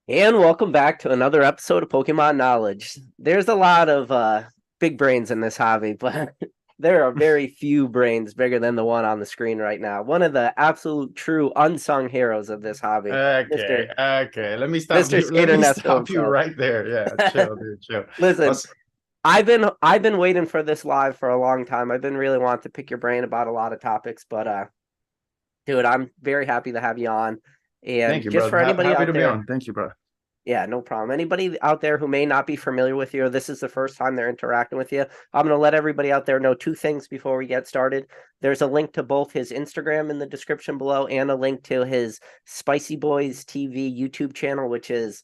And welcome back to another episode of Pokemon Knowledge. There's a lot of big brains in this hobby, but there are very few brains bigger than the one on the screen right now. One of the absolute true unsung heroes of this hobby, Okay, Mr. okay. Let me stop Mr. you. Let me Skaternesto stop you himself. right there. Yeah, chill, dude, chill. Listen, What's I've been waiting for this live for a long time. I've been really wanting to pick your brain about a lot of topics, but dude, I'm very happy to have you on. Thank And you, just bro. for anybody Happy out to be there, on. Thank you, bro. yeah, no problem. Anybody out there who may not be familiar with you, or this is the first time they're interacting with you, I'm going to let everybody out there know two things before we get started. There's a link to both his Instagram in the description below and a link to his Spicy Boys TV YouTube channel, which is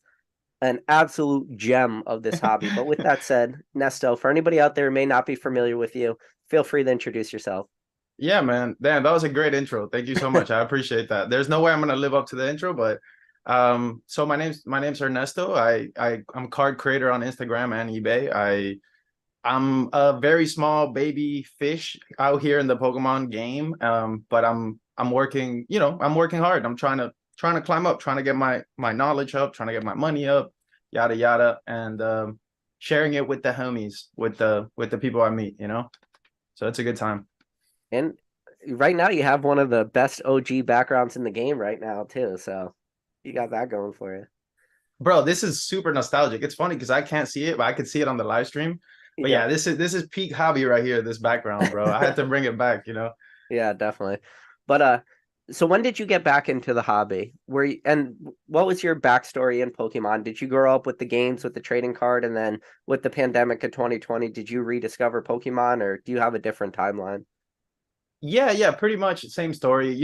an absolute gem of this hobby. But with that said, Nesto, for anybody out there who may not be familiar with you, feel free to introduce yourself. Yeah, man. Damn, that was a great intro. Thank you so much. I appreciate that. There's no way I'm gonna live up to the intro, but so my name's Ernesto. I'm a card creator on Instagram and eBay. I'm a very small baby fish out here in the Pokemon game. But I'm working, I'm working hard. I'm trying to climb up, trying to get my knowledge up, trying to get my money up, yada yada, and sharing it with the homies, with the people I meet. So it's a good time. And right now, you have one of the best OG backgrounds in the game right now, too. So you got that going for you. Bro, this is super nostalgic. It's funny because I can't see it, but I could see it on the live stream. But Yeah. yeah, this is peak hobby right here, this background, bro. I had to bring it back. Yeah, definitely. But so when did you get back into the hobby? And what was your backstory in Pokemon? Did you grow up with the games with the trading card, and then with the pandemic of 2020, did you rediscover Pokemon, or do you have a different timeline? Yeah, pretty much same story.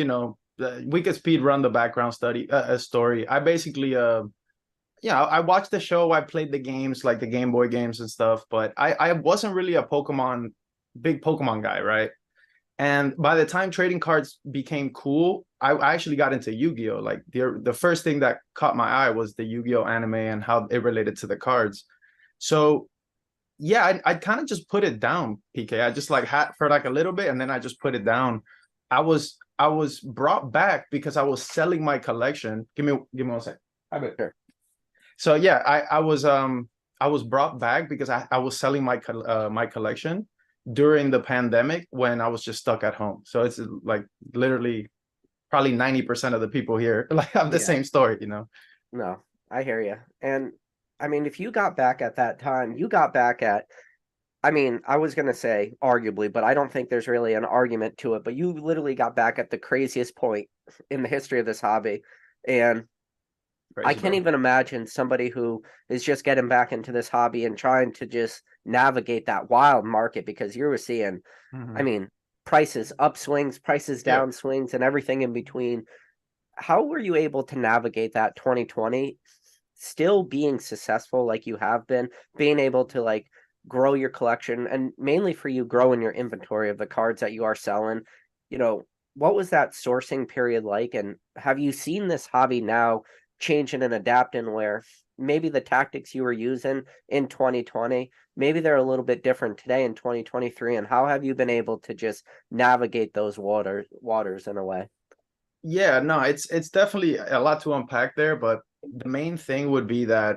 We could speed run the background story. I basically yeah, I watched the show, I played the games like the Game Boy games and stuff, but I wasn't really a big Pokemon guy, right? And by the time trading cards became cool, I actually got into Yu-Gi-Oh! Like the first thing that caught my eye was the Yu-Gi-Oh! Anime and how it related to the cards. So yeah, I kind of just put it down, PK. I just like had for like a little bit and then I just put it down. I was brought back because I was selling my collection. Give me 1 second. I bet. Sure. So yeah, I was brought back because I was selling my collection during the pandemic when I was just stuck at home. So it's like literally probably 90% of the people here like have the Yeah. same story. No, I hear you. And I mean, if you got back at that time, you got back at, I mean, I was going to say arguably, but I don't think there's really an argument to it, but you literally got back at the craziest point in the history of this hobby. And I Crazy, can't bro. even imagine somebody who is just getting back into this hobby and trying to just navigate that wild market because you were seeing, I Mhm. mean, prices upswings, prices Yeah. downswings, and everything in between. How were you able to navigate that 2020, still being successful like you have been, being able to like grow your collection and mainly for you growing your inventory of the cards that you are selling? You know, what was that sourcing period like? And have you seen this hobby now changing and adapting where maybe the tactics you were using in 2020, maybe they're a little bit different today in 2023? And how have you been able to just navigate those waters in a way? Yeah, no, it's definitely a lot to unpack there, but the main thing would be that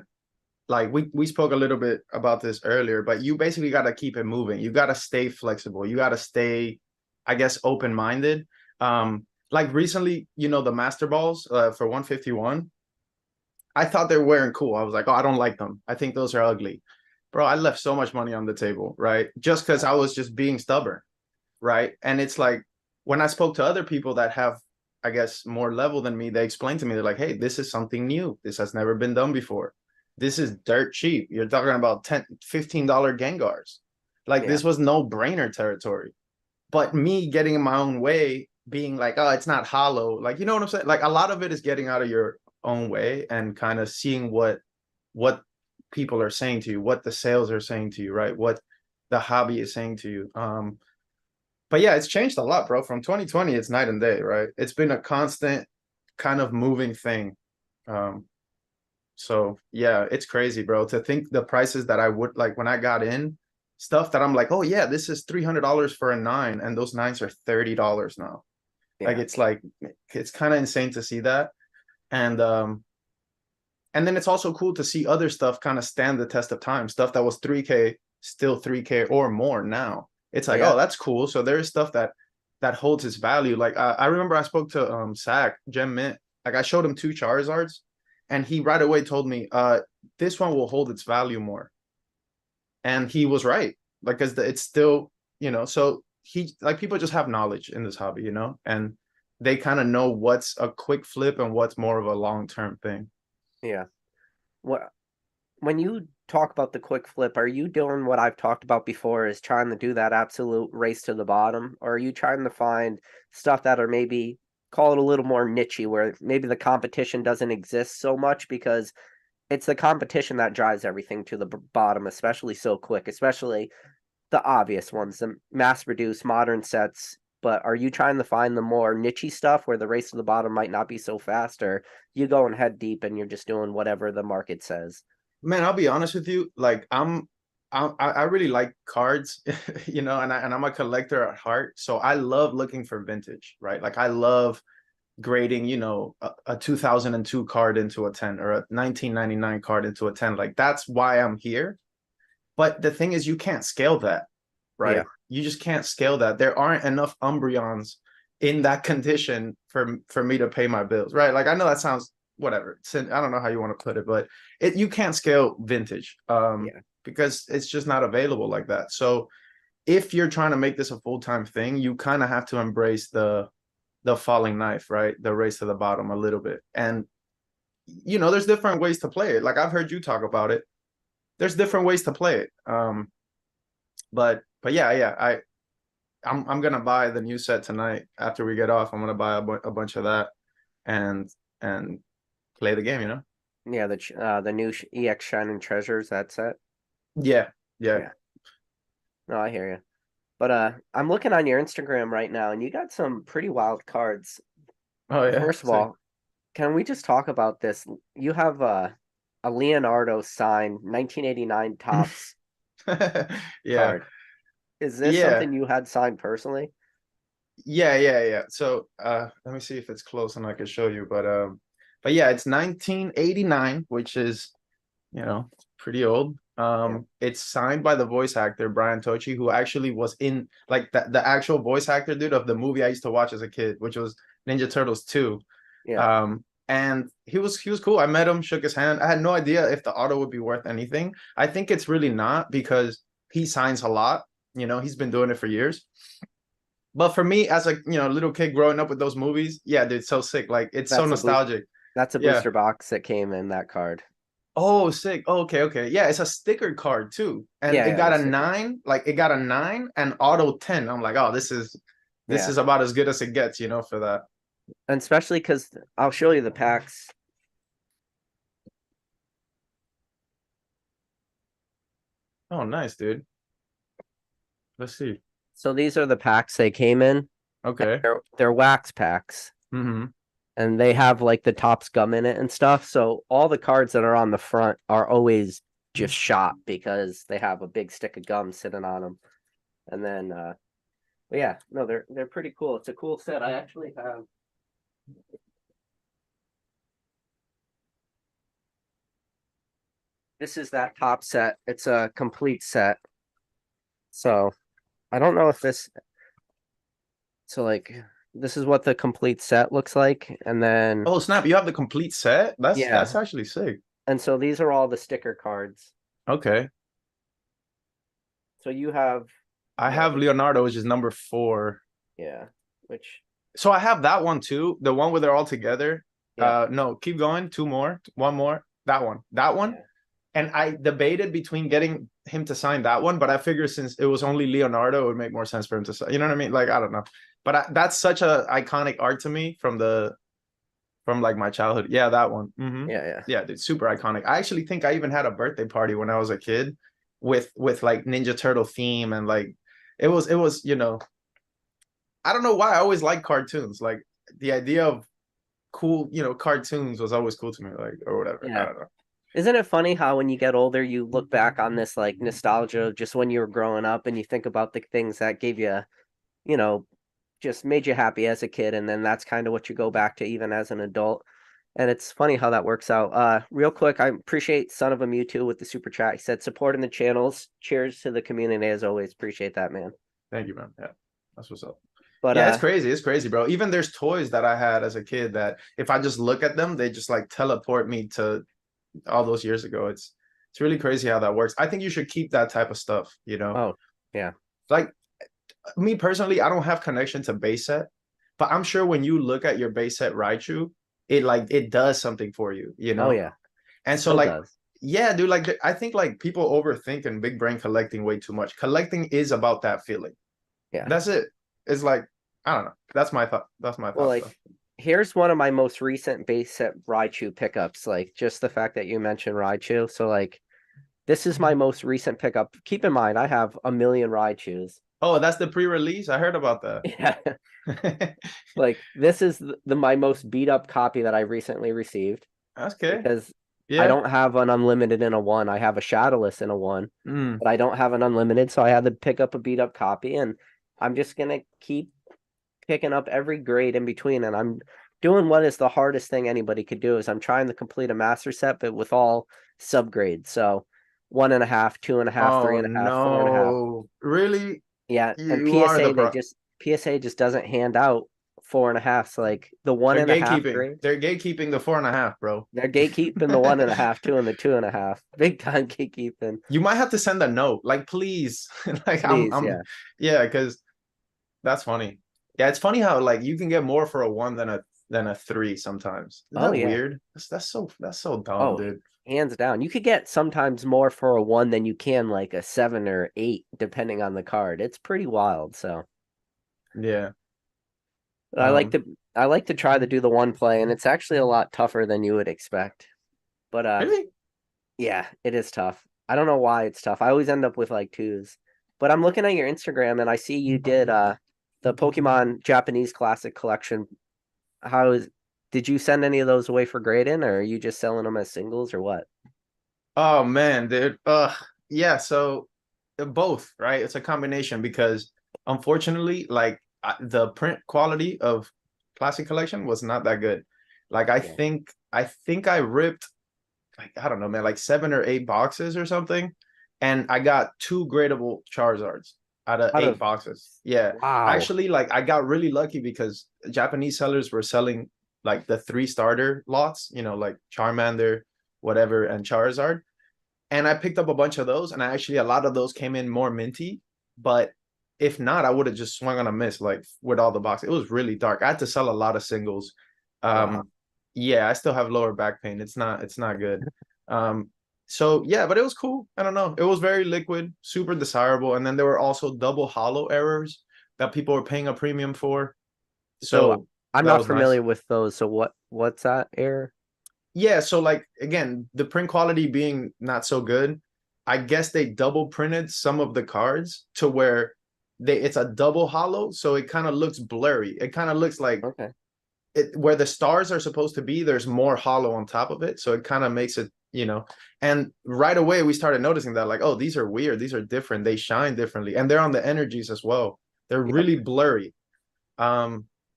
like we spoke a little bit about this earlier, but you basically got to keep it moving. You got to stay flexible. You got to stay, I guess, open-minded. Like recently, the Master Balls for 151, I thought they were wearing cool. I was like, oh, I don't like them. I think those are ugly. Bro, I left so much money on the table, right? Just because I was just being stubborn, right? And it's like when I spoke to other people that have, I guess, more level than me, they explained to me, they're like, hey, this is something new. This has never been done before. This is dirt cheap. You're talking about $10, $15 Gengars. Like Yeah. this was no brainer territory. But me getting in my own way, being like, oh, it's not hollow. Like, you know what I'm saying? Like a lot of it is getting out of your own way and kind of seeing what people are saying to you, what the sales are saying to you, right? What the hobby is saying to you. But yeah, it's changed a lot, bro. From 2020, it's night and day, right? It's been a constant kind of moving thing. Um, so yeah, it's crazy, bro. To think the prices that I would like when I got in, stuff that I'm like, oh yeah, this is $300 for a nine, and those nines are $30 now. Yeah. Like it's kind of insane to see that. And And then it's also cool to see other stuff kind of stand the test of time. Stuff that was 3K, still 3K or more now. It's like, Yeah. oh, that's cool. So there's stuff that holds its value. Like I remember I spoke to Sack, Gem Mint. Like I showed him 2 Charizards, and he right away told me, this one will hold its value more. And he was right. Like, because it's still, so he like people just have knowledge in this hobby, and they kind of know what's a quick flip and what's more of a long-term thing. Yeah. What when you talk about the quick flip, are you doing what I've talked about before, is trying to do that absolute race to the bottom? Or are you trying to find stuff that are maybe, call it a little more nichey, where maybe the competition doesn't exist so much, because it's the competition that drives everything to the bottom, especially so quick, especially the obvious ones, the mass produced modern sets. But are you trying to find the more nichey stuff where the race to the bottom might not be so fast, or you going head deep and you're just doing whatever the market says? Man, I'll be honest with you. Like I really like cards, and I'm a collector at heart. So I love looking for vintage, right? Like I love grading, a 2002 card into a 10 or a 1999 card into a 10. Like that's why I'm here. But the thing is, you can't scale that, Yeah. right? You just can't scale that. There aren't enough Umbreons in that condition for me to pay my bills, right? Like I know that sounds whatever. I don't know how you want to put it, but you can't scale vintage Yeah. because it's just not available like that. So if you're trying to make this a full-time thing, you kind of have to embrace the falling knife, right? The race to the bottom a little bit. And there's different ways to play it. Like I've heard you talk about it. There's different ways to play it. But yeah, I'm gonna buy the new set tonight after we get off. I'm gonna buy a bunch of that and and play the game. Yeah, the new EX Shining Treasures, that set. Yeah, yeah. Yeah. No, I hear you. But I'm looking on your Instagram right now, and you got some pretty wild cards. Oh yeah. First of all, can we just talk about this? You have a Leonardo signed 1989 Topps Yeah, card. Is this yeah, something you had signed personally? yeah. So let me see if it's close and I can show you. But yeah, it's 1989, which is pretty old. Yeah. It's signed by the voice actor Brian Tochi, who actually was in like the actual voice actor dude of the movie I used to watch as a kid, which was Ninja Turtles 2. Yeah. And he was cool. I met him, shook his hand. I had no idea if the auto would be worth anything. I think it's really not because he signs a lot. He's been doing it for years. But for me, as a little kid growing up with those movies, yeah, dude, so sick. Like it's so That's a boost. nostalgic. That's a Yeah. booster box that came in that card. Oh, sick. Oh, okay. Yeah, it's a sticker card too. And Yeah, it yeah, got the a sticker. 9, like it got a 9 and auto 10. I'm like, oh, this Yeah. is about as good as it gets, for that. And especially because I'll show you the packs. Oh, nice, dude. Let's see. So these are the packs they came in. Okay. They're wax packs, Mm-hmm. and they have like the Topps gum in it and stuff. So all the cards that are on the front are always just shot because they have a big stick of gum sitting on them. And then but yeah, no, they're pretty cool. It's a cool set. I actually have this is that top set. It's a complete set. So I don't know if this so like this is what the complete set looks like. And then Oh, snap, you have the complete set? That's yeah. actually sick. And so these are all the sticker cards. Okay. So you have I what have is Leonardo, which is number 4. yeah, which So I have that one too, the one where they're all together. yeah, No, keep going. 2 more, one more. That one. That one. yeah, And I debated between getting him to sign that one, but I figured since it was only Leonardo, it would make more sense for him to sign. You know what I mean? Like I don't know, but that's such a iconic art to me from like my childhood. Yeah, that one. yeah. Yeah, dude, super iconic. I actually think I even had a birthday party when I was a kid with like Ninja Turtle theme and like it was I don't know why I always liked cartoons. Like the idea of cool cartoons was always cool to me. Like or whatever. I Yeah. don't know. Isn't it funny how when you get older, you look back on this like nostalgia of just when you were growing up and you think about the things that gave you, you know, just made you happy as a kid, and then that's kind of what you go back to even as an adult. And it's funny how that works out. Real quick, I appreciate Son of a Mewtwo with the super chat. He said supporting the channels. Cheers to the community as always. Appreciate that, man. Thank you, man. Yeah, that's what's up. But Yeah, it's crazy. It's crazy, bro. Even there's toys that I had as a kid that if I just look at them, they just like teleport me to all those years ago. It's really crazy how that works. I think you should keep that type of stuff, you know. oh yeah. Like me personally, I don't have connection to base set, but I'm sure when you look at your base set Raichu, it does something for you, you Oh know. yeah. And so Still like does. yeah, dude, like I think like people overthink and big brain collecting way too much. Collecting is about that feeling. Yeah. That's it. It's like I don't know. That's my thought. That's my Well, thoughts though. like here's one of my most recent base set Raichu pickups. Like just the fact that you mentioned Raichu. So like this is my most recent pickup. Keep in mind, I have a million Raichus. Oh, that's the pre-release. I heard about that. Yeah. Like this is my most beat up copy that I recently received That's okay. because I Yeah. don't have an unlimited in a one. I have a shadowless in a one, Mm. but I don't have an unlimited, so I had to pick up a beat up copy, and I'm just gonna keep picking up every grade in between, and I'm doing what is the hardest thing anybody could do is I'm trying to complete a master set, but with all subgrades. So 1.5, 2.5, Oh 3.5, 4.5. no. Really? Yeah, and You are the pro. PSA just doesn't hand out 4.5. So like the one They're and a half gatekeeping. grade, They're gatekeeping the 4.5, bro. they're gatekeeping the 1.5, two, and the 2.5. Big time gatekeeping. You might have to send a note, like please. Like Please, I'm yeah. yeah, because that's funny. Yeah, it's funny how like you can get more for a one than a three sometimes. Isn't Oh that yeah. weird? That's so dumb, Oh, dude. hands down. You could get sometimes more for a one than you can like a 7 or 8, depending on the card. It's pretty wild. So Yeah. I like Um, to I like to try to do the one play, and it's actually a lot tougher than you would expect. But really? yeah, it is tough. I don't know why it's tough. I always end up with like twos. But I'm looking at your Instagram and I see you did the Pokemon Japanese Classic Collection. How is did you send any of those away for grading or are you just selling them as singles or what? Oh man, dude. Yeah, so both, right? It's a combination because unfortunately, like the print quality of Classic Collection was not that good. Like Yeah. I think I ripped like I don't know, man, like 7 or 8 boxes or something, and I got 2 gradable Charizards out of Out 8 of boxes. Yeah, wow. actually, like I got really lucky because Japanese sellers were selling like the 3 starter lots, you know, like Charmander, whatever, and Charizard, and I picked up a bunch of those, and I actually a lot of those came in more minty, but if not, I would have just swung on a miss like with all the boxes. It was really dark. I had to sell a lot of singles. Wow. Yeah, I still have lower back pain. It's not good. So yeah, but it was cool. I don't know. It was very liquid, super desirable, and then there were also double hollow errors that people were paying a premium for. So So I'm that not was nice. familiar with those. So what's that error? Yeah, so like again, the print quality being not so good, I guess they double printed some of the cards to where it's a double hollow, so it kind of looks blurry. It kind of looks like Okay. it where the stars are supposed to be, there's more hollow on top of it, so it kind of makes it, you know. And right away we started noticing that like, oh, these are weird, these are different, they shine differently, and they're on the energies as well. They're Yep. really blurry.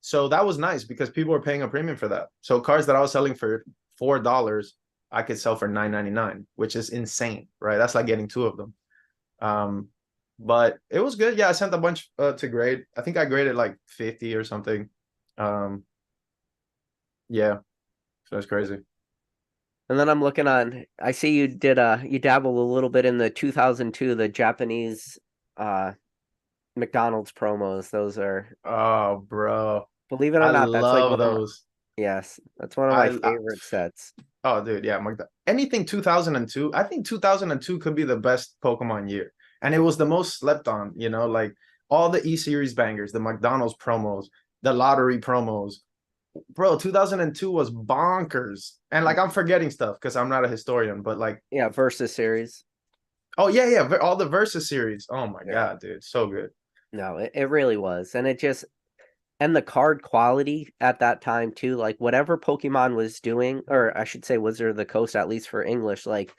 So that was nice because people were paying a premium for that. So cards that I was selling for $4, I could sell for $9.99, which is insane, right? That's like getting 2 of them. Um, but it was good. Yeah, I sent a bunch to grade. I think I graded like 50 or something. Um, yeah, so that's crazy. And then I'm looking on I see you did you dabble a little bit in the 2002 the Japanese uh McDonald's promos. Those are Oh, bro, believe it or I not, that's like love one of my those. yes, that's one of my I favorite sets. oh, dude, yeah, anything 2002. I think 2002 could be the best Pokemon year, and it was the most slept on. You know, like all the E Series bangers, the McDonald's promos, the lottery promos. Bro, 2002 was bonkers. And like I'm forgetting stuff because I'm not a historian, but like, Yeah, versus series. oh yeah, yeah, all the Versus series. Oh my Yeah. god, dude, so good. No, it really was. And it just and the card quality at that time too, like whatever Pokemon was doing, or I should say Wizard of the Coast, at least for English, like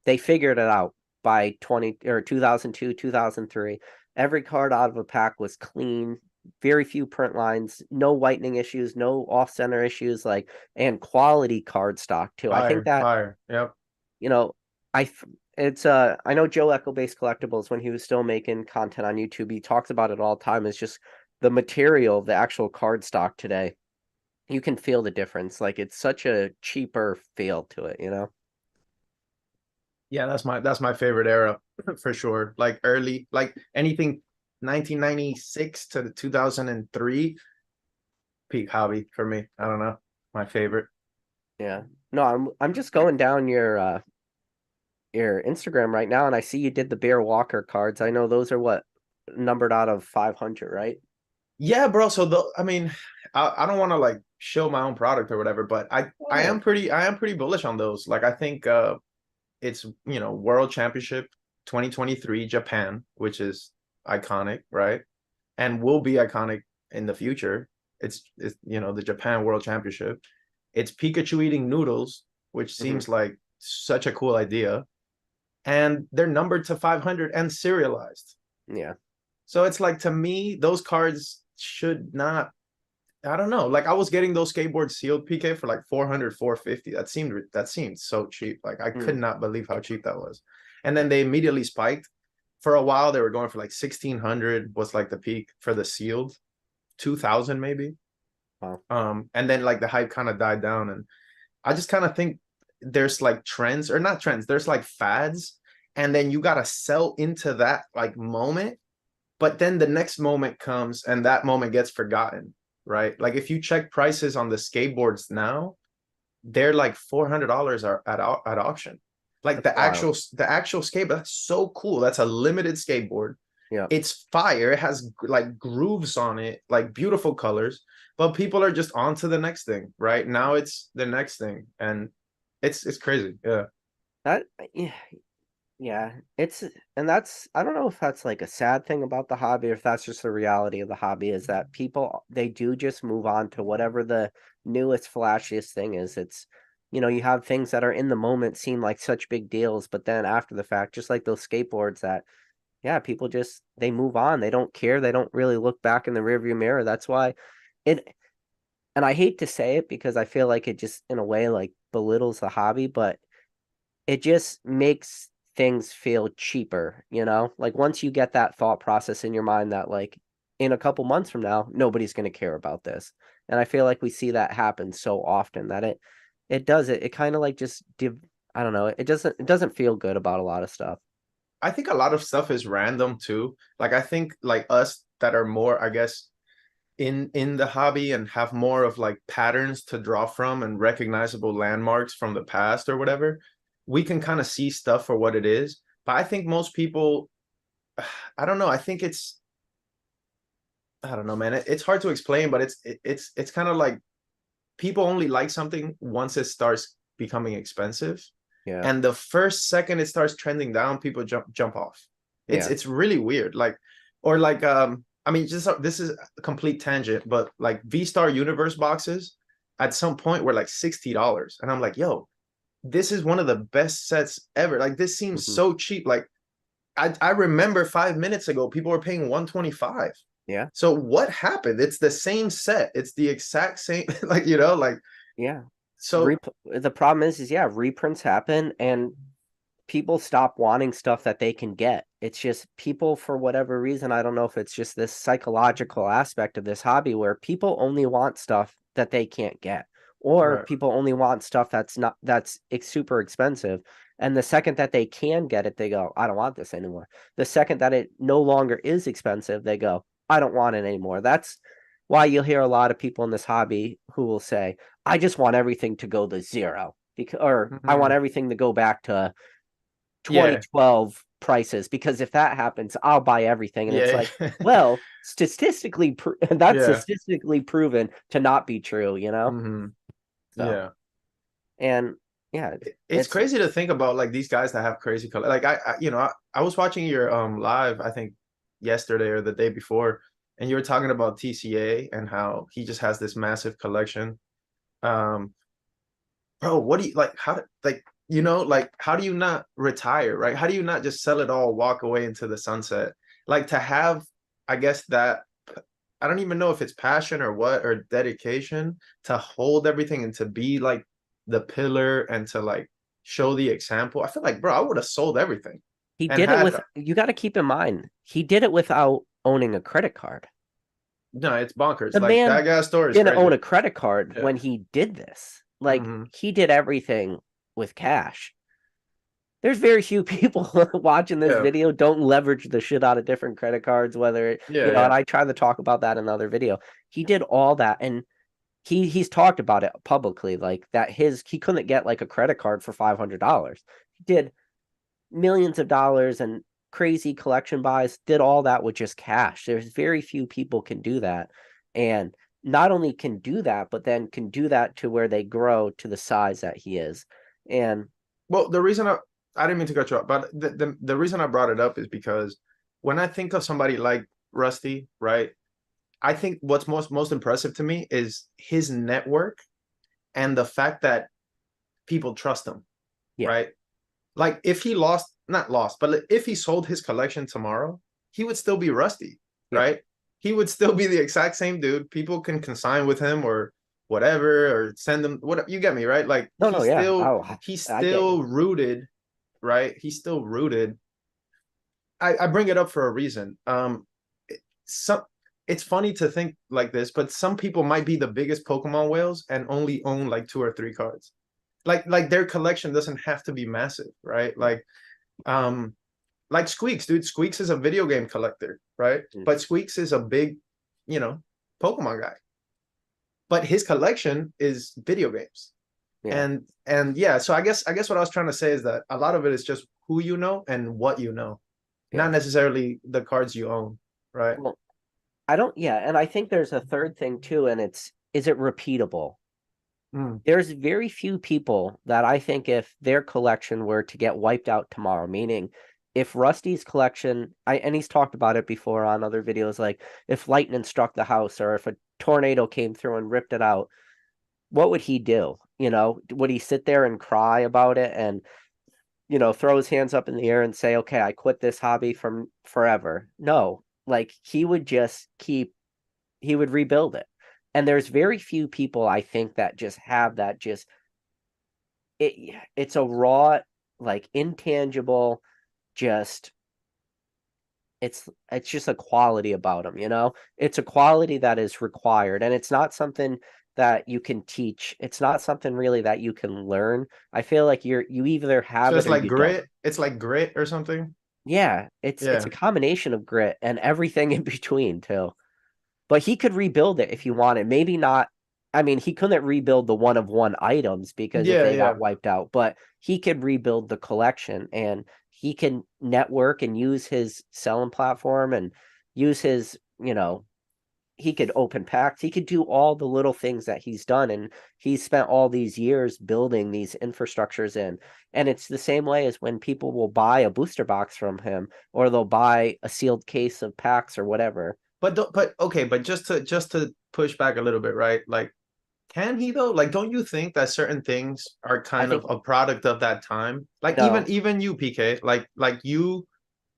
they figured it out by 20 or 2002, 2003. Every card out of a pack was clean. very few print lines, no whitening issues, no off center issues, like, and quality card stock too. I think Fire, that, fire. Yep. you know, I it's I know Joe Echo Base Collectibles, when he was still making content on YouTube, he talks about it all the time. It's just the material of the actual card stock today. You can feel the difference. Like, it's such a cheaper feel to it, you know? Yeah, that's my favorite era for sure. Like early, like anything 1996 to the 2003 peak hobby for me. I don't know. My favorite. Yeah. No, I'm just going down your Instagram right now, and I see you did the Bear Walker cards. I know those are what, numbered out of 500, right? Yeah, bro. So I mean, I don't want to like show my own product or whatever, but Oh yeah. I am pretty bullish on those. Like I think it's World Championship 2023 Japan, which is iconic, right? And will be iconic in the future. It's the Japan World Championship. It's Pikachu eating noodles, which Hmm. seems like such a cool idea. And they're numbered to 500 and serialized. Yeah. So it's like, to me, those cards should not, I don't know. Like I was getting those skateboards sealed PK for like 400, 450. That seemed so cheap. Like I could Mm. not believe how cheap that was. And then they immediately spiked. For a while they were going for like 1600 was like the peak for the sealed, 2000 maybe. Wow. And then like the hype kind of died down, and I just kind of think there's like trends, or not trends, there's like fads, and then you got to sell into that like moment, but then the next moment comes and that moment gets forgotten, right? Like if you check prices on the skateboards now, they're like $400 are at auction. Like That's wild. the actual skateboard, that's so cool. That's a limited skateboard. Yeah. It's fire. It has like grooves on it, like beautiful colors, but people are just on to the next thing, right? Now it's the next thing, and it's crazy. Yeah. That yeah, yeah. It's and that's, I don't know if that's like a sad thing about the hobby, or if that's just the reality of the hobby, is that people, they do just move on to whatever the newest flashiest thing is. It's, you have things that are in the moment seem like such big deals, but then after the fact, just like those skateboards, that, yeah, people just, they move on. They don't care. They don't really look back in the rearview mirror. That's why it, and I hate to say it because I feel like it just in a way like belittles the hobby, but it just makes things feel cheaper, you know? Like, once you get that thought process in your mind that, like, in a couple months from now, nobody's going to care about this. And I feel like we see that happen so often that it kind of like just I don't know, it doesn't feel good about a lot of stuff. I think a lot of stuff is random too. Like I think like us that are more, I guess, in the hobby and have more of like patterns to draw from and recognizable landmarks from the past or whatever, we can kind of see stuff for what it is. But I think most people, I don't know. I think I don't know, man. It's hard to explain, but it's kind of like people only like something once it starts becoming expensive, Yeah. and the first second it starts trending down, people jump off. It's Yeah. it's really weird. Like, or like I mean, just this is a complete tangent, but like V-Star Universe boxes at some point were like $60, and I'm like, yo, this is one of the best sets ever. Like this seems Hmm. so cheap. Like I remember 5 minutes ago people were paying 125. Yeah. So what happened? It's the same set. It's the exact same, like, like, Yeah. so The problem is yeah, reprints happen, and people stop wanting stuff that they can get. It's just people, for whatever reason, I don't know if it's just this psychological aspect of this hobby where people only want stuff that they can't get, or right. people only want stuff that's super expensive. And the second that they can get it, they go, I don't want this anymore. The second that it no longer is expensive, they go, I don't want it anymore. That's why you'll hear a lot of people in this hobby who will say, I just want everything to go to zero, because, or I want Mhm. everything to go back to Yeah, 2012 prices, because if that happens, I'll buy everything. And it's yeah, like, well, that's yeah. statistically proven to not be true, you know? Hmm. So, Yeah. and yeah, It's it's crazy to think about like these guys that have crazy color. Like I was watching your live, I think yesterday or the day before, and you were talking about TCA and how he just has this massive collection. Um, bro, what do you like? Like, like how do you not retire, right? How do you not just sell it all, walk away into the sunset? Like to have, I guess, that I don't even know if it's passion or what, or dedication to hold everything and to be like the pillar and to like show the example. I feel like, bro, I would have sold everything He and did it had with, you got to keep in mind, he did it without owning a credit card. no, it's bonkers. The Like that man guy's story is didn't own crazy. a credit card Yeah. when he did this. Like, Hmm. he did everything with cash. There's very few people watching this Yeah. video don't leverage the shit out of different credit cards, whether, Yeah. and Yeah. I try to talk about that in another video. He did all that, and he's talked about it publicly, like that he couldn't get like a credit card for $500. He did millions of dollars and crazy collection buys, did all that with just cash. There's very few people can do that. And not only can do that, but then can do that to where they grow to the size that he is. And Well, the reason I didn't mean to cut you off, but the reason I brought it up is because when I think of somebody like Rusty, right? I think what's most impressive to me is his network and the fact that people trust him, yeah, right? Like if he lost, not lost, but if he sold his collection tomorrow, he would still be Rusty, yeah. right? He would still be the exact same dude. People can consign with him or whatever, or send them whatever. You get me, right? Like No, no, yeah. Oh, he's I get you. still rooted, right? He's still rooted. I bring it up for a reason. Some it's funny to think like this, but some people might be the biggest Pokemon whales and only own like 2 or 3 cards. Like their collection doesn't have to be massive, right? Yeah. Um like Squeaks, dude. Squeaks is a video game collector, right? Mm. But Squeaks is a big, you know, Pokemon guy. But his collection is video games. Yeah. And yeah, so I guess what I was trying to say is that a lot of it is just who you know and what you know, Yeah. not necessarily the cards you own, right? Well, I don't, yeah. And I think there's a third thing too, and is it repeatable? Mm. There's very few people that I think if their collection were to get wiped out tomorrow, meaning if Rusty's collection, and he's talked about it before on other videos, like if lightning struck the house or if a tornado came through and ripped it out, what would he do? Would he sit there and cry about it and, throw his hands up in the air and say, okay, I quit this hobby from forever? No, like he would rebuild it. And there's very few people I think that just have that it's a raw, like intangible, just it's just a quality about them. It's a quality that is required, and it's not something that you can teach. It's not something really that you can learn. I feel like you either So have it it's or like you don't. grit. It's like grit or something. Yeah, it's a Yeah. combination of grit and everything in between too. But he could rebuild it if he wanted. Maybe not. I mean, he couldn't rebuild the one of one items because if Yeah, they got yeah. wiped out, but he could rebuild the collection and he can network and use his selling platform and use he could open packs. He could do all the little things that he's done. And he's spent all these years building these infrastructures in. And it's the same way as when people will buy a booster box from him or they'll buy a sealed case of packs or whatever. But okay, but just to push back a little bit, right? Like, can he though? Like, don't you think that certain things are I kind of think a product of that time? Like even no, even you, PK, like you,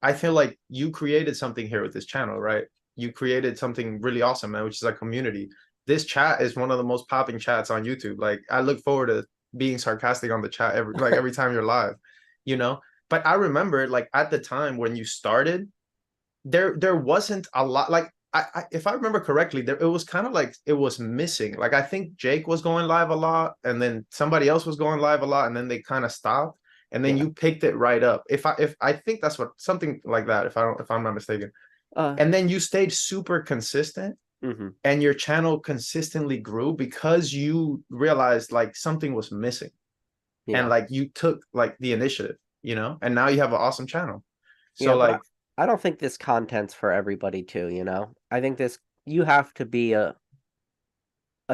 I feel like you created something here with this channel, right? You created something really awesome, man, which is a community. This chat is one of the most popping chats on YouTube. Like, I look forward to being sarcastic on the chat every time you're live, you know? But I remember like at the time when you started, there wasn't a lot like if I remember correctly, it was kind of like it was missing. Like I think Jake was going live a lot, and then somebody else was going live a lot, and then they kind of stopped, and then yeah. you picked it right up. If I think that's what something like that, if I'm not mistaken, Uh and then you stayed super consistent, mhm. and your channel consistently grew because you realized like something was missing, and Yeah. like you took like the initiative, and now you have an awesome channel. Yeah, So but like, I don't think this content's for everybody too. I think you have to be a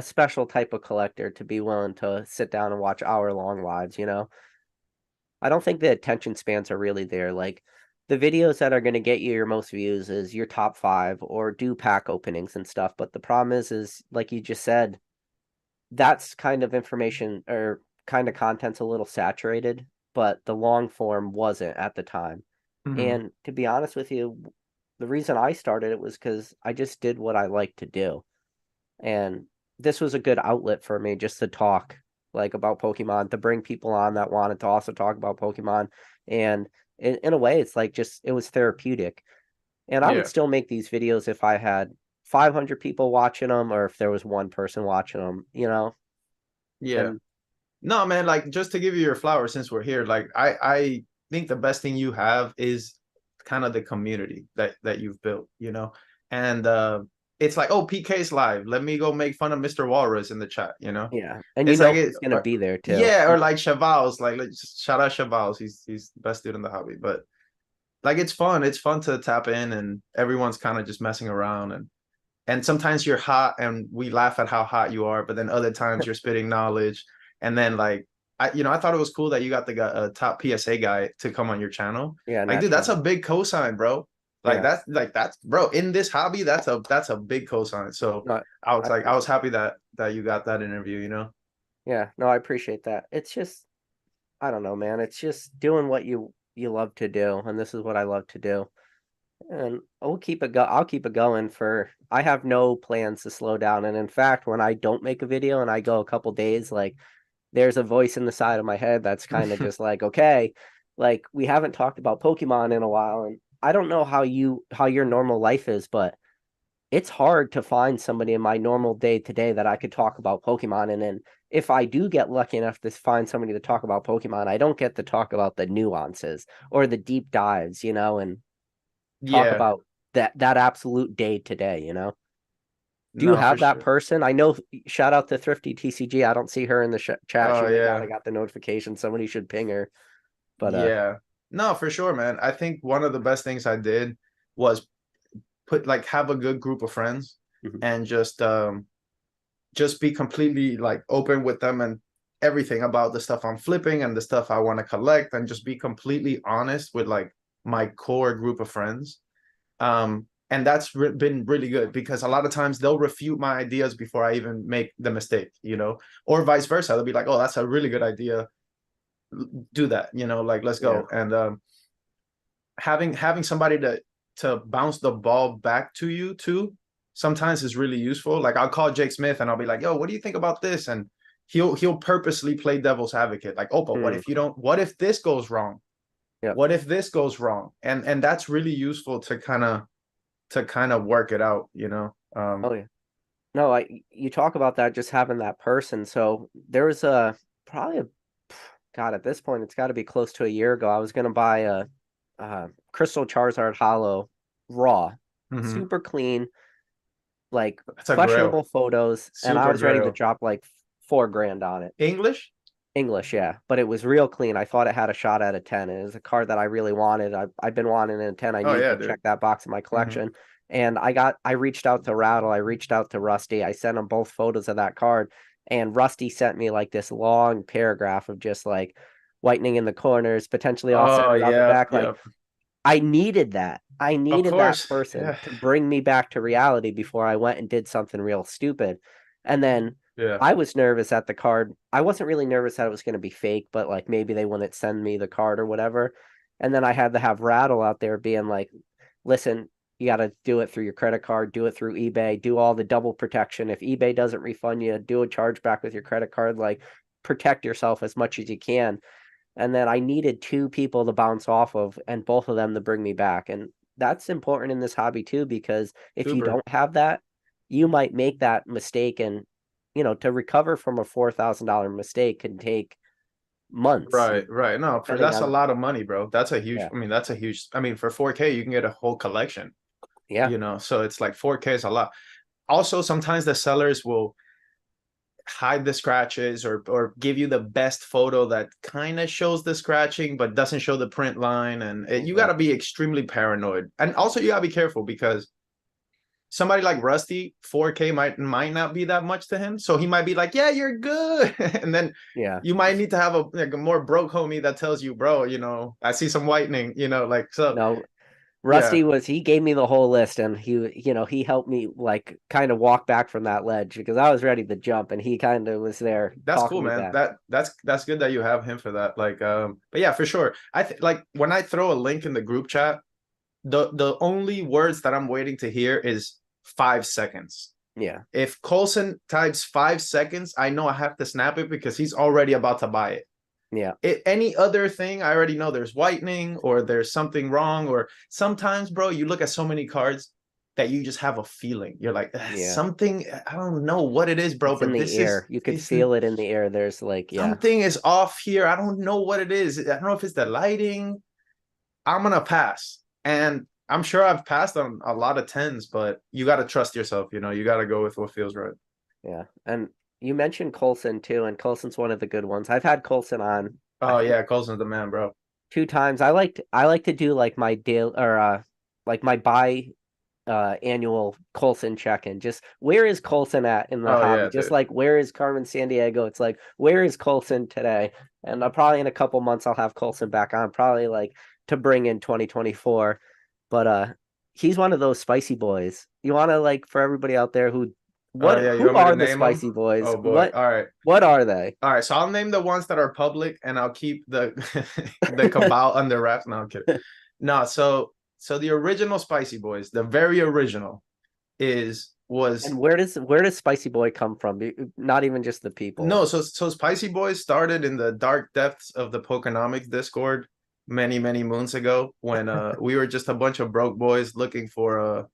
special type of collector to be willing to sit down and watch hour-long lives. I don't think the attention spans are really there. Like the videos that are going to get you your most views is your top 5 or do pack openings and stuff. But the problem is like you just said, that's kind of information or kind of content's a little saturated, but the long form wasn't at the time. mhm. And to be honest with you, the reason I started it was because I just did what I like to do. And this was a good outlet for me just to talk like about Pokemon, to bring people on that wanted to also talk about Pokemon. And in a way, it's like just it was therapeutic. And I would Yeah. still make these videos if I had 500 people watching them or if there was one person watching them, you know? Yeah. And No, man, like just to give you your flowers since we're here, like I think the best thing you have is kind of the community that you've built, you know? And it's like, oh, PK's live. Let me go make fun of Mr. Walrus in the chat, you know? yeah, and you It's know like it he's gonna be there too. yeah, or like Chavals, like let's just shout out Chavals. He's the best dude in the hobby. But like it's fun. It's fun to tap in and everyone's kind of just messing around and sometimes you're hot and we laugh at how hot you are, but then other times you're spitting knowledge. And then like I thought it was cool that you got the top PSA guy to come on your channel. Yeah, Like, dude, that's a naturally. big cosign, bro. Yeah. Like that's bro, in this hobby, that's a big cosign. So No, I I was appreciate happy that you got that interview, you know? yeah, no, I appreciate that. It's just I don't know, man. It's just doing what you love to do, and this is what I love to do. And I'll keep it going for I have no plans to slow down. And in fact, when I don't make a video and I go a couple days, like there's a voice in the side of my head that's kind of just like, okay, like we haven't talked about Pokemon in a while. And I don't know how your normal life is, but it's hard to find somebody in my normal day to day that I could talk about Pokemon. And then if I do get lucky enough to find somebody to talk about Pokemon, I don't get to talk about the nuances or the deep dives, you know, and talk Yeah, about that absolute day to day, you know. Do you no, for have that sure. person? I know. Shout out to Thrifty TCG. I don't see her in the chat. She Oh may not yeah. have got the notification. Somebody should ping her. But Yeah. No, for sure, man. I think one of the best things I did was put like have a good group of friends mhm. and just be completely like open with them and everything about the stuff I'm flipping and the stuff I want to collect and just be completely honest with like my core group of friends. And that's been really good because a lot of times they'll refute my ideas before I even make the mistake, you know, or vice versa. They'll be like, "Oh, that's a really good idea. Do that," you know, like let's Yeah. go. And having somebody to bounce the ball back to you too sometimes is really useful. Like I'll call Jake Smith and I'll be like, "Yo, what do you think about this?" And he'll purposely play devil's advocate, like, "Oh, but what Mm, if you don't? What if this goes wrong? yep. What if this goes wrong?" And that's really useful to kind of work it out, you know. Oh yeah. No, you talk about that just having that person. So there was probably a God at this point it's got to be close to a year ago. I was gonna buy a Crystal Charizard Hollow raw, Mhm. super clean, like That's a grail, questionable photos, and I super was ready to grail. drop like 4 grand on it. English? English, yeah, but it was real clean. I thought it had a shot at a 10. It was a card that I really wanted. I've been wanting a 10. I Oh needed yeah, to dude. check that box in my Mhm. collection. And I reached out to Rattle, I reached out to Rusty. I sent them both photos of that card. And Rusty sent me like this long paragraph of just like whitening in the corners, potentially all Oh centered on the yeah, back. Like yeah. I needed that. I Of needed that course. person Yeah. to bring me back to reality before I went and did something real stupid. And then Yeah. I was nervous at the card. I wasn't really nervous that it was going to be fake, but like maybe they wouldn't send me the card or whatever. And then I had to have Rattle out there being like, listen, you got to do it through your credit card, do it through eBay, do all the double protection. If eBay doesn't refund you, do a chargeback with your credit card. Like, protect yourself as much as you can. And then I needed two people to bounce off of and both of them to bring me back. And that's important in this hobby too, because if you Super. don't have that, you might make that mistake. And, to recover from a $4,000 mistake can take months, Right, right. No, for depending that's a on, lot of money, bro. That's a huge, yeah. I mean, that's a huge, I mean, for 4K, you can get a whole collection, Yeah. you know. So it's like 4K is a lot. Also, sometimes the sellers will hide the scratches or give you the best photo that kind of shows the scratching but doesn't show the print line. And you got to Exactly. be extremely paranoid. And also you got to be careful because somebody like Rusty, 4K might not be that much to him. So he might be like, "Yeah, you're good." And then Yeah. you might need to have a more broke homie that tells you, "Bro, I see some whitening," like so. No, Yeah, he gave me the whole list and he helped me like kind of walk back from that ledge because I was ready to jump and he kind of was there that's talking cool, me man. back. That's good that you have him for that. Like, but yeah, for sure. Like when I throw a link in the group chat, The only words that I'm waiting to hear is 5 seconds. Yeah. If Coulson types 5 seconds, I know I have to snap it because he's already about to buy it. Yeah. Any other thing, I already know there's whitening or there's something wrong. Or sometimes, bro, you look at so many cards that you just have a feeling. You're like, Yeah. something, I don't know what it is, bro, It's in but the this is air. You could this feel it in the air. There's like, yeah. something is off here. I don't know what it is. I don't know if it's the lighting. I'm gonna pass. And I'm sure I've passed on a lot of tens, but you got to trust yourself. You got to go with what feels right. Yeah. And you mentioned Coulson too, and Coulson's one of the good ones. I've had Coulson on, I Oh think, yeah, Coulson's the man, bro. 2 times. I like to do like my deal or like my annual Coulson check-in. Just where is Coulson at in the Oh hobby? yeah, Just dude. like where is Carmen Sandiego? It's like where is Coulson today? And probably in a couple months I'll have Coulson back on, probably like to bring in 2024. But he's one of those spicy boys. You want to like for everybody out there Oh yeah, you who want me to are the name them? spicy boys? Oh boy. All right. What are they? All right. So I'll name the ones that are public and I'll keep the the cabal under wraps. No, I'm kidding. No, so the original Spicy Boys, the very original is was And where does Spicy Boy come from? Not even just the people. no, so Spicy Boys started in the dark depths of the Pokenomics Discord many, many moons ago when we were just a bunch of broke boys looking for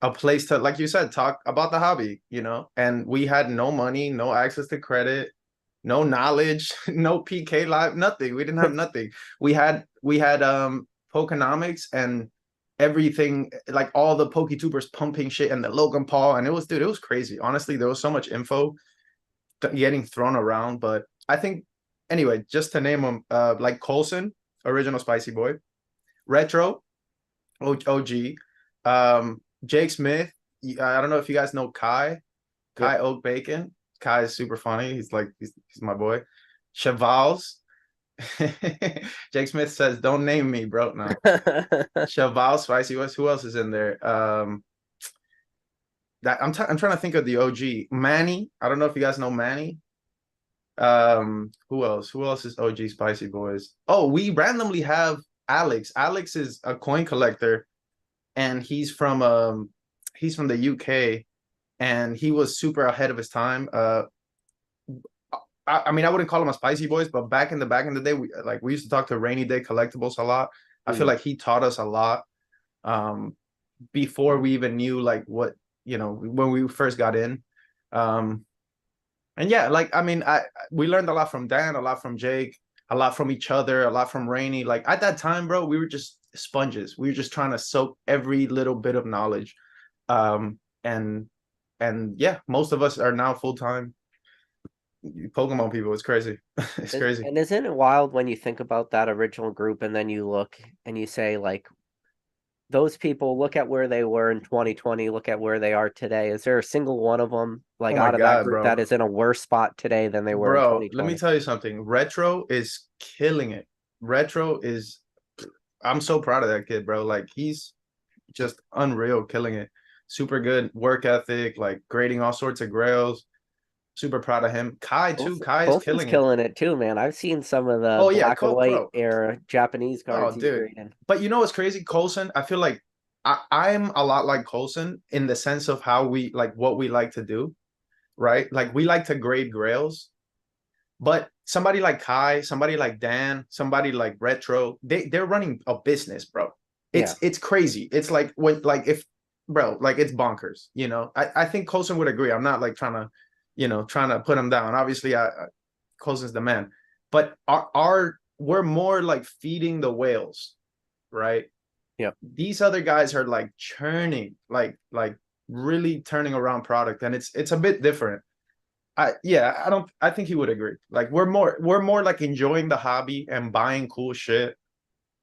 a place to, like you said, talk about the hobby. And we had no money, no access to credit, no knowledge, no PK live, nothing. We didn't have nothing. We had Pokenomics and everything, like all the PokeTubers pumping shit and the Logan Paul, and it was crazy. Honestly, there was so much info getting thrown around, but I think anyway, just to name them, like Coulson, original Spicy Boy, Retro, OG, Jake Smith. I don't know if you guys know Kai Yep. Oak Bacon. Kai is super funny. He's my boy. Chavals. Jake Smith says, "Don't name me, bro." No. Chaval, Spicy West. Who else is in there? That I'm trying to think of the OG. Manny. I don't know if you guys know Manny. Who else? Who else is OG Spicy Boys? Oh, we randomly have Alex. Alex is a coin collector, and he's from the UK, and he was super ahead of his time. I mean, I wouldn't call him a Spicy Boys, but back in the day, we used to talk to Rainy Day Collectibles a lot. I feel Mm. like he taught us a lot um, before we even knew like what when we first got in. Um, and yeah, like I mean, we learned a lot from Dan, a lot from Jake, a lot from each other, a lot from Rainy. Like at that time, bro, we were just sponges. We were just trying to soak every little bit of knowledge. Um, and and yeah, most of us are now full time Pokemon people. It's crazy. It's crazy. And isn't it wild when you think about that original group and then you look and you say, like, those people, look at where they were in 2020, look at where they are today. Is there a single one of them, Oh like, my out of that god, group bro. that is in a worse spot today than they were in Bro, let me 2020? tell you something. Retro is killing it. Retro is I'm so proud of that kid, bro. Like he's just unreal, killing it. Super good work ethic, like grading all sorts of grails. Super proud of him. Kai too. Kai is Coulson's killing it. killing it too, man. I've seen some of the Oh yeah, black and white bro. era Japanese Oh, cards he's dude. grading. But you know what's crazy? Coulson, I feel like I'm a lot like Coulson in the sense of how we like what we like to do, right? Like we like to grade grails, but somebody like Kai, somebody like Dan, somebody like Retro, they're running a business, bro. Yeah, It's crazy. It's like when like if bro, like it's bonkers. I think Coulson would agree. I'm not like trying to put him down. Obviously, Coulson's the man, but our we're more like feeding the whales, right? yeah. These other guys are like churning, like really turning around product, and it's a bit different. I think he would agree. Like we're more like enjoying the hobby and buying cool shit.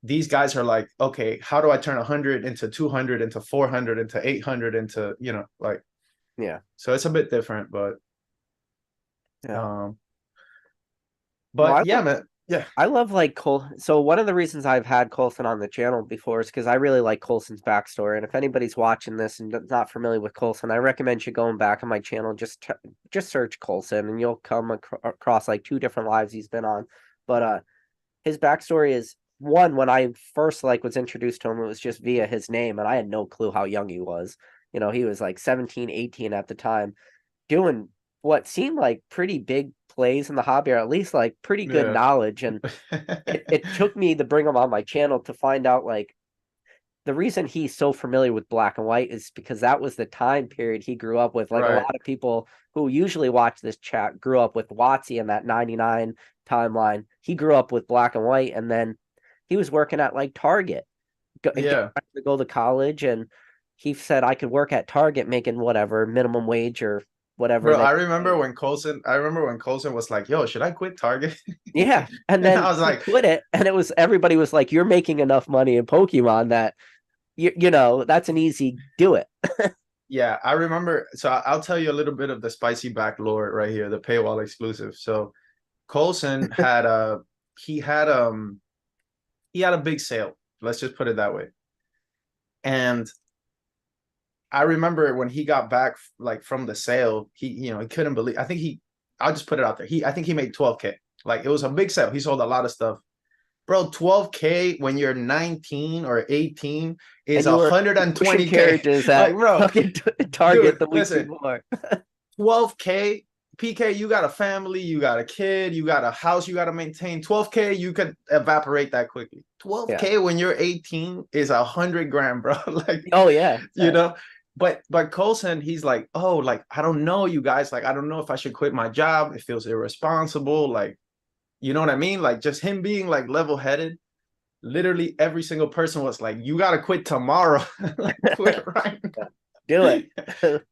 These guys are like, okay, how do I turn 100 into 200 into 400 into 800 into like Yeah. so it's a bit different, but Yeah. um No, but yeah, man. Yeah. I love like Cole. So one of the reasons I've had Coulson on the channel before is because I really like Coulson's backstory. And if anybody's watching this and not familiar with Coulson, I recommend you going back on my channel. Just search Coulson, and you'll come across like 2 different lives he's been on. But his backstory is one, when I first like was introduced to him, it was just via his name, and I had no clue how young he was. You know, he was like 17, 18 at the time, doing what seemed like pretty big plays in the hobby, or at least like pretty good Yeah. knowledge. And it took me to bring him on my channel to find out like the reason he's so familiar with black and white is because that was the time period he grew up with. Like a Right. lot of people who usually watch this chat grew up with Watsy and that 99 timeline. He grew up with black and white, and then he was working at like Target, getting Yeah. ready to go to college, and he said I could work at Target making whatever minimum wage or whatever Bro, they I remember when Coulson was like, yo, should I quit Target? yeah. And And I then was he like, quit it, and it was everybody was like, "You're making enough money in Pokemon that you know that's an easy do it." yeah, I remember. So I'll tell you a little bit of the spicy back lore right here, the paywall exclusive. So Coulson had he had um he had a big sale. Let's just put it that way. And I remember when he got back like from the sale, he couldn't believe. I'll just put it out there. I think he made 12K. Like it was a big sale. He sold a lot of stuff. Bro, 12K when you're 19 or 18 is And you were pushing 120K. carriages Like, at bro, fucking Target dude, the week listen, before. 12K, PK, you got a family, you got a kid, you got a house you got to maintain. 12K, you could evaporate that quickly. Yeah. 12K when you're 18 is 100 grand, bro. Like, Oh yeah. you know, but Coulson, he's like, oh, like, I don't know, you guys. Like, I don't know if I should quit my job. It feels irresponsible. Like, you know what I mean? Like, just him being like level-headed. Literally every single person was like, you gotta quit tomorrow. Like, quit right now. Do it.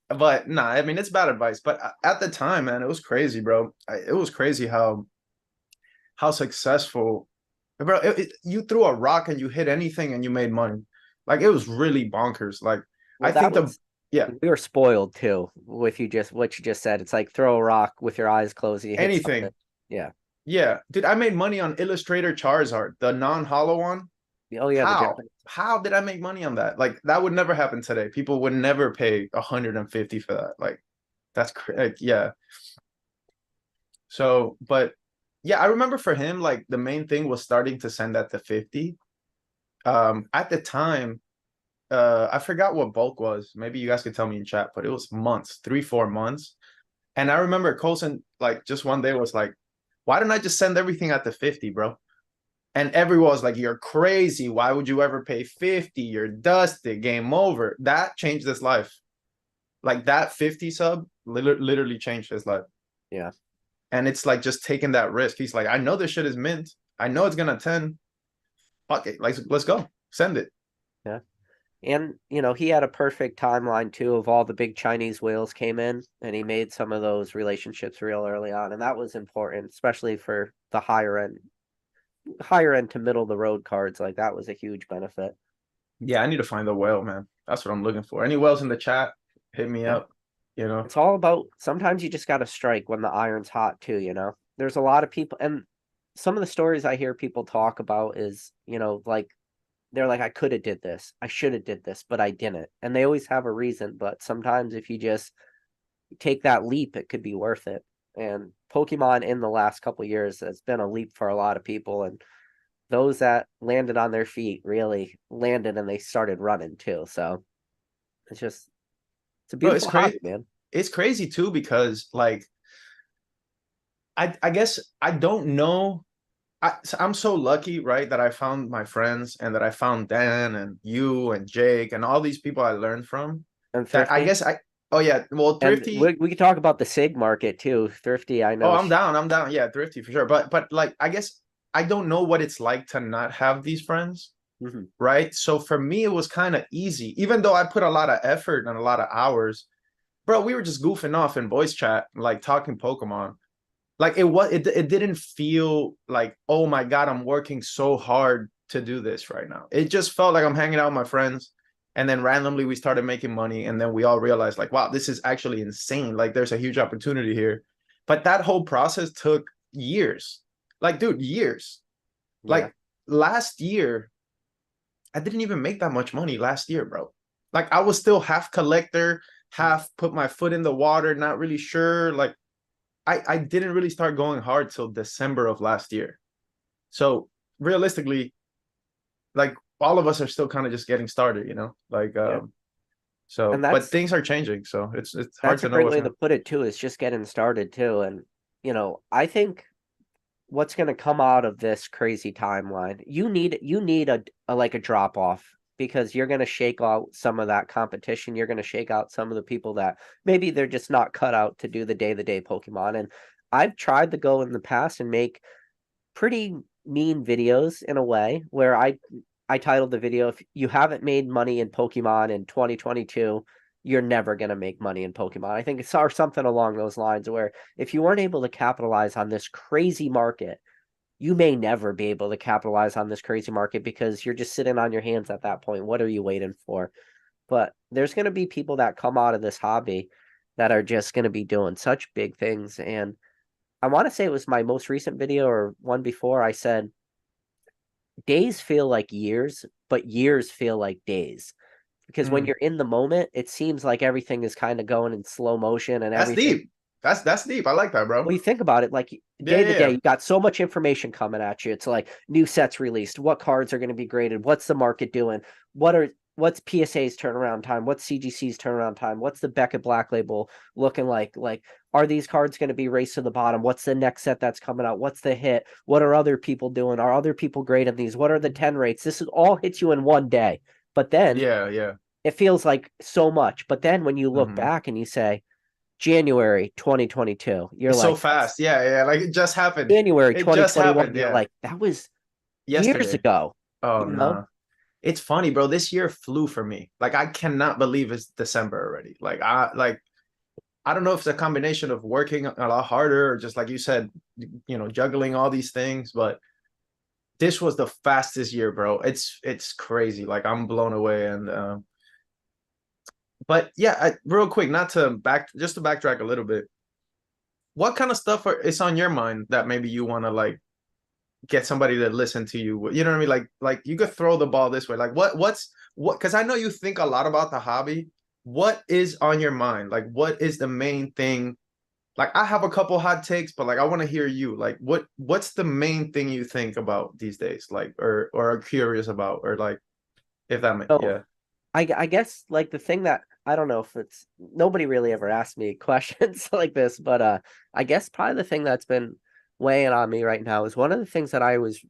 But nah, I mean, it's bad advice. But at the time, man, it was crazy, bro. It was crazy how successful, bro. You threw a rock and you hit anything and you made money. Like it was really bonkers. Like I Well, that think the was yeah, we were spoiled too with you just what you just said. It's like throw a rock with your eyes closed and you hit something. anything. Yeah. Yeah, dude, I made money on Illustrator Charizard, the non-hollow one. Oh yeah, the How? Japanese. How did I make money on that? Like that would never happen today. People would never pay 150 for that. Like that's like, yeah. So, but yeah, I remember for him, like the main thing was starting to send that to 50. At the time, I forgot what bulk was. Maybe you guys could tell me in chat, but it was months, 3, 4 months. And I remember Coulson, like just one day was like, why don't I just send everything at the 50, bro? And everyone was like, you're crazy. Why would you ever pay 50? You're dusted. Game over. That changed his life. Like that 50 sub literally changed his life. Yeah. And it's like just taking that risk. He's like, I know this shit is mint. I know it's gonna 10. Fuck it. Like, let's go. Send it. Yeah. And you know, he had a perfect timeline too of all the big Chinese whales came in, and he made some of those relationships real early on, and that was important, especially for the higher end to middle of the road cards. Like that was a huge benefit. Yeah, I need to find the whale, man. That's what I'm looking for. Any whales in the chat, hit me Yeah. up. You know, It's all about sometimes you just got to strike when the iron's hot too, you know. There's a lot of people, and some of the stories I hear people talk about is, you know, like they're like I could have did this. I should have did this, but I didn't. And they always have a reason, but sometimes if you just take that leap, it could be worth it. And Pokemon in the last couple of years has been a leap for a lot of people, and those that landed on their feet really landed and they started running too. So it's just it's a bro, it's beautiful hobby, crazy. man. It's crazy too because like I guess I don't know. I'm so lucky, right, that I found my friends and that I found Dan and you and Jake and all these people I learned from. And That I Thrifty. guess I oh yeah, well And Thrifty. we could talk about the SIG market too. Thrifty, I Oh, know. I'm down. Yeah, Thrifty for sure. But like I guess I don't know what it's like to not have these friends, Mhm. right? So for me, it was kind of easy, even though I put a lot of effort and a lot of hours. Bro, we were just goofing off in voice chat, like talking Pokemon. Like it didn't feel like, oh my God, I'm working so hard to do this right now. It just felt like I'm hanging out with my friends. And then randomly we started making money. And then we all realized, like, wow, this is actually insane. Like there's a huge opportunity here. But that whole process took years. Like, dude, years. Yeah. Like last year, I didn't even make that much money last year, bro. Like I was still half collector, half put my foot in the water, not really sure. Like I didn't really start going hard till December of last year. So realistically, like all of us are still kind of just getting started, like Yeah. so, And but that's things are changing, so it's hard that's a to know great what's way to gonna. put it too, is just getting started too. And I think what's going to come out of this crazy timeline, you need a like a drop off, because you're going to shake out some of that competition. You're going to shake out some of the people that maybe they're just not cut out to do the day-to-day Pokemon. And I've tried to go in the past and make pretty mean videos in a way where I titled the video, if you haven't made money in Pokemon in 2022, you're never going to make money in Pokemon. I think it's or something along those lines, where if you weren't able to capitalize on this crazy market, you may never be able to capitalize on this crazy market, because you're just sitting on your hands at that point. What are you waiting for? But there's going to be people that come out of this hobby that are just going to be doing such big things. And I want to say it was my most recent video or one before, I said, days feel like years, but years feel like days. Because when Mm, you're in the moment, it seems like everything is kind of going in slow motion and that's everything. deep. That's deep. I like that, bro. Well, you think about it, like Yeah, day to yeah, day, yeah. you got so much information coming at you. It's like new sets released, what cards are going to be graded, what's the market doing, what's PSA's turnaround time, what's CGC's turnaround time, what's the Beckett Black Label looking like? Like, are these cards going to be raced to the bottom? What's the next set that's coming out? What's the hit? What are other people doing? Are other people grading these? What are the 10 rates? This is all hits you in one day. But then Yeah, yeah. it feels like so much. But then when you look Hmm. back and you say January 2022, you're It's so like, that's fast. Yeah, yeah. Like it just happened. January It just 2021. happened. You're Yeah. like, that was years Yesterday. ago, Oh you know? no. It's funny, bro. This year flew for me. Like I cannot believe it's December already. I don't know if it's a combination of working a lot harder or just like you said, juggling all these things, but this was the fastest year, bro. It's crazy. Like I'm blown away. And but yeah, real quick, not to back just to backtrack a little bit. What kind of stuff is on your mind that maybe you want to like get somebody to listen to you? You know what I mean? Like you could throw the ball this way. Like what? Because I know you think a lot about the hobby. What is on your mind? Like what is the main thing? Like I have a couple hot takes, but like I want to hear you. Like what's the main thing you think about these days? Like or are curious about, or like if that makes, So yeah. I guess like the thing that I don't know if it's nobody really ever asked me questions like this, but I guess probably the thing that's been weighing on me right now is one of the things that I was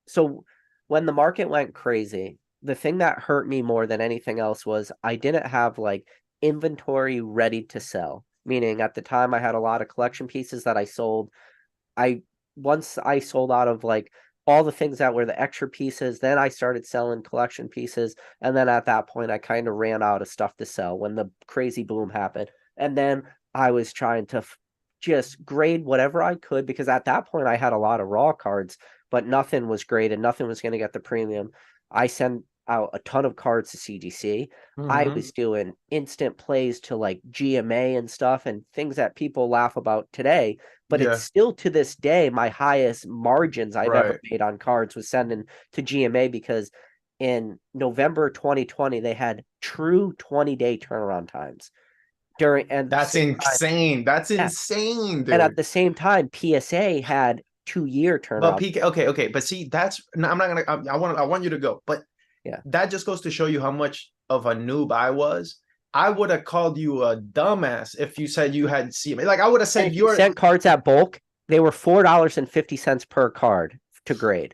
so when the market went crazy, the thing that hurt me more than anything else was I didn't have like inventory ready to sell. Meaning at the time I had a lot of collection pieces that I sold. I once I sold out of like all the things that were the extra pieces, then I started selling collection pieces, and then at that point I kind of ran out of stuff to sell when the crazy boom happened. And then I was trying to just grade whatever I could, because at that point I had a lot of raw cards, but nothing was graded, nothing was going to get the premium. I sent out a ton of cards to CGC. I Hmm. was doing instant plays to like GMA and stuff, and things that people laugh about today, but it's Yeah, still to this day my highest margins I've ever right. made on cards was sending to GMA, because in November 2020 they had true 20-day turnaround times during and That's same time, insane. That's yeah, insane, and at dude. the same time PSA had 2-year But turnaround. PK, okay, okay, but see, that's no, I'm not gonna. I want you to go, but Yeah, that just goes to show you how much of a noob I was. I would have called you a dumbass if you said you had seen me. Like I would have and said if you you're, sent cards at bulk, they were $4.50 per card to grade.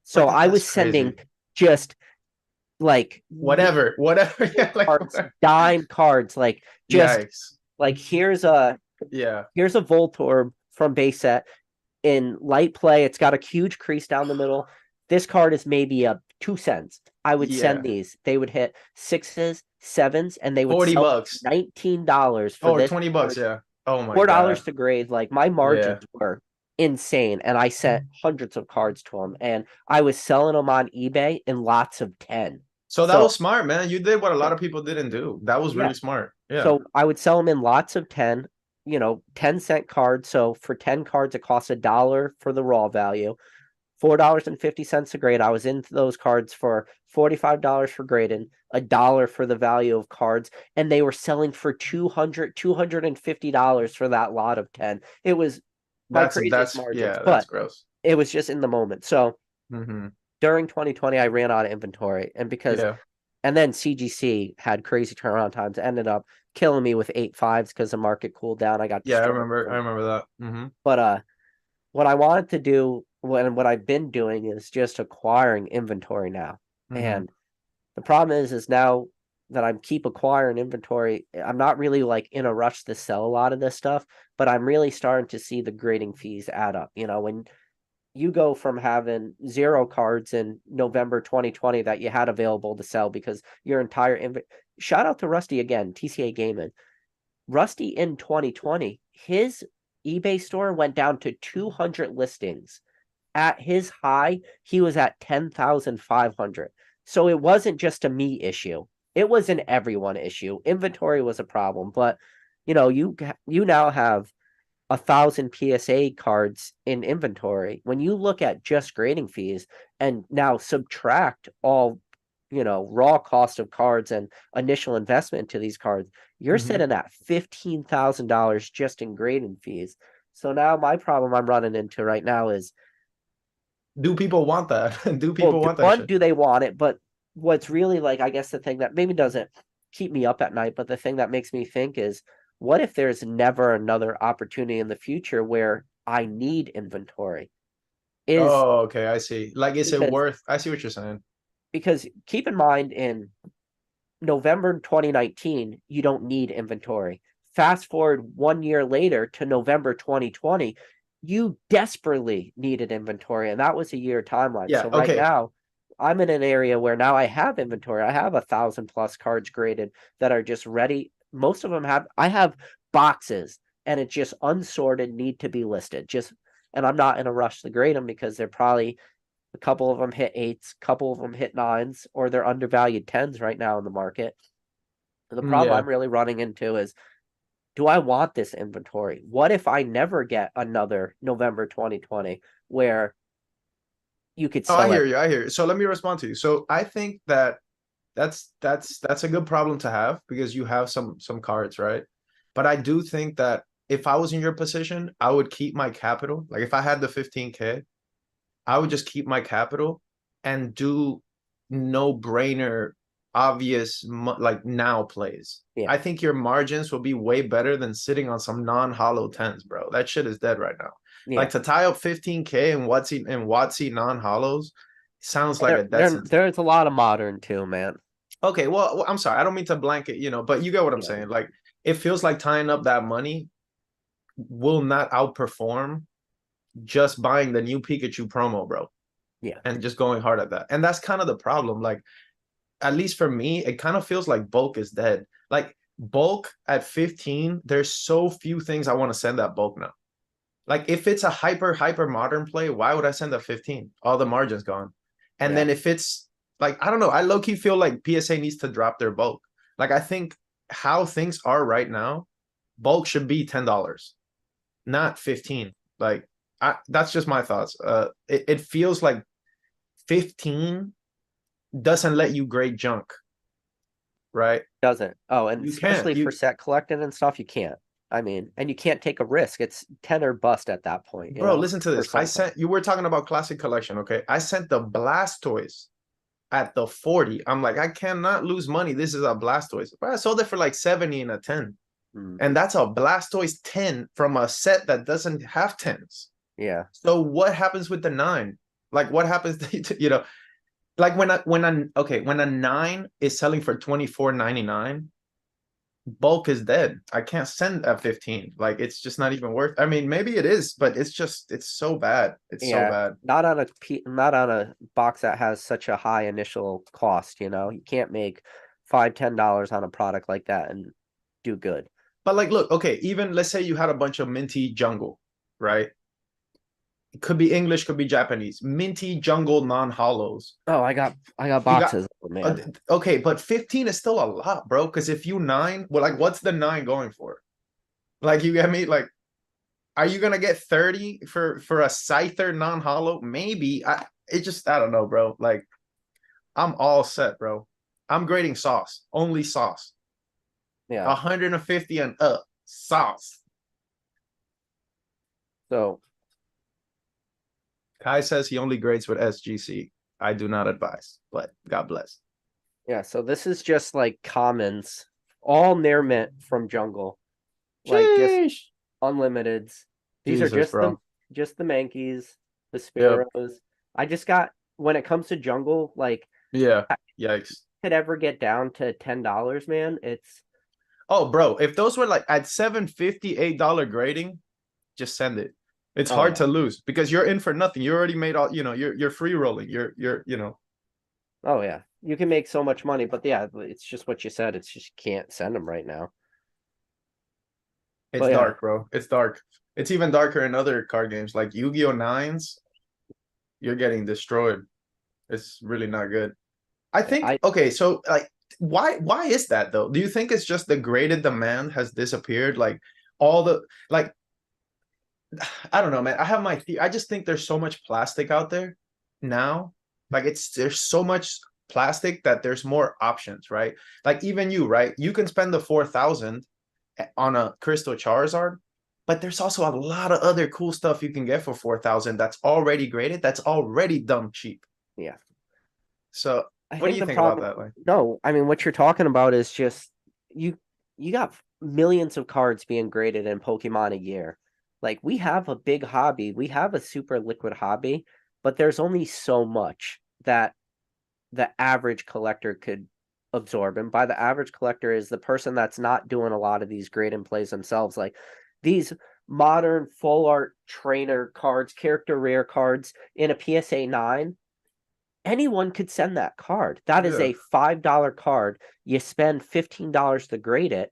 So but I that's was sending crazy. just like Whatever, whatever. Yeah, like cards, dime cards, like just yikes. like Yeah, here's a Voltorb from base set in light play. It's got a huge crease down the middle. This card is maybe a 2 cents. I would send yeah. these. They would hit sixes, sevens, and they would 40 sell bucks. $19 for Oh, or this 20 bucks, card. yeah. Oh my $4 God. to grade. Like my Yeah. margins were insane, and I sent hundreds of cards to them, and I was selling them on eBay in lots of 10. So that So was smart, man. You did what a lot yeah, of people didn't do. That was yeah. really smart. Yeah. So I would sell them in lots of 10, 10-cent cards. So for 10 cards, it costs $1 for the raw value, $4.50 a grade. I was into those cards for $45 for grading, $1 for the value of cards, and they were selling for $250 for that lot of 10. It was my craziest That's margins, yeah, that's but gross. it was just in the moment. So During 2020, I ran out of inventory, and Yeah. then CGC had crazy turnaround times, ended up killing me with 8.5s because the market cooled down. I got Yeah, I destroyed. remember. I remember that. But what I wanted to do, what I've been doing is just acquiring inventory now. And the problem is now that I keep acquiring inventory, I'm not really like in a rush to sell a lot of this stuff, but I'm really starting to see the grading fees add up. When you go from having 0 cards in November 2020 that you had available to sell because your entire shout out to Rusty again, TCA Gaming. Rusty in 2020, his eBay store went down to 200 listings. At his high, he was at 10,500. So it wasn't just a me issue. It was an everyone issue. Inventory was a problem, but you now have 1,000 PSA cards in inventory. When you look at just grading fees and now subtract all, raw cost of cards and initial investment to these cards, you're sitting at $15,000 just in grading fees. So now my problem I'm running into right now is, Do people want that? Do well, people want that shit? do they want it? But what's really like, I guess the thing that maybe doesn't keep me up at night, but the thing that makes me think is, what if there's never another opportunity in the future where I need inventory? Is Oh, okay, I see. Like, is it because worth? I see what you're saying. keep in mind in November 2019, you don't need inventory. Fast forward 1 year later to November 2020, you desperately needed inventory, and that was a year timeline. Yeah. So right Okay. now, I'm in an area where now I have inventory. I have 1,000+ cards graded that are just ready. Most of them I have boxes, and it's just unsorted, need to be listed. And I'm not in a rush to grade them because they're probably a couple of them hit 8s, a couple of them hit 9s, or they're undervalued 10s right now in the market. The problem Yeah. I'm really running into is, do I want this inventory? What if I never get another November 2020 where you could Oh, I sell hear it? you. I hear you. So let me respond to you. So I think that that's a good problem to have because you have some cards, right? But I do think that if I was in your position, I would keep my capital. Like if I had the 15K, I would just keep my capital and do no-brainer, obvious like now plays. Yeah, I think your margins will be way better than sitting on some non-hollow tens, bro. That shit is dead right now. yeah. Like to tie up 15K and WotC non-hollows sounds like a death sentence. There's a lot of modern too, man. Okay, well, I'm sorry. I don't mean to blanket, but you get what I'm Yeah, saying. Like, it feels like tying up that money will not outperform just buying the new Pikachu promo, bro, yeah. and just going hard at that. And that's kind of the problem. Like, at least for me, it kind of feels like bulk is dead. Like, bulk at 15, there's so few things I want to send at bulk now. Like, if it's a hyper modern play, why would I send at 15? All the margin's gone. And Yeah. then if it's like, I don't know, I low key feel like PSA needs to drop their bulk. Like, I think how things are right now, bulk should be $10, not 15. Like, that's just my thoughts. It feels like 15 doesn't let you grade junk, right? Doesn't. Oh, and You can't. especially for set collecting and stuff, you can't. I mean, and you can't take a risk. It's 10 or bust at that point, Bro, listen to for this. some cards. You were talking about classic collection, okay? I sent the Blastoise at the 40. I'm like, I cannot lose money. This is a Blastoise. But I sold it for like 70 and a 10. Mm, And that's a Blastoise 10 from a set that doesn't have 10s. yeah. So what happens with the 9? Like what happens to, like when a 9 is selling for 24.99, bulk is dead. I can't send a 15. Like it's just not even worth. I mean, maybe it is, but it's so bad. It's so Yeah. bad. Not on a box that has such a high initial cost, You can't make $5, $10 on a product like that and do good. But like, look, okay, even let's say you had a bunch of minty jungle, right? It could be English, could be Japanese. Minty jungle non-hollows. Oh, I got You got boxes, man. okay, but 15 is still a lot, bro. Because if you nine, well, like, what's the 9 going for? Like, you get me? Like, are you gonna get 30 for a Scyther non-hollow? Maybe. I don't know, bro. Like, I'm all set, bro. I'm grading sauce, only sauce. Yeah. 150 and up, sauce. So Kai says he only grades with SGC. I do not advise, but God bless. Yeah, so this is just like commons, all near mint from jungle, like just Sheesh. unlimiteds. These are Jesus, bro. just the Mankeys, the Yep. Sparrows. I just got when it comes to jungle, like Yeah. Yikes. could ever get down to $10, man. It's Oh, bro, if those were like at 750, $8 grading, just send it. It's oh hard yeah, to lose because you're in for nothing. You already made all, you're free rolling. oh yeah. You can make so much money, but yeah, it's just what you said. It's just you can't send them right now. It's But yeah, dark, bro. It's dark. It's even darker in other card games like Yu-Gi-Oh! Nines. You're getting destroyed. It's really not good. I think I okay, so like why is that though? Do you think it's just the graded demand has disappeared? Like all the like I don't know, man. I have my I just think there's so much plastic out there now. Like there's so much plastic that there's more options, right? Like even you, right? You can spend the 4,000 on a crystal Charizard, but there's also a lot of other cool stuff you can get for 4,000 that's already graded, that's already dumb cheap. yeah. So I what do think you the think about problem. that? Like, No, I mean what you're talking about is just you. You got millions of cards being graded in Pokemon a year. Like we have a big hobby, we have a super liquid hobby, but there's only so much that the average collector could absorb. And by the average collector is the person that's not doing a lot of these grade and plays themselves. Like these modern full art trainer cards, character rare cards in a PSA 9 anyone could send that card. That is yeah, a $5 card. You spend $15 to grade it.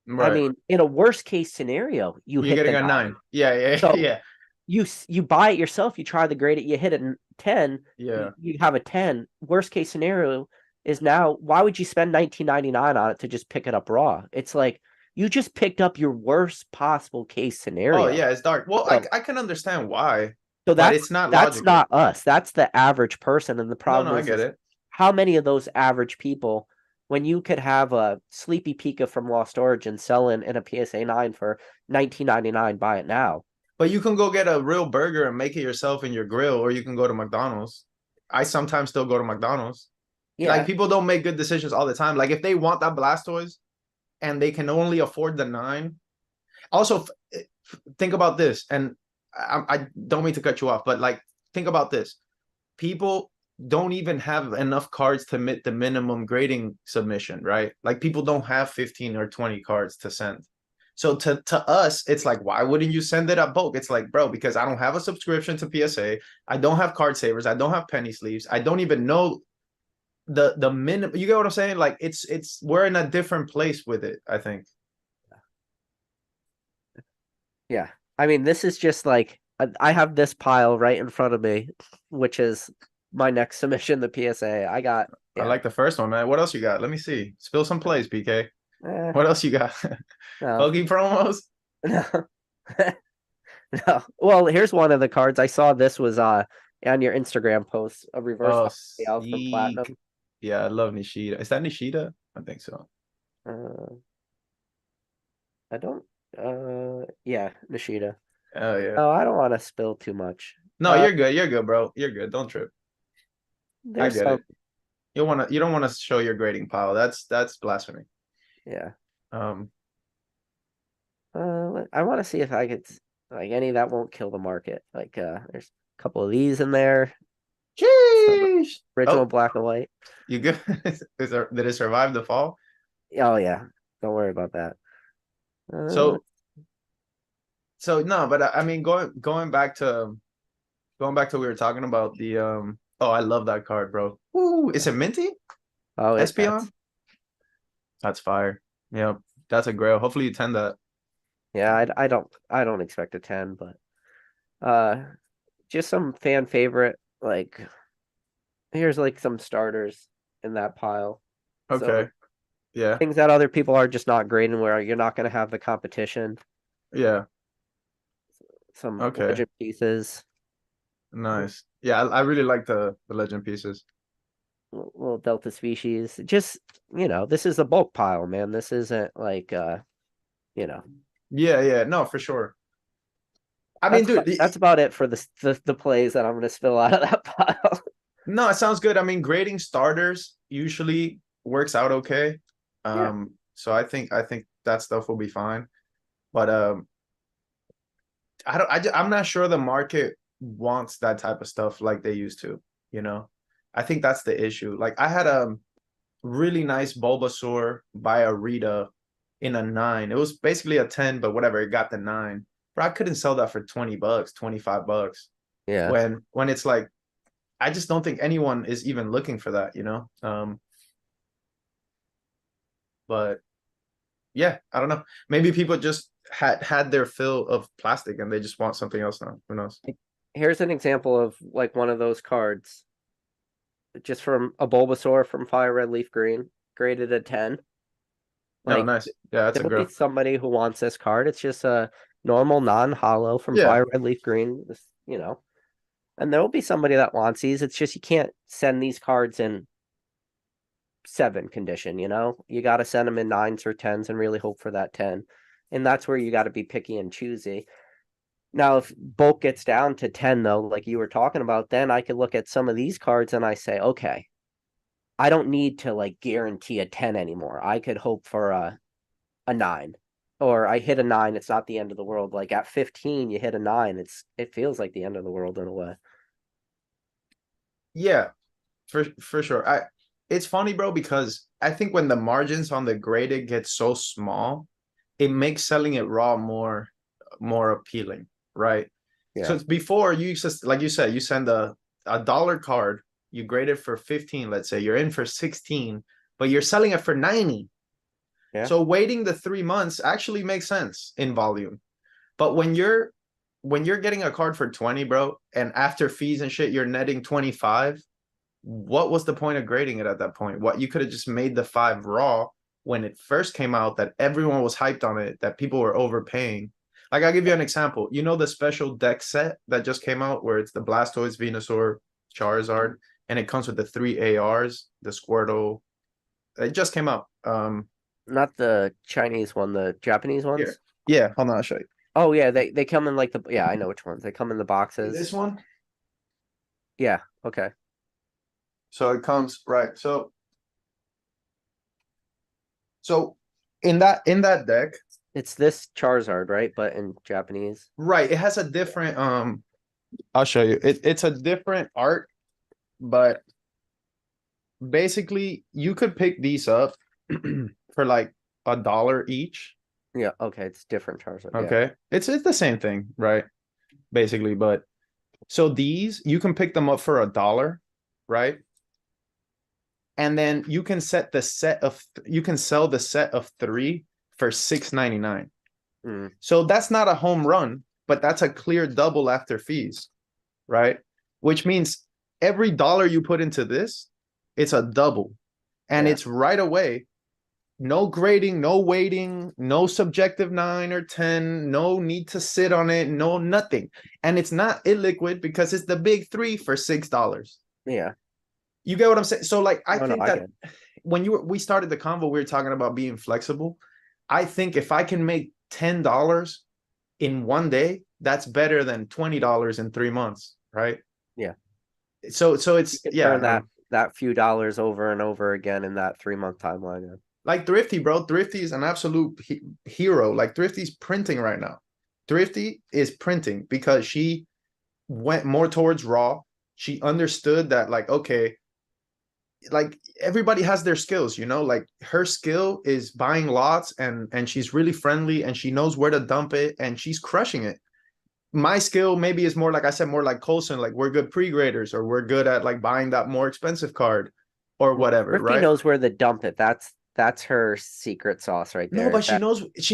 I right. mean, in a worst case scenario, you You're hit the getting a 9. 9. Yeah, yeah, So yeah. you buy it yourself, you try to grade it, you hit a 10, Yeah. you have a 10. Worst case scenario is now why would you spend 19.99 on it to just pick it up raw? It's like you just picked up your worst possible case Oh, scenario. yeah, it's dark. Well, I So I can understand why, so but it's not that's logical. not us. That's the average person. And the No, no, problem I get is it. how many of those average people, when you could have a Sleepy Pika from Lost Origin selling in a PSA 9 for 19.99, buy it now. But you can go get a real burger and make it yourself in your grill, or you can go to McDonald's. I sometimes still go to McDonald's. Like Yeah. people don't make good decisions all the time. Like if they want that Blastoise and they can only afford the 9. Also, think about this, and I don't mean to cut you off, but like think about this. People don't even have enough cards to meet the minimum grading submission, right? Like people don't have 15 or 20 cards to send. So to us, it's like, why wouldn't you send it at bulk? It's like, bro, because I don't have a subscription to PSA. I don't have card savers. I don't have penny sleeves. I don't even know the minimum. You get what I'm saying? Like it's we're in a different place with it, I think. Yeah. I mean, this is just like I have this pile right in front of me, which is my next submission, the PSA. I got I yeah. like the first one, man. What else you got? Let me see. Spill some plays, PK. Eh, What else you got? no. Pokey promos? No. No. Well, here's one of the cards. I saw this was on your Instagram post, a reverse Oh, out from Platinum. Seek. Yeah, I love Nishida. Is that Nishida? I think so. Uh, I don't. Yeah, Nishida. Oh yeah. Oh, I don't want to spill too much. No, Uh, you're good. You're good, bro. You're good. Don't trip. I there's get some. it. You don't want to show your grading pile. That's blasphemy. Yeah. Um, I want to see if I could like any that won't kill the market. Like, there's a couple of these in there. Some Sheesh. original Oh, black and white. you good? Did it survive the fall? Oh yeah, don't worry about that. Uh, So so no, but I mean going back to what we were talking about the oh, I love that card, bro. Ooh, is it minty? oh, Espeon? that's That's fire. Yep. That's a grail. Hopefully you tend that. yeah. I don't expect a 10, but uh, just some fan favorite. Like, here's like some starters in that pile. So Okay. Yeah. things that other people are just not grading, where you're not going to have the competition. Yeah. Some Okay. legend pieces, Nice. Yeah, I really like the legend pieces. little delta species. Just this is a bulk pile, man. This isn't like you know. Yeah, yeah. No, for sure. I mean, dude, That's about it for the plays that I'm gonna spill out of that pile. no, it sounds good. I mean, grading starters usually works out okay. Yeah. So I think that stuff will be fine. But I'm not sure the market wants that type of stuff like they used to, you know. I think that's the issue. Like I had a really nice Bulbasaur by a Rita in a 9. It was basically a 10, but whatever, it got the 9. But I couldn't sell that for 20 bucks, 25 bucks. Yeah. When it's like I just don't think anyone is even looking for that, you know. But yeah, I don't know. Maybe people just had their fill of plastic and they just want something else now. Who knows? Here's an example of like one of those cards, just from a Bulbasaur from Fire Red Leaf Green, graded a 10. No, Like nice. Yeah, that's a there'll be girl. somebody who wants this card. It's just a normal non-hollow from Yeah. Fire Red Leaf Green, you know. And there will be somebody that wants these. It's just you can't send these cards in 7 condition, you know? You got to send them in 9s or 10s and really hope for that 10. And that's where you got to be picky and choosy. Now, if bulk gets down to 10, though, like you were talking about, then I could look at some of these cards and I say, okay, I don't need to like guarantee a 10 anymore. I could hope for a 9. Or I hit a 9, it's not the end of the world. Like at 15, you hit a 9, it feels like the end of the world in a way. Yeah, for sure. It's funny, bro, because I think when the margins on the graded get so small, it makes selling it raw more appealing, right? So Yeah. it's before you just like you said, you send a dollar card, you grade it for 15, let's say, you're in for 16, but you're selling it for 90. Yeah. So waiting the 3 months actually makes sense in volume. But when you're getting a card for 20, bro, and after fees and shit, you're netting 25, what was the point of grading it at that point? What you could have just made the 5 raw when it first came out, that everyone was hyped on it, that people were overpaying. Like I'll give you an example. You know the special deck set that just came out where it's the Blastoise, Venusaur, Charizard, and it comes with the 3 ARs, the Squirtle. It just came out. Not the Chinese one, the Japanese Here. ones. Yeah, hold on, I'll show you. Oh yeah, they come in like yeah, I know which ones. They come in the This boxes. one. Yeah, okay. So it comes right. So in that deck, It's this Charizard, right? But in Japanese. right, it has a different I'll show you. It's a different art, but basically you could pick these up for like $1 each. Yeah, okay, it's different Charizard. Yeah. Okay. It's the same thing, right? Basically, but so these you can pick them up for $1, right? And then you can sell the set of 3 for $6.99. Mm, So that's not a home run, but that's a clear double after fees, right? Which means every dollar you put into this, it's a double. And yeah. it's right away. No grading, no waiting, no subjective 9 or 10, no need to sit on it, no nothing. And it's not illiquid because it's the big 3 for $6. Yeah. You get what I'm saying? So like I No, think I that get it. when we started the convo, we were talking about being flexible. I think if I can make $10 in one day, that's better than $20 in 3 months, right? Yeah. So You it's could yeah, turn that few dollars over and over again in that 3-month timeline. Yeah. like Thrifty, bro. Thrifty is an absolute hero. Like Thrifty's printing right now. Thrifty is printing because she went more towards raw. She understood that, like, okay, like everybody has their skills, you know, like her skill is buying lots and she's really friendly and she knows where to dump it and she's crushing it. My skill maybe is more like I said, more like Coulson, like we're good pre-graders or we're good at like buying that more expensive card or whatever, Thrifty right? knows where to dump it. That's her secret sauce right No, there. but she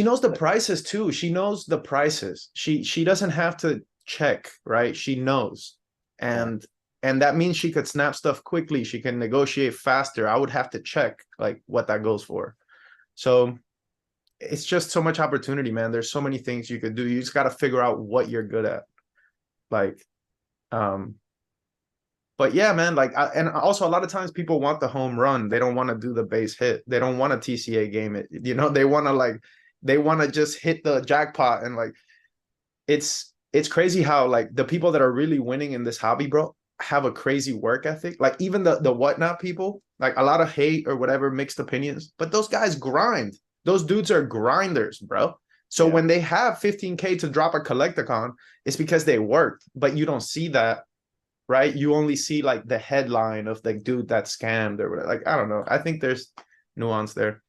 knows the prices too. She knows the prices. She doesn't have to check, right? She knows. Yeah. And that means she could snap stuff quickly. She can negotiate faster. I would have to check like what that goes for. So it's just so much opportunity, man. There's so many things you could do. You just got to figure out what you're good at. Like, um, but yeah, man, like, and also a lot of times people want the home run. They don't want to do the base hit. They don't want a TCA game it. They want to just hit the jackpot and like, it's it's crazy how like the people that are really winning in this hobby, bro, have a crazy work ethic. Like even the whatnot people, like a lot of hate or whatever, mixed opinions, but those guys grind. Those dudes are grinders, bro. So Yeah. when they have 15K to drop a collecticon, it's because they worked, but you don't see that, right? You only see like the headline of the dude that scammed or whatever. Like, I don't know. I think there's nuance there.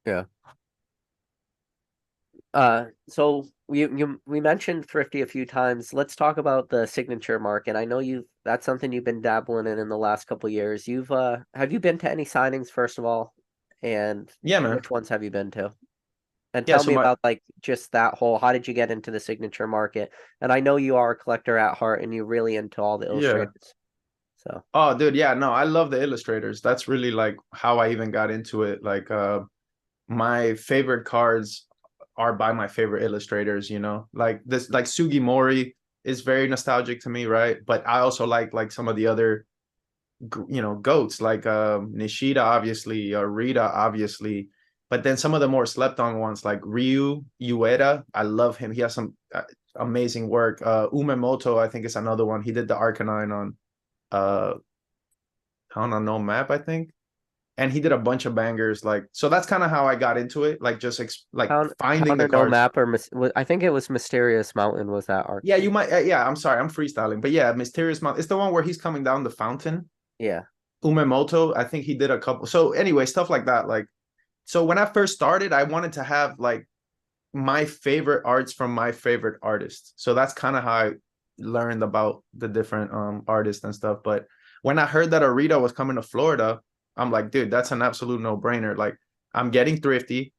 Yeah. So we mentioned thrifty a few times. Let's talk about the signature market. I know that's something you've been dabbling in the last couple years. You've have you been to any signings first of all? And Yeah, man. which ones have you been to? And Yeah, tell so me my about like just that whole, how did you get into the signature market? And I know you are a collector at heart and you're really into all the yeah. illustrators. So Oh, dude, yeah, no, I love the illustrators. That's really like how I even got into it. Like my favorite cards are by my favorite illustrators, you know. Like this like Sugimori is very nostalgic to me, right? But I also like some of the other you know, goats like Nishida obviously, Rita obviously, but then some of the more slept on ones like Ryu Ueda, I love him. He has some amazing work. Umemoto, I think is another one. He did the Arcanine on uh on a no map, I think. And he did a bunch of bangers. Like, so that's kind of how I got into it. Like, just like finding the counter no cards. map or I think it was Mysterious Mountain was that arc. Yeah, you might. Yeah, I'm sorry, I'm freestyling, but yeah, Mysterious Mount. It's the one where he's coming down the fountain. Yeah. Umemoto, I think he did a couple. So anyway, stuff like that. Like, so when I first started, I wanted to have like my favorite arts from my favorite artists. So that's kind of how I learned about the different artists and stuff. But when I heard that Arita was coming to Florida, I'm like, dude, that's an absolute no-brainer. Like, I'm getting thrifty.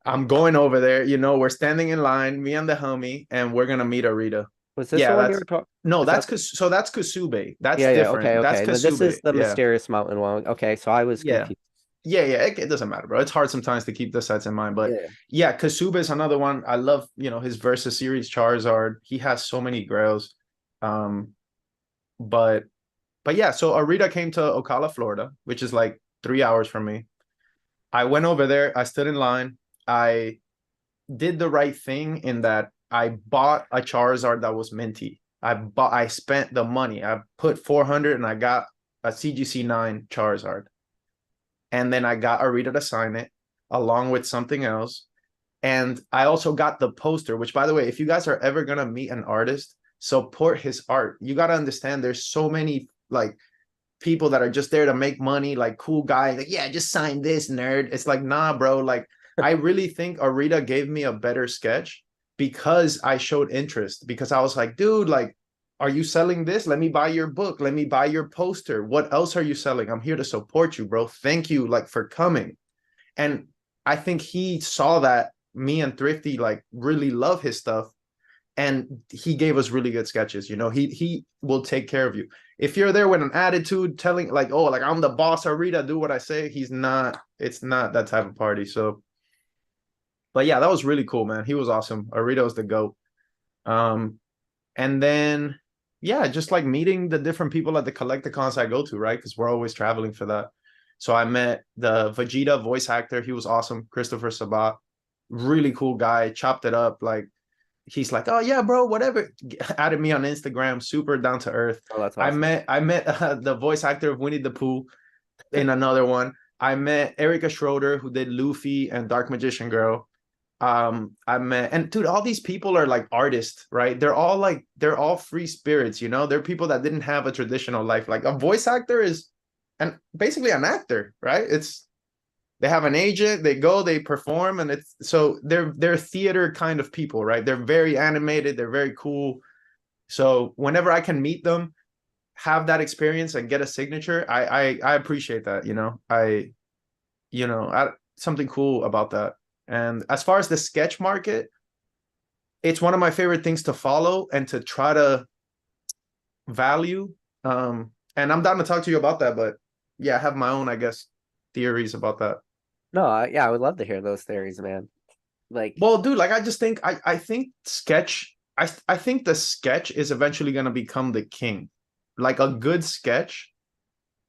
I'm going over there. You know, we're standing in line, me and the homie, and we're gonna meet Arita. Was this the Yeah, one you were that's talking? no, Is that so that's Kasube. That's yeah, yeah, okay, different. That's okay. Now this Kasube. is the Yeah, Mysterious Mountain one. Okay, so I was yeah. confused. Yeah, yeah, it doesn't matter, bro. It's hard sometimes to keep the sets in mind, but Yeah. yeah, Kasuba is another one. I love, you know, his Versus series Charizard. He has so many grails. Um, but yeah, so Arita came to Ocala, Florida, which is like 3 hours from me. I went over there. I stood in line. I did the right thing in that I bought a Charizard that was minty. I spent the money. I put 400 and I got a CGC 9 Charizard. And then I got Arita to sign it along with something else. And I also got the poster, which, by the way, if you guys are ever going to meet an artist, support his art. You got to understand there's so many like people that are just there to make money, like cool guys. Like, yeah, just sign this, nerd. It's like, nah, bro. Like, I really think Arita gave me a better sketch because I showed interest, because I was like, dude, like, are you selling this? Let me buy your book. Let me buy your poster. What else are you selling? I'm here to support you, bro. Thank you, like, for coming. And I think he saw that me and Thrifty like really love his stuff, and he gave us really good sketches. You know, he will take care of you. If you're there with an attitude, telling like, oh, like I'm the boss, Arita, do what I say. He's not. It's not that type of party. So, but yeah, that was really cool, man. He was awesome. Arita was the goat. Um, and then yeah, just like meeting the different people at the collecticons I go to, right? Because we're always traveling for that. So I met the Vegeta voice actor. He was awesome, Christopher Sabat. Really cool guy. Chopped it up. Like, he's like, oh yeah, bro, whatever. Added me on Instagram. Super down to earth. Oh, that's I awesome. met the voice actor of Winnie the Pooh in another one. I met Erica Schroeder, who did Luffy and Dark Magician Girl. I met, and dude, all these people are like artists, right? They're all free spirits, you know. They're people that didn't have a traditional life. Like a voice actor is and basically an actor, right? It's they have an agent, they go, they perform, and it's so they're theater kind of people, right? They're very animated, they're very cool. So whenever I can meet them, have that experience and get a signature, I appreciate that, you know. Something cool about that. And as far as the sketch market, it's one of my favorite things to follow and to try to value. And I'm down to talk to you about that, but yeah, I have my own, I guess, theories about that. No, yeah, I would love to hear those theories, man. Like, Well, dude, like I just think I think sketch I think the sketch is eventually gonna become the king. Like a good sketch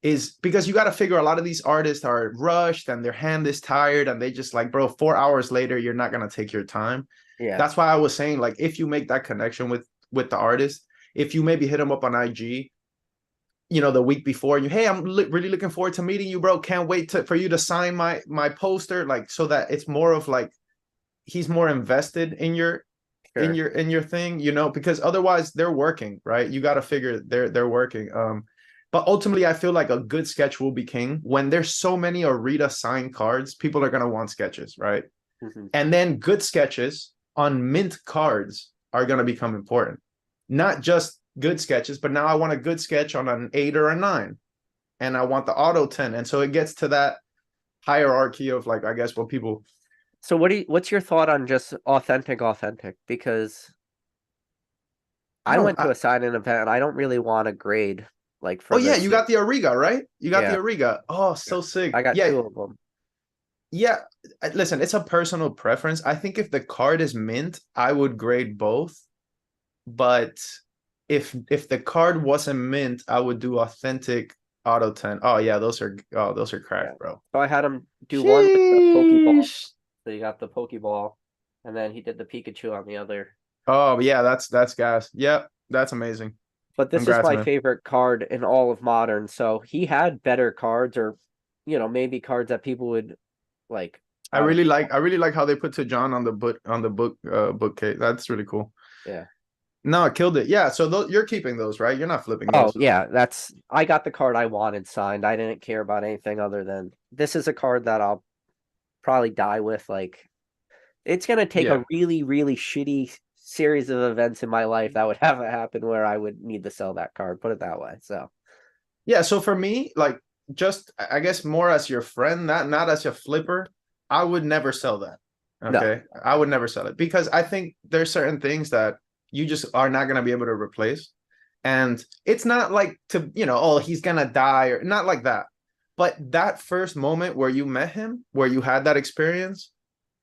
is because you got to figure a lot of these artists are rushed and their hand is tired and they just like, bro, 4 hours later, you're not gonna take your time. Yeah, That's why I was saying, like, if you make that connection with the artist, if you maybe hit him up on IG, the week before, hey, I'm really looking forward to meeting you, bro. Can't wait for you to sign my poster, like, so that it's more of like he's more invested in your sure. thing, because otherwise they're working, right? You got to figure they're working. But ultimately, I feel like a good sketch will be king. When there's so many Arita signed cards, people are gonna want sketches, right? Hmm. And then good sketches on mint cards are gonna become important. Not just good sketches, but now I want a good sketch on an 8 or a 9, and I want the auto 10. And so it gets to that hierarchy of, like, I guess what people. So what's your thought on just authentic? Because I I don't went to a sign-in event and I don't really want to grade like Oh for yeah, this. you got the Ariga, right? You got the Yeah, Ariga. Oh, so sick. I got Yeah, two of them. yeah. Listen, it's a personal preference. I think if the card is mint, I would grade both. But if the card wasn't mint, I would do authentic auto 10. Oh yeah, those are Yeah. cracked, bro. So I had him do one with the Pokeball. Sheesh. So you got the Pokeball, and then he did the Pikachu on the other. Oh yeah, that's gas. Yep, that's amazing. But this is Congrats, my man. favorite card in all of Modern. So he had better cards, or maybe cards that people would like. I I don't really like I really like how they put to John on the bookcase. That's really cool. Yeah. No, it killed it. Yeah, so you're keeping those, right? You're not flipping Oh those. yeah, I got the card I wanted signed. I didn't care about anything other than this is a card that I'll probably die with. Like it's gonna take Yeah. a really, really shitty series of events in my life that would have it happen where I would need to sell that card. Put it that way. So Yeah, so for me, like, just I guess more as your friend, not as a flipper, I would never sell that. no, Okay. I would never sell it because I think there's certain things that you just are not going to be able to replace. And it's not like oh, he's going to die, or not like that. But that first moment where you met him, where you had that experience,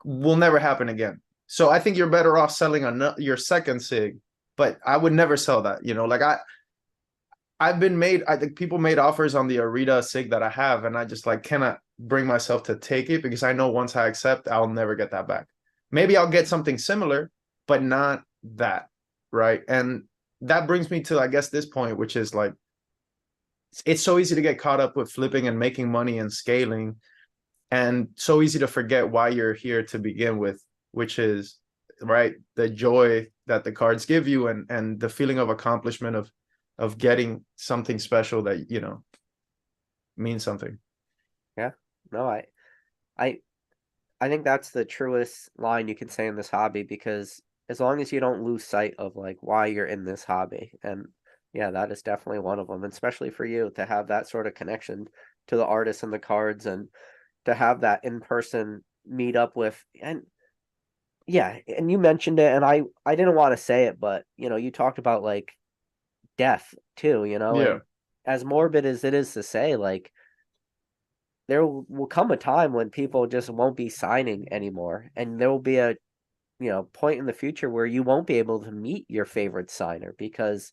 will never happen again. So I think you're better off selling your second SIG, but I would never sell that. Like, I think people made offers on the Arita SIG that I have, and I just, like, cannot bring myself to take it because I know once I accept, I'll never get that back. Maybe I'll get something similar, but not that, right? And that brings me to, I guess, this point, which is like, it's so easy to get caught up with flipping and making money and scaling, and so easy to forget why you're here to begin with, which is, right, the joy that the cards give you, and the feeling of accomplishment of getting something special that means something. yeah, no, I, I think that's the truest line you can say in this hobby because as long as you don't lose sight of like why you're in this hobby, and yeah, that is definitely one of them, and especially for you to have that sort of connection to the artists and the cards and to have that in person meet up with and yeah, and you mentioned it and I didn't want to say it, but you talked about like death too, Yeah. and as morbid as it is to say, like there will come a time when people just won't be signing anymore, and there will be a point in the future where you won't be able to meet your favorite signer because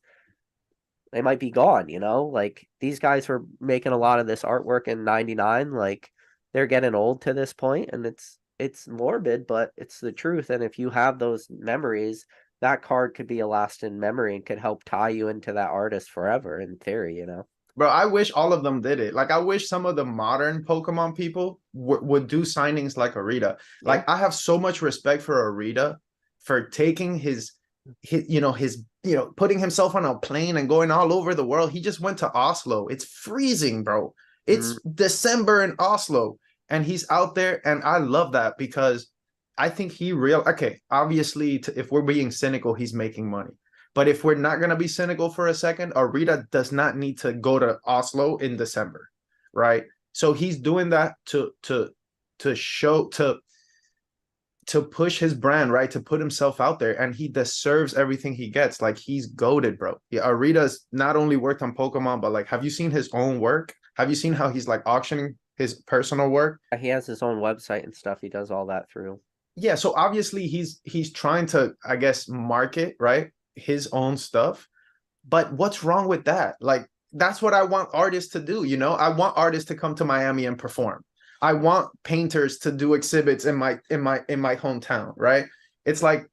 they might be gone. Like these guys were making a lot of this artwork in '99, like they're getting old to this point, and it's morbid, but it's the truth. And if you have those memories, that card could be a lasting memory and could help tie you into that artist forever in theory. Bro, I wish all of them did it. Like, I wish some of the modern Pokemon people would do signings like Arita. Yeah. Like, I have so much respect for Arita for taking his putting himself on a plane and going all over the world. He just went to Oslo. It's freezing, bro. Mhm. It's December in Oslo, and he's out there, and I love that because I think okay, obviously, if we're being cynical, he's making money. But if we're not going to be cynical for a second, Arita does not need to go to Oslo in December, right? So he's doing that to show to push his brand, right? To put himself out there, and he deserves everything he gets. Like, he's goated, bro. Yeah, Arita's not only worked on Pokemon, but, like, have you seen his own work? Have you seen how he's, like, auctioning his personal work? He has his own website and stuff. He does all that through. Yeah, so obviously he's trying to, I guess, market, right, his own stuff. But what's wrong with that? Like, that's what I want artists to do. I want artists to come to Miami and perform. I want painters to do exhibits in my hometown, right? It's like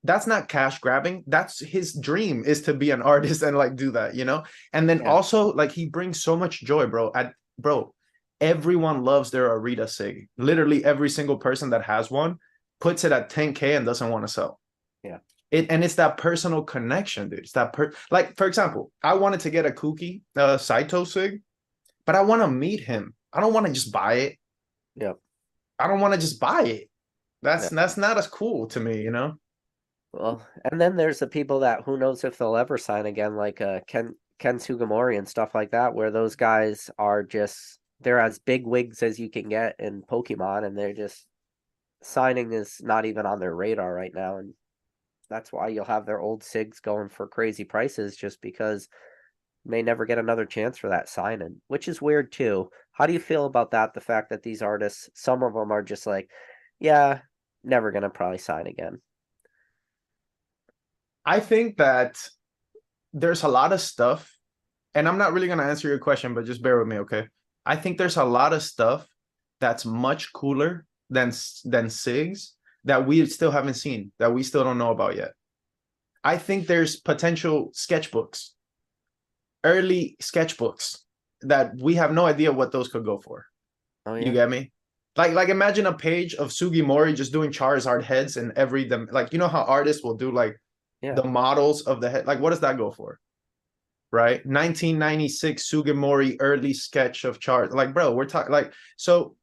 that's not cash grabbing. That's his dream, is to be an artist and like do that, you know? And then Yeah. also like he brings so much joy, bro. Bro, everyone loves their Arita Sig. Literally every single person that has one puts it at 10K and doesn't want to sell. Yeah. And it's that personal connection, dude. It's that like, for example, I wanted to get a Kuki Saito Sig, but I want to meet him. I don't want to just buy it. Yeah. I don't want to just buy it. Yeah. That's not as cool to me, you know? Well, and then there's the people that who knows if they'll ever sign again, like Ken Sugimori and stuff like that, where those guys are just they're as big wigs as you can get in Pokemon, and they're just signing is not even on their radar right now, and that's why you'll have their old SIGs going for crazy prices, just because may never get another chance for that signing, which is weird too. How do you feel about that? The fact that these artists, some of them are just like, yeah, never gonna probably sign again. I think that there's a lot of stuff, and I'm not really going to answer your question, but just bear with me, okay? I think there's a lot of stuff that's much cooler than SIGs that we still haven't seen, that we still don't know about yet. I think there's potential sketchbooks, early sketchbooks that we have no idea what those could go for. Oh You yeah, get me? Like imagine a page of Sugimori just doing Charizard heads and every them, like, you know how artists will do like yeah. the models of the head, like what does that go for? Right, 1996 Sugimori early sketch of Charizard. Like, bro, we're talking like, so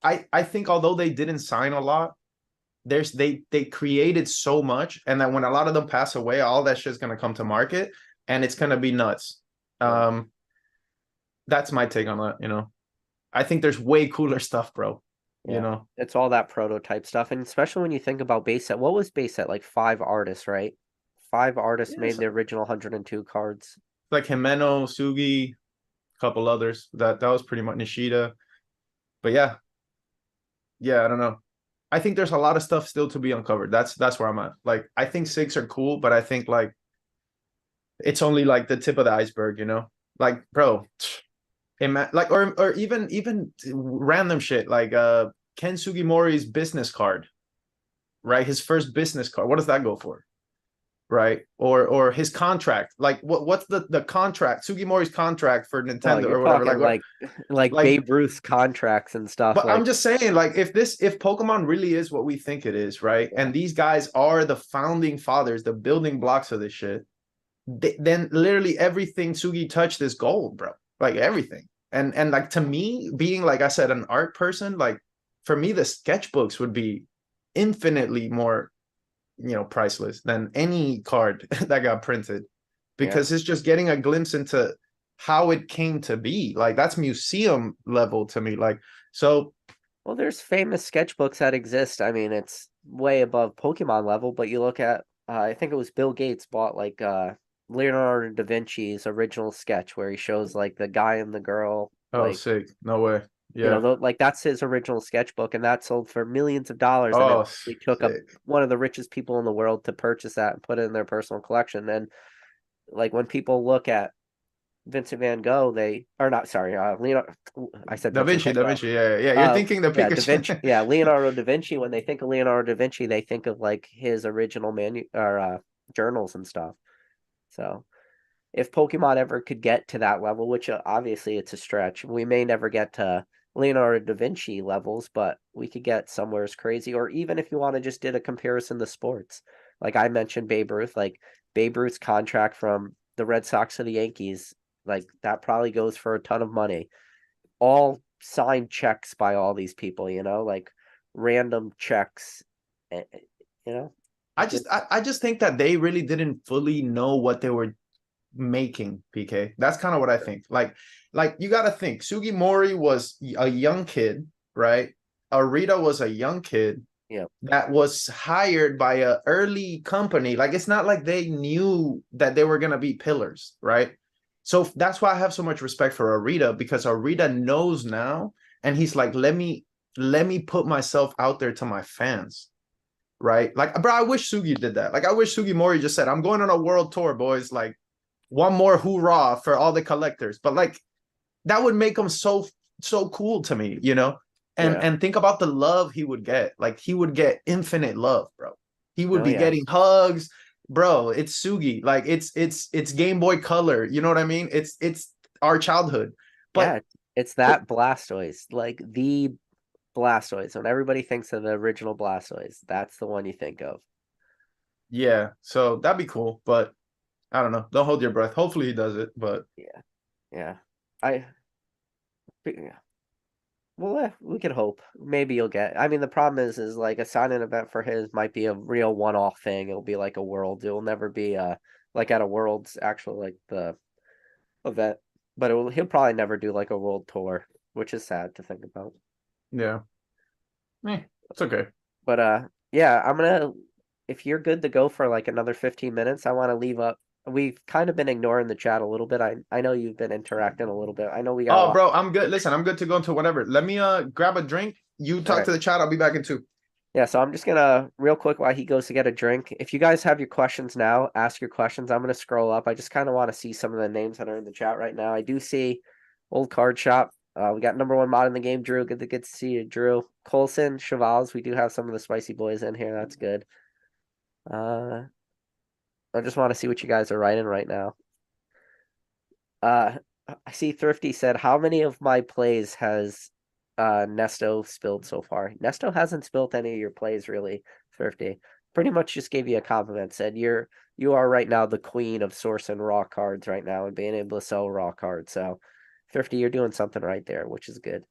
I think although they didn't sign a lot, they created so much, and that when a lot of them pass away, all that shit's gonna come to market, and it's gonna be nuts. Yeah. um that's my take on that, you know. I think there's way cooler stuff, bro, you Yeah. know. It's all that prototype stuff. And especially when you think about base set, what was base set? Like 5 artists, right? 5 artists made Yes, the original 102 cards. like Himeno, Sugi, a couple others. That was pretty much Nishida. But yeah, I don't know. I think there's a lot of stuff still to be uncovered. That's where I'm at. Like, I think SIGs are cool, but I think like it's only like the tip of the iceberg, you know? Like, bro, like, or even random shit like Ken Sugimori's business card, right? His first business card. What does that go for? Right? Or his contract. Like, what's the contract? Sugimori's contract for Oh, Nintendo you're or whatever. talking Like, what? like Like, Babe Ruth's contracts and stuff. but I'm Like, just saying, like, if Pokemon really is what we think it is, right? yeah, And these guys are the founding fathers, the building blocks of this shit, then literally everything Sugi touched is gold, bro. Like everything. And like, to me, being, like I said, an art person, like for me, the sketchbooks would be infinitely more, you know, priceless than any card that got printed, yeah. because it's just getting a glimpse into how it came to be. Like, that's museum level to me. Like, so Well, there's famous sketchbooks that exist. I mean, it's way above Pokemon level, but you look at, I think it was Bill Gates bought like Leonardo da Vinci's original sketch where he shows like the guy and the girl, oh, like, sick. No way. Yeah. like that's his original sketchbook, and that sold for millions of dollars, and it Oh, really took a sick. one of the richest people in the world to purchase that and put it in their personal collection. And like when people look at Vincent Van Gogh, they are not sorry, Leonardo. I said Da Vincent Vinci, Van Da Gogh. Vinci. Yeah, yeah. You're thinking the Yeah, Da Pikachu. Vinci. Yeah, Leonardo da Vinci. When they think of Leonardo da Vinci, they think of like his original journals and stuff. So if Pokemon ever could get to that level, which obviously it's a stretch, we may never get to Leonardo da Vinci levels, but we could get somewhere as crazy. Or even if you want to just did a comparison to sports, like I mentioned Babe Ruth, like Babe Ruth's contract from the Red Sox to the Yankees, like that probably goes for a ton of money. All signed checks by all these people, like random checks, eh, eh, you know. I just think that they really didn't fully know what they were making, PK. That's kind of what I think. Like you got to think, Sugimori was a young kid, right? Arita was a young kid Yeah, that was hired by a early company. Like, it's not like they knew that they were gonna be pillars, right? So that's why I have so much respect for Arita, because Arita knows now, and he's like, let me put myself out there to my fans, right? Like, bro, I wish Sugi did that. Like, I wish Sugimori just said, I'm going on a world tour, boys. Like, one more hoorah for all the collectors. But like, that would make him so cool to me, you know? And yeah. and think about the love he would get. Like, he would get infinite love, bro. He would Oh be yeah. getting hugs. Bro, it's Sugi. Like it's Game Boy Color. You know what I mean? It's our childhood. But Yeah, it's that Blastoise, like the Blastoise. When everybody thinks of the original Blastoise, that's the one you think of. yeah, so that'd be cool. But I don't know. Don't hold your breath. Hopefully he does it. But Yeah, yeah. I yeah. Well, we could hope. Maybe you'll get. I mean, the problem is like a sign-in event for his might be a real one-off thing. It'll be like a world. It will never be like at a world's actual like the event, but he'll probably never do like a world tour, which is sad to think about. yeah, it's okay. But yeah, I'm gonna. If you're good to go for like another 15 minutes, I want to leave up. We've kind of been ignoring the chat a little bit. I know you've been interacting a little bit. I know we got a Oh, lot. bro, I'm good. Listen, I'm good to go into whatever. Let me grab a drink. You All talk right. to the chat. I'll be back in two. Yeah, so I'm just gonna real quick while he goes to get a drink. If you guys have your questions now, ask your questions. I'm gonna scroll up. I just kind of want to see some of the names that are in the chat right now. I do see Old Card Shop. We got number one mod in the game, Drew. Good to see you, Drew. Coulson, Chevals. We do have some of the spicy boys in here. That's good. Uh, I just want to see what you guys are writing right now. Uh, I see Thrifty said, "How many of my plays has Nesto spilled so far?" Nesto hasn't spilled any of your plays really, Thrifty. Pretty much just gave you a compliment. Said you are right now the queen of sourcing raw cards right now and being able to sell raw cards. So, Thrifty, you're doing something right there, which is good.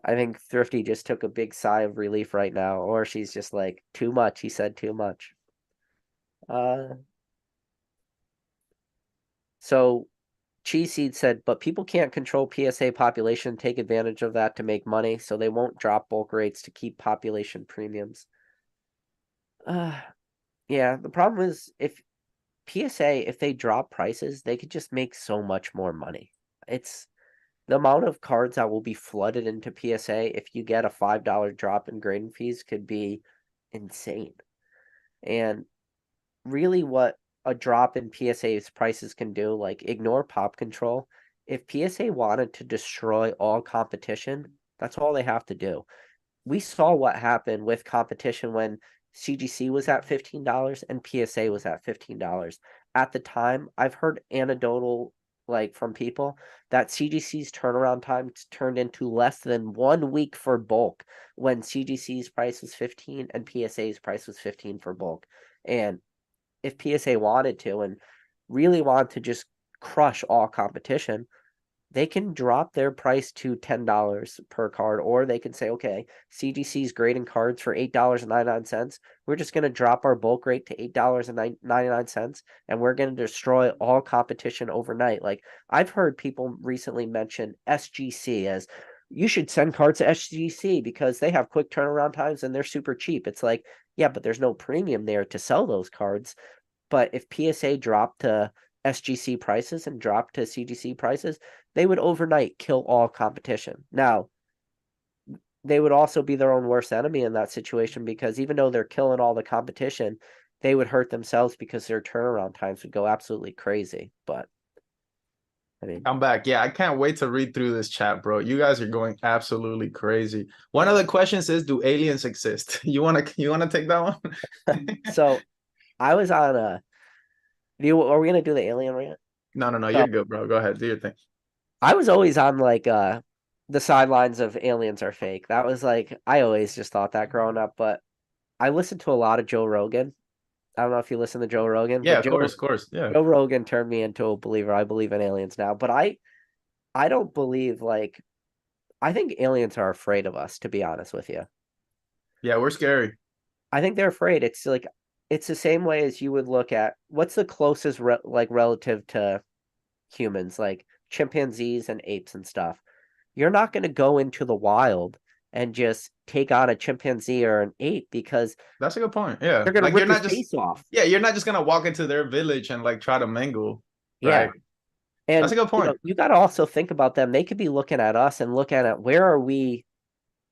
I think Thrifty just took a big sigh of relief right now, or she's just like, too much. He said too much. Uh, so Cheese Seed said, but people can't control PSA population, take advantage of that to make money, so they won't drop bulk rates to keep population premiums. Uh, yeah, the problem is if PSA, if they drop prices, they could just make so much more money. It's the amount of cards that will be flooded into PSA if you get a $5 drop in grading fees could be insane. And really what a drop in PSA's prices can do, like ignore pop control. If PSA wanted to destroy all competition, that's all they have to do. We saw what happened with competition when CGC was at $15 and PSA was at $15. At the time, I've heard anecdotal like from people that CGC's turnaround time turned into less than 1 week for bulk when CGC's price was 15 and PSA's price was 15 for bulk. And if PSA wanted to and really want to just crush all competition, they can drop their price to $10 per card, or they can say, okay, CGC's grading cards for $8.99. We're just going to drop our bulk rate to $8.99, and we're going to destroy all competition overnight. Like I've heard people recently mention SGC as you should send cards to SGC because they have quick turnaround times and they're super cheap. It's like, yeah, but there's no premium there to sell those cards. But if PSA dropped to SGC prices and dropped to CGC prices, they would overnight kill all competition. Now, they would also be their own worst enemy in that situation because even though they're killing all the competition, they would hurt themselves because their turnaround times would go absolutely crazy. But I mean, I'm back. Yeah, I can't wait to read through this chat, bro. You guys are going absolutely crazy. One of the questions is, do aliens exist? You wanna take that one? so I was on a. Are we gonna do the alien rant? No, no, no. So You're good, bro. Go ahead. Do your thing. I was always on like the sidelines of aliens are fake. That was like I always just thought that growing up, but I listened to a lot of Joe Rogan. I don't know if you listen to Joe Rogan, Yeah, but of course. Yeah. Joe Rogan turned me into a believer. I believe in aliens now, but I don't believe like I think aliens are afraid of us, to be honest with you. Yeah, we're scary. I think they're afraid. It's like it's the same way as you would look at what's the closest like relative to humans, like chimpanzees and apes and stuff. You're not going to go into the wild and just take on a chimpanzee or an ape because That's a good point. Yeah. they're going to Like rip your face off. you're not just gonna walk into their village and like try to mingle, Yeah. right? That's And a good point. you got to also think about them. They could be looking at us and looking at where are we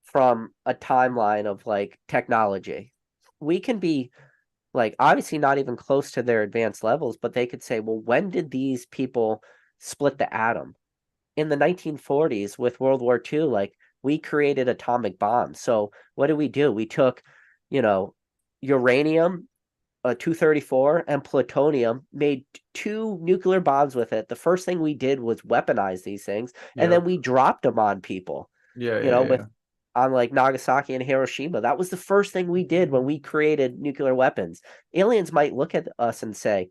from a timeline of like technology. We can be like obviously not even close to their advanced levels, but they could say, well, when did these people split the atom? In the 1940s with World War II, like we created atomic bombs. So what did we do? We took, you know, uranium, 234, and plutonium, made two nuclear bombs with it. The first thing we did was weaponize these things, and then Yep. we dropped them on people, Yeah, you yeah, know, yeah. with on like Nagasaki and Hiroshima. That was the first thing we did when we created nuclear weapons. Aliens might look at us and say,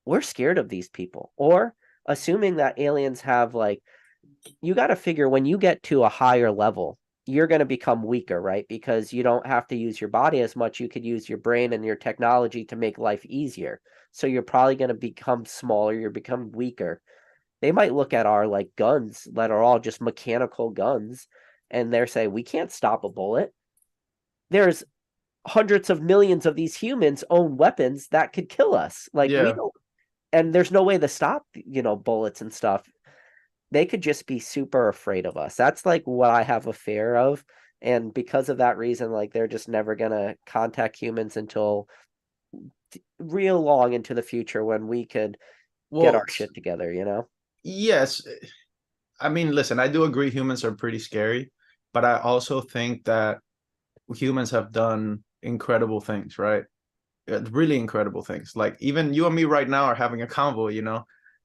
we're scared of these people. Or assuming that aliens have like, you got to figure when you get to a higher level, you're going to become weaker, right? Because you don't have to use your body as much. You could use your brain and your technology to make life easier. So you're probably going to become smaller, you're become weaker. They might look at our like guns that are all just mechanical guns, and they're saying, we can't stop a bullet. There's hundreds of millions of these humans own weapons that could kill us. Like we Yeah. don't, and there's no way to stop, bullets and stuff. They could just be super afraid of us. That's like what I have a fear of. And because of that reason, like they're just never gonna contact humans until real long into the future when we could get our Well, shit together. yes. I mean, listen, I do agree humans are pretty scary, but I also think that humans have done incredible things, right? Really incredible things. Like even you and me right now are having a convo,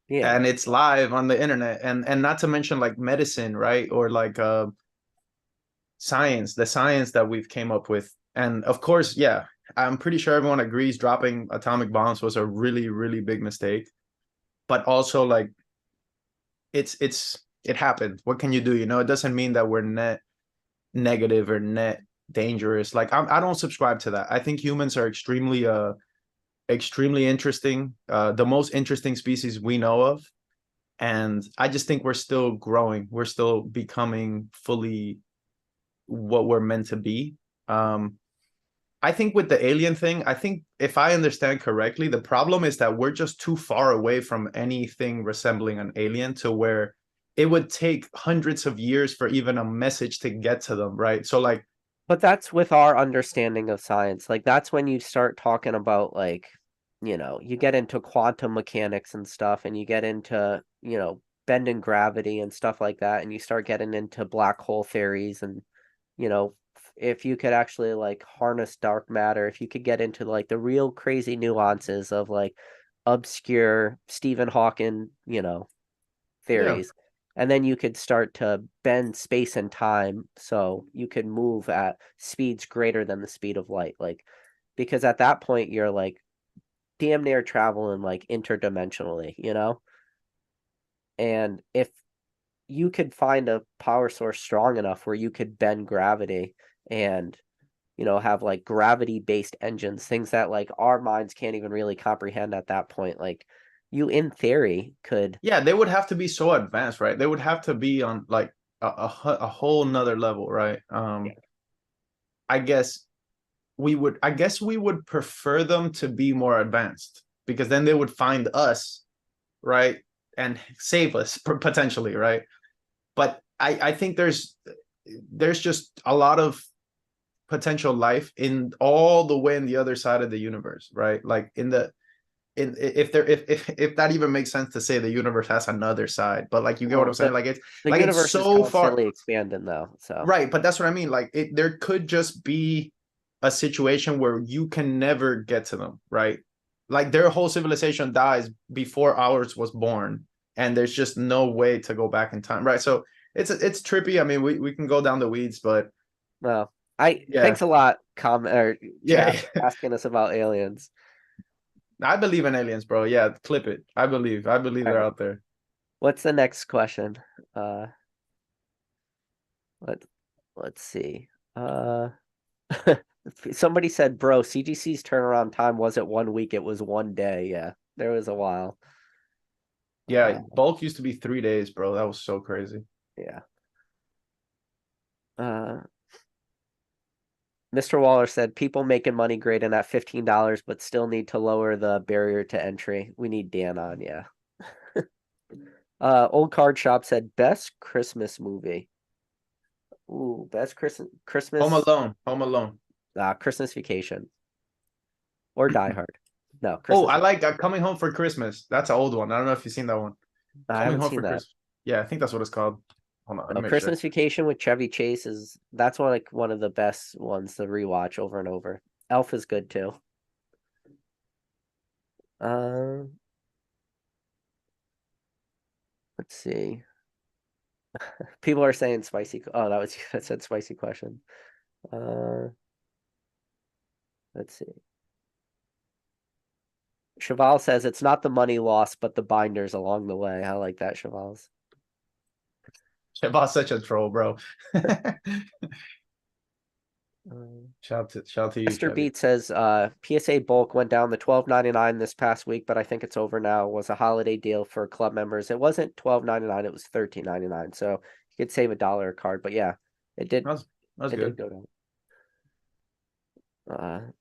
Yeah. and it's live on the internet, and not to mention like medicine, right? Or like science, the science that we've came up with. And of course, yeah, I'm pretty sure everyone agrees dropping atomic bombs was a really, really big mistake. But also like it happened. What can you do? It doesn't mean that we're net negative or net dangerous. Like I don't subscribe to that. I think humans are extremely interesting, the most interesting species we know of. And I just think we're still growing. We're still becoming fully what we're meant to be. I think with the alien thing, I think if I understand correctly, the problem is that we're just too far away from anything resembling an alien to where it would take hundreds of years for even a message to get to them, right? So like, But that's with our understanding of science. Like that's when you start talking about like, you get into quantum mechanics and stuff, and you get into, bending gravity and stuff like that, and you start getting into black hole theories and, if you could actually like harness dark matter, if you could get into like the real crazy nuances of like obscure Stephen Hawking, yeah, theories. And then you could start to bend space and time so you could move at speeds greater than the speed of light. Like, because at that point, you're like damn near traveling like interdimensionally. And if you could find a power source strong enough where you could bend gravity and have like gravity based engines, things that like our minds can't even really comprehend at that point, like you in theory could. yeah, they would have to be so advanced, right? They would have to be on like a whole nother level, right? I guess I guess we would prefer them to be more advanced because then they would find us, right? And save us potentially, right? But I think there's just a lot of potential life in all the way in the other side of the universe, right? Like in if there if that even makes sense to say the universe has another side, but like you get what I'm Well, saying? the Like it's universe is so far, constantly expanding though, so. right? But that's what I mean. Like there could just be a situation where you can never get to them, right? Like their whole civilization dies before ours was born, and there's just no way to go back in time, right? So it's trippy. I mean, we can go down the weeds, but Well, I yeah, thanks a lot, or yeah, chat, asking us about aliens. I believe in aliens, bro. Yeah, clip it. I believe All they're right, out there. what's the next question? uh let let's see. uh Somebody said, bro, CGC's turnaround time wasn't 1 week, it was 1 day. Yeah, there was a while. Yeah, uh bulk used to be 3 days, bro. That was so crazy. yeah. uh Mr. Waller said, people making money great in at $15, but still need to lower the barrier to entry. We need Dan on. Yeah. Old Card Shop said, best Christmas movie. Ooh, best Home Christmas. Alone, Home Alone. Christmas Vacation or Die Hard. No, Oh, Christmas I Vacation. like Coming Home for Christmas. That's an old one. I don't know if you've seen that one. I Coming haven't Home seen for that. Christmas. Yeah, I think that's what it's called. Hold on, let No, me make sure. Christmas Vacation with Chevy Chase is that's one of the best ones to rewatch over and over. Elf is good too. Let's see. People are saying spicy. Oh, that was that said spicy question. Uh, let's see. Cheval says it's not the money lost, but the binders along the way. I like that, Cheval's. Shabazz such a troll, bro. Shout to you, Mr. Chevy. Beat says PSA bulk went down to $12.99 this past week, but I think it's over now. It was a holiday deal for club members. It wasn't $12.99, it was $13.99. So you could save $1 a card, but yeah, it did. That's It good. did go down.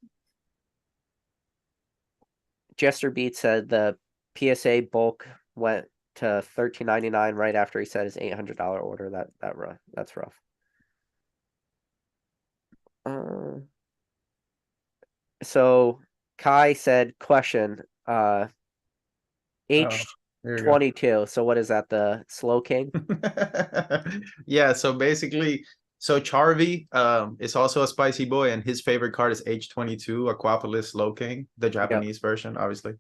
Jester Beat said the PSA bulk went to $13.99 right after he said his $800 order. That's rough. So Kai said, question, H22. So what is that? The Slow King? Yeah, so basically, so Charvy is also a spicy boy, and his favorite card is H22, Aquapolis Slow King, the Japanese version, obviously.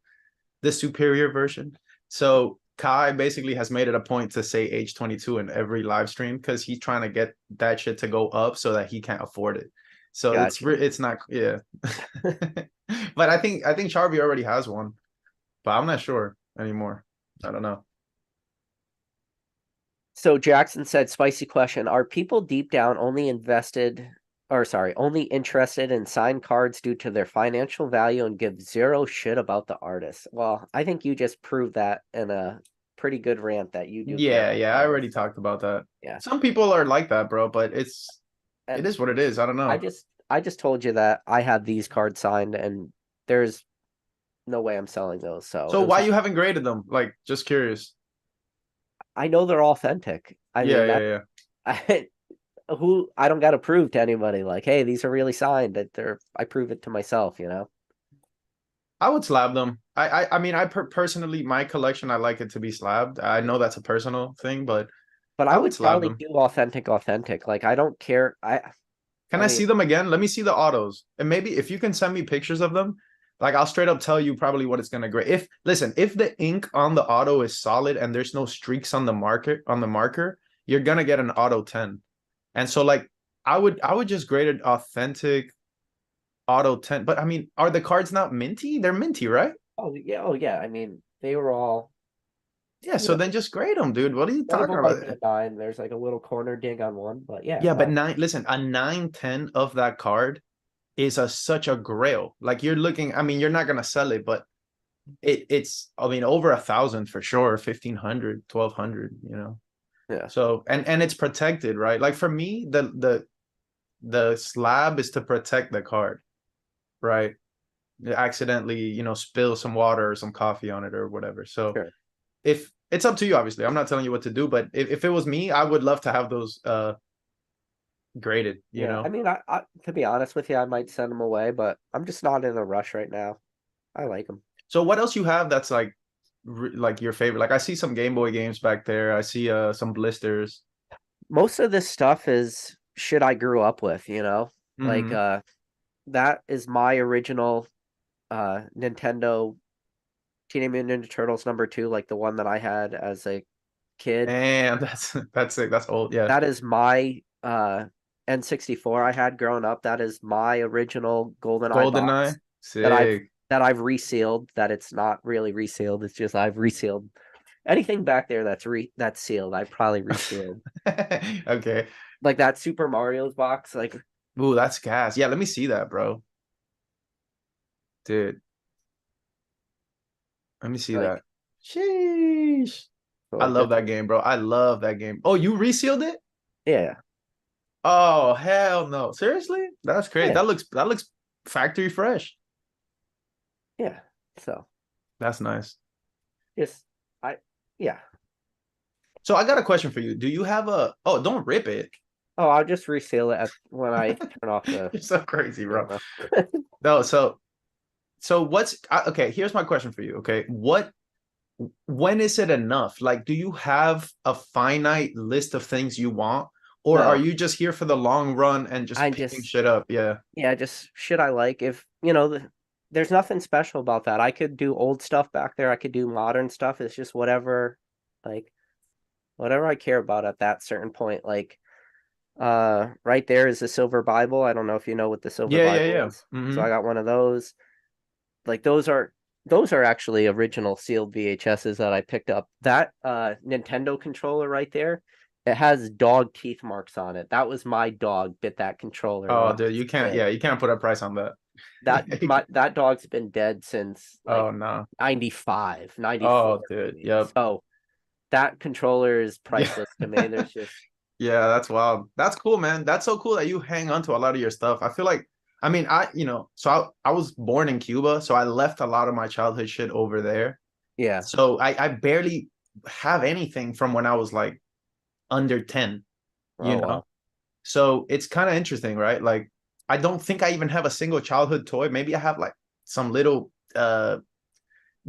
The superior version. So Kai basically has made it a point to say H22 in every live stream because he's trying to get that shit to go up so that he can't afford it. So Gotcha. it's not, yeah. But I think Charvy already has one, but I'm not sure anymore. I don't know. So Jackson said, spicy question. Are people deep down only only interested in signed cards due to their financial value and give zero shit about the artist? Well, I think you just proved that in a pretty good rant that you do care Yeah, about the I already artist. talked about that. Yeah. Some people are like that, bro, but it And is what it is. I don't know. I just told you that I had these cards signed and there's no way I'm selling those. So So it was why you haven't graded them? Like, just curious. I know they're authentic. I Yeah, mean yeah, that yeah. I don't got to prove to anybody like, hey, these are really signed. That I prove it to myself, you know. I would slab them. I mean, personally, my collection, I like it to be slabbed. I know that's a personal thing, but But I I would would slab probably them. do authentic. Like I don't care. Can I I mean, see them again? Let me see the autos. And maybe if you can send me pictures of them, like I'll straight up tell you probably what it's gonna grade. If listen, if the ink on the auto is solid and there's no streaks on the marker, you're gonna get an auto 10. And so like I would just grade it authentic auto 10. But I mean, are the cards not minty? They're minty, right? oh yeah. I mean, they were all, Yeah, you so know, then just grade them, dude. What are you one of talking them might be about? a 9. There's like a little corner dig on one, but yeah, Yeah, but no. listen, a 910 of that card is such a grail. Like you're looking, I mean, you're not gonna sell it, but it's I mean over 1,000 for sure, 1,500, 1,200, you know. Yeah, So and it's protected, right? Like for me, the slab is to protect the card, right? You accidentally, spill some water or some coffee on it or whatever. So sure. if it's up to you, obviously. I'm not telling you what to do, but if it was me, I would love to have those graded, you Yeah, I know. mean, I to be honest with you, I might send them away, but I'm just not in a rush right now. I like them. So what else you have that's like your favorite? Like I see some Game Boy games back there. I see some blisters. Most of this stuff is shit I grew up with, you know? Like Mm-hmm. that is my original Nintendo Teenage Mutant Ninja Turtles #2, like the one that I had as a kid. And that's it. That's old. Yeah. That is my N64 I had growing up. That is my original GoldenEye box GoldenEye. that Sick. I've resealed. That it's not really resealed. It's just I've resealed anything back there that's sealed. I probably resealed. Okay. Like that Super Mario's box. Like Ooh, that's gas. Yeah, let me see that, bro. Dude, let me see like that. Sheesh. so I like love this. that game, bro. I love that game. Oh, you resealed it? Yeah, Oh, hell no. Seriously? That's crazy. yeah, That looks factory fresh. yeah. So That's nice. just I yeah. So I got a question for you. Do you have oh, don't rip it. Oh, I'll just reseal it when I turn off the You're so crazy, bro. camera. No, so what's okay, here's my question for you, okay? When is it enough? Like, do you have a finite list of things you want, Or are No, you just here for the long run and just I picking just shit up? Yeah. yeah, just shit I like. If there's nothing special about that. I could do old stuff back there. I could do modern stuff. It's just like whatever I care about at that certain point. Like right there is the Silver Bible. I don't know if you know what the Silver Yeah, yeah, Bible yeah. is. So Hmm. I got one of those. Like those are actually original sealed VHSs that I picked up. That Nintendo controller right there, it has dog teeth marks on it. That was my dog bit that controller Oh, when I dude, was you a can't, kid. yeah, you can't put a price on that. That dog's been dead since like Oh no. 95, 94 Oh, dude. maybe. Yep. So that controller is Yeah. priceless to me. There's just Yeah, that's wild. That's cool, man. That's so cool that you hang on to a lot of your stuff. I feel like, I mean, so I was born in Cuba, so I left a lot of my childhood shit over there. yeah. So I barely have anything from when I was like under 10, you Oh know? well. So it's kind of interesting, right? Like, I don't think I even have a single childhood toy. Maybe I have like some little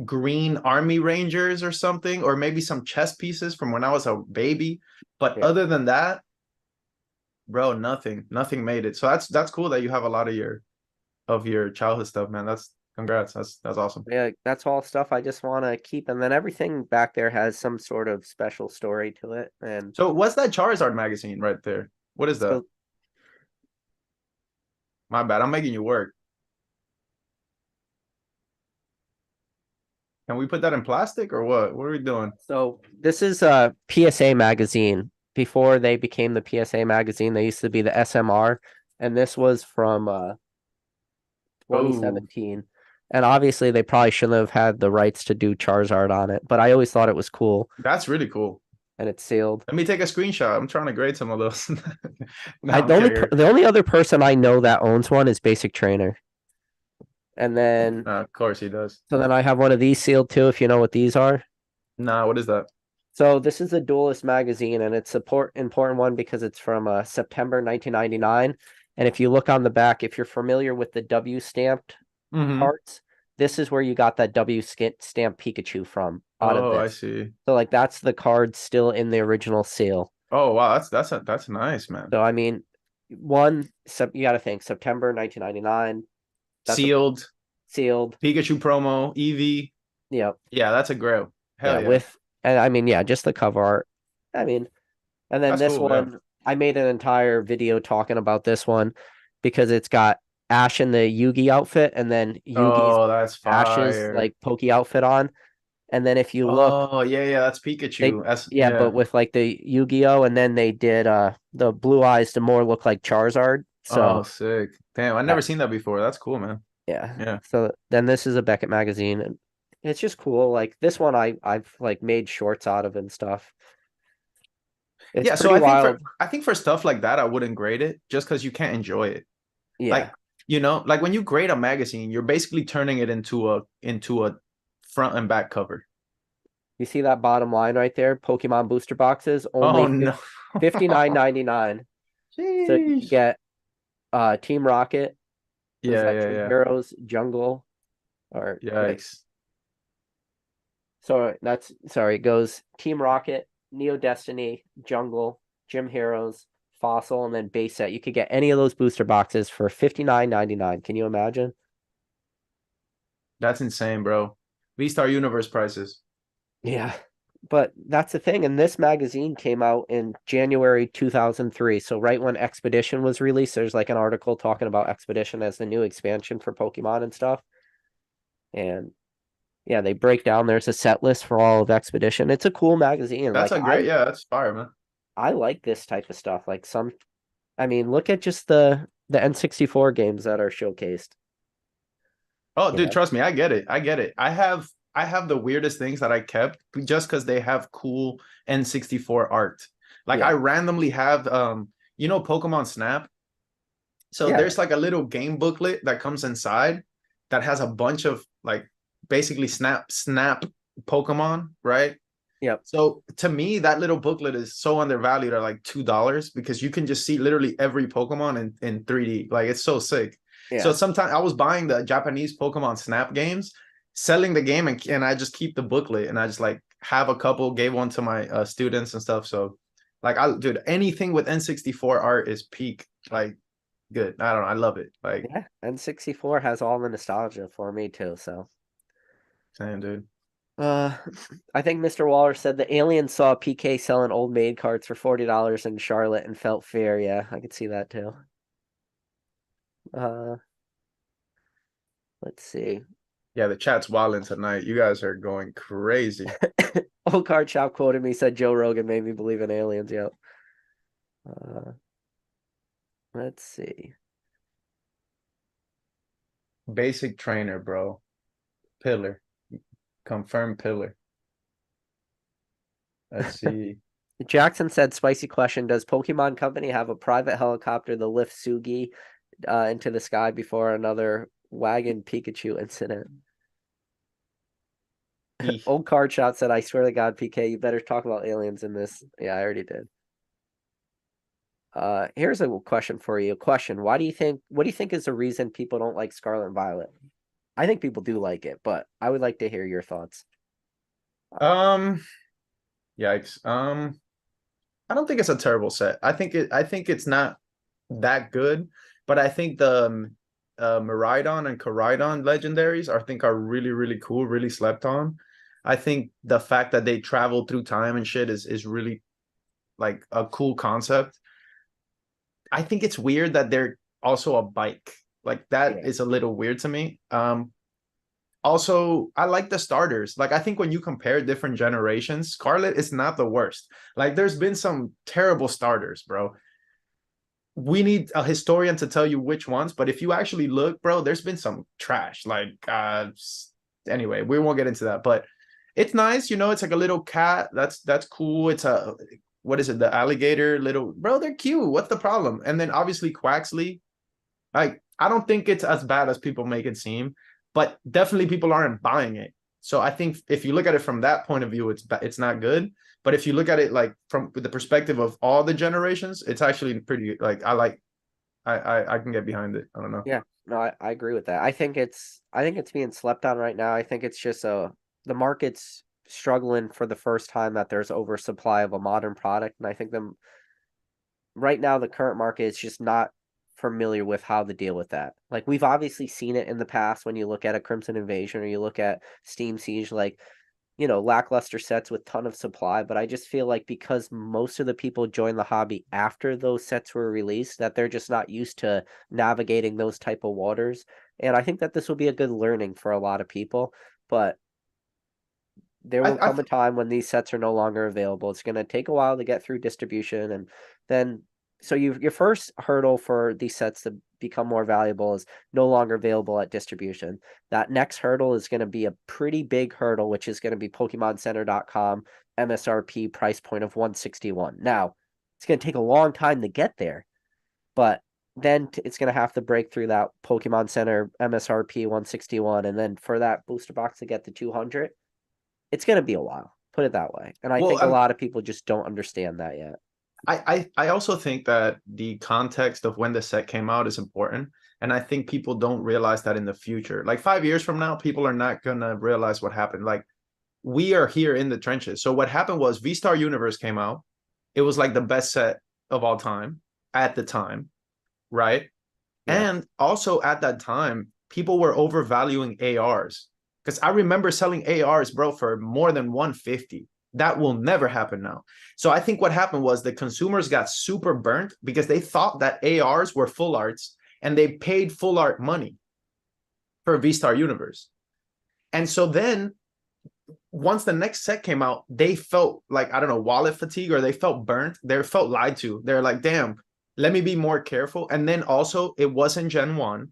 green army rangers or something, or maybe some chess pieces from when I was a baby. But Yeah. other than that, bro, nothing made it. So that's cool that you have a lot of your childhood stuff, man. That's congrats. That's awesome. Yeah, that's all stuff I just want to keep, and then everything back there has some sort of special story to it. And So what's that Charizard magazine right there? What is that? so, My bad. I'm making you work. Can we put that in plastic or what? What are we doing? so this is a PSA magazine. Before they became the PSA magazine, they used to be the SMR, and this was from Oh, 2017. And obviously, they probably shouldn't have had the rights to do Charizard on it, but I always thought it was cool, that's really cool. and it's sealed. Let me take a screenshot. I'm trying to grade some of those. No, I'm kidding. The only other person I know that owns one is Basic Trainer, and then Of course he does. so then I have one of these sealed too, if you know what these are. Nah, what is that? So this is a Duelist magazine, and it's important one because it's from September 1999. And if you look on the back, if you're familiar with the W stamped Mm-hmm. cards, this is where you got that W stamp Pikachu from out of Oh, I this. see. So like that's the card still in the original seal. Oh, wow. That's nice, man. So I mean, you got to think September 1999. That's a Sealed sealed. Pikachu promo, Eevee. Yep. Yeah, that's a grail. Yeah, Hell yeah. and I mean, yeah, just the cover art. I mean, and then That's this cool. Yeah. one, I made an entire video talking about this one because it's got Ash in the Yugi outfit and then Yugi's Oh, that's Ash's fire. like pokey outfit on. And then if you look, Oh, yeah, yeah. That's Pikachu. That's yeah, but yeah. with like the Yu-Gi-Oh! And then they did the blue eyes to more look like Charizard. Oh, So sick. Damn, I've never that, seen that before. That's cool, man. yeah. Yeah. So then this is a Beckett magazine and it's just cool. Like this one I've like made shorts out of and stuff. It's Yeah, so pretty wild. I think for stuff like that, I wouldn't grade it just because you can't enjoy it. Like, Yeah. like when you grade a magazine, you're basically turning it into a front and back cover. You see that bottom line right there? Pokemon booster boxes Oh only no. 59.99. So you Sheesh. get Team Rocket. Was Yeah, that yeah, Team yeah. Heroes, Jungle, or wait? Yikes. So that's sorry. It goes Team Rocket, Neo Destiny, Jungle, Gym Heroes, Fossil, and then base set. You could get any of those booster boxes for 59.99. Can you imagine? That's insane, bro. V-Star Universe prices. Yeah. But that's the thing. And this magazine came out in January 2003. So right when Expedition was released, there's like an article talking about Expedition as the new expansion for Pokemon and stuff. And yeah, they break down. There's a set list for all of Expedition. It's a cool magazine. That's a great, yeah, that's fire, man. I like this type of stuff. Like I mean, look at just the N64 games that are showcased. Oh, You dude, know? trust me, I get it. I get it. I have the weirdest things that I kept just because they have cool N64 art. Like I Yeah. randomly have Pokemon Snap. So Yeah. there's like a little game booklet that comes inside that has a bunch of like basically snap Pokemon, right? Yep. So to me, that little booklet is so undervalued at like $2 because you can just see literally every Pokemon in 3D. Like it's so sick. So Yeah. sometimes I was buying the Japanese Pokemon Snap games, selling the game, and I just keep the booklet and I just like have a couple, gave one to my students and stuff. So Like dude, anything with N64 art is peak. Like good. I don't know. I love it. Like Yeah, N64 has all the nostalgia for me too. So, same dude. uh, I think Mr. Waller said the alien saw PK selling old maid cards for $40 in Charlotte and felt fear. Yeah, I could see that too. Uh, let's see. Yeah, the chat's wilding tonight. You guys are going crazy. Old Card Shop quoted me, said Joe Rogan made me believe in aliens. Yep. Uh, let's see. Basic trainer, bro. Pillar. Confirmed pillar. Let's see. Jackson said, "Spicy question: Does Pokemon Company have a private helicopter that lifts Sugi into the sky before another wagon Pikachu incident?" Eeh. Old Card Shot said, "I swear to God, PK, you better talk about aliens in this." Yeah, I already did. Here's a question for you. Question: Why do you think? What do you think is the reason people don't like Scarlet and Violet? I think people do like it, but I would like to hear your thoughts. Um, yikes. I don't think it's a terrible set. I think it's not that good, but I think the Miraidon and Koraidon legendaries I think are really, really cool, really slept on. I think the fact that they travel through time and shit is really like a cool concept. I think it's weird that they're also a bike. Like that Yeah, is a little weird to me. Also, I like the starters. Like I think when you compare different generations, Scarlet is not the worst. Like there's been some terrible starters, bro. We need a historian to tell you which ones, but if you actually look, bro, there's been some trash. Like anyway, we won't get into that, but it's nice, you know, it's like a little cat. That's cool. It's a what is it, the alligator little bro, they're cute. What's the problem? And then obviously Quaxley, like I don't think it's as bad as people make it seem, but definitely people aren't buying it. So I think if you look at it from that point of view, it's not good. But if you look at it like from the perspective of all the generations, it's actually pretty like I can get behind it. I don't know. yeah. No, I agree with that. I think it's being slept on right now. I think it's just the market's struggling for the first time that there's oversupply of a modern product, and I think the right now the current market is just not familiar with how to deal with that. Like we've obviously seen it in the past when you look at a Crimson Invasion or you look at Steam Siege, like lackluster sets with ton of supply. But I just feel like because most of the people joined the hobby after those sets were released, that they're just not used to navigating those type of waters. And I think that this will be a good learning for a lot of people. But there will I come a time when these sets are no longer available. It's going to take a while to get through distribution, and then so your first hurdle for these sets to become more valuable is no longer available at distribution. That next hurdle is going to be a pretty big hurdle, which is going to be PokemonCenter.com MSRP price point of 161. Now, it's going to take a long time to get there, but then it's going to have to break through that Pokemon Center MSRP 161, and then for that booster box to get to 200, it's going to be a while, put it that way. And I well, think a lot of people just don't understand that yet. I also think that the context of when the set came out is important. And I think people don't realize that in the future. Like 5 years from now, people are not gonna realize what happened. Like we are here in the trenches. So what happened was V-Star Universe came out. It was like the best set of all time at the time, right? Yeah. And also at that time, people were overvaluing ARs. Because I remember selling ARs, bro, for more than 150. That will never happen now. So I think what happened was the consumers got super burnt because they thought that ARs were full arts and they paid full art money for V-Star Universe. And so then once the next set came out, they felt like, I don't know, wallet fatigue, or they felt burnt. They felt lied to. They're like, damn, let me be more careful. And then also, it wasn't Gen 1.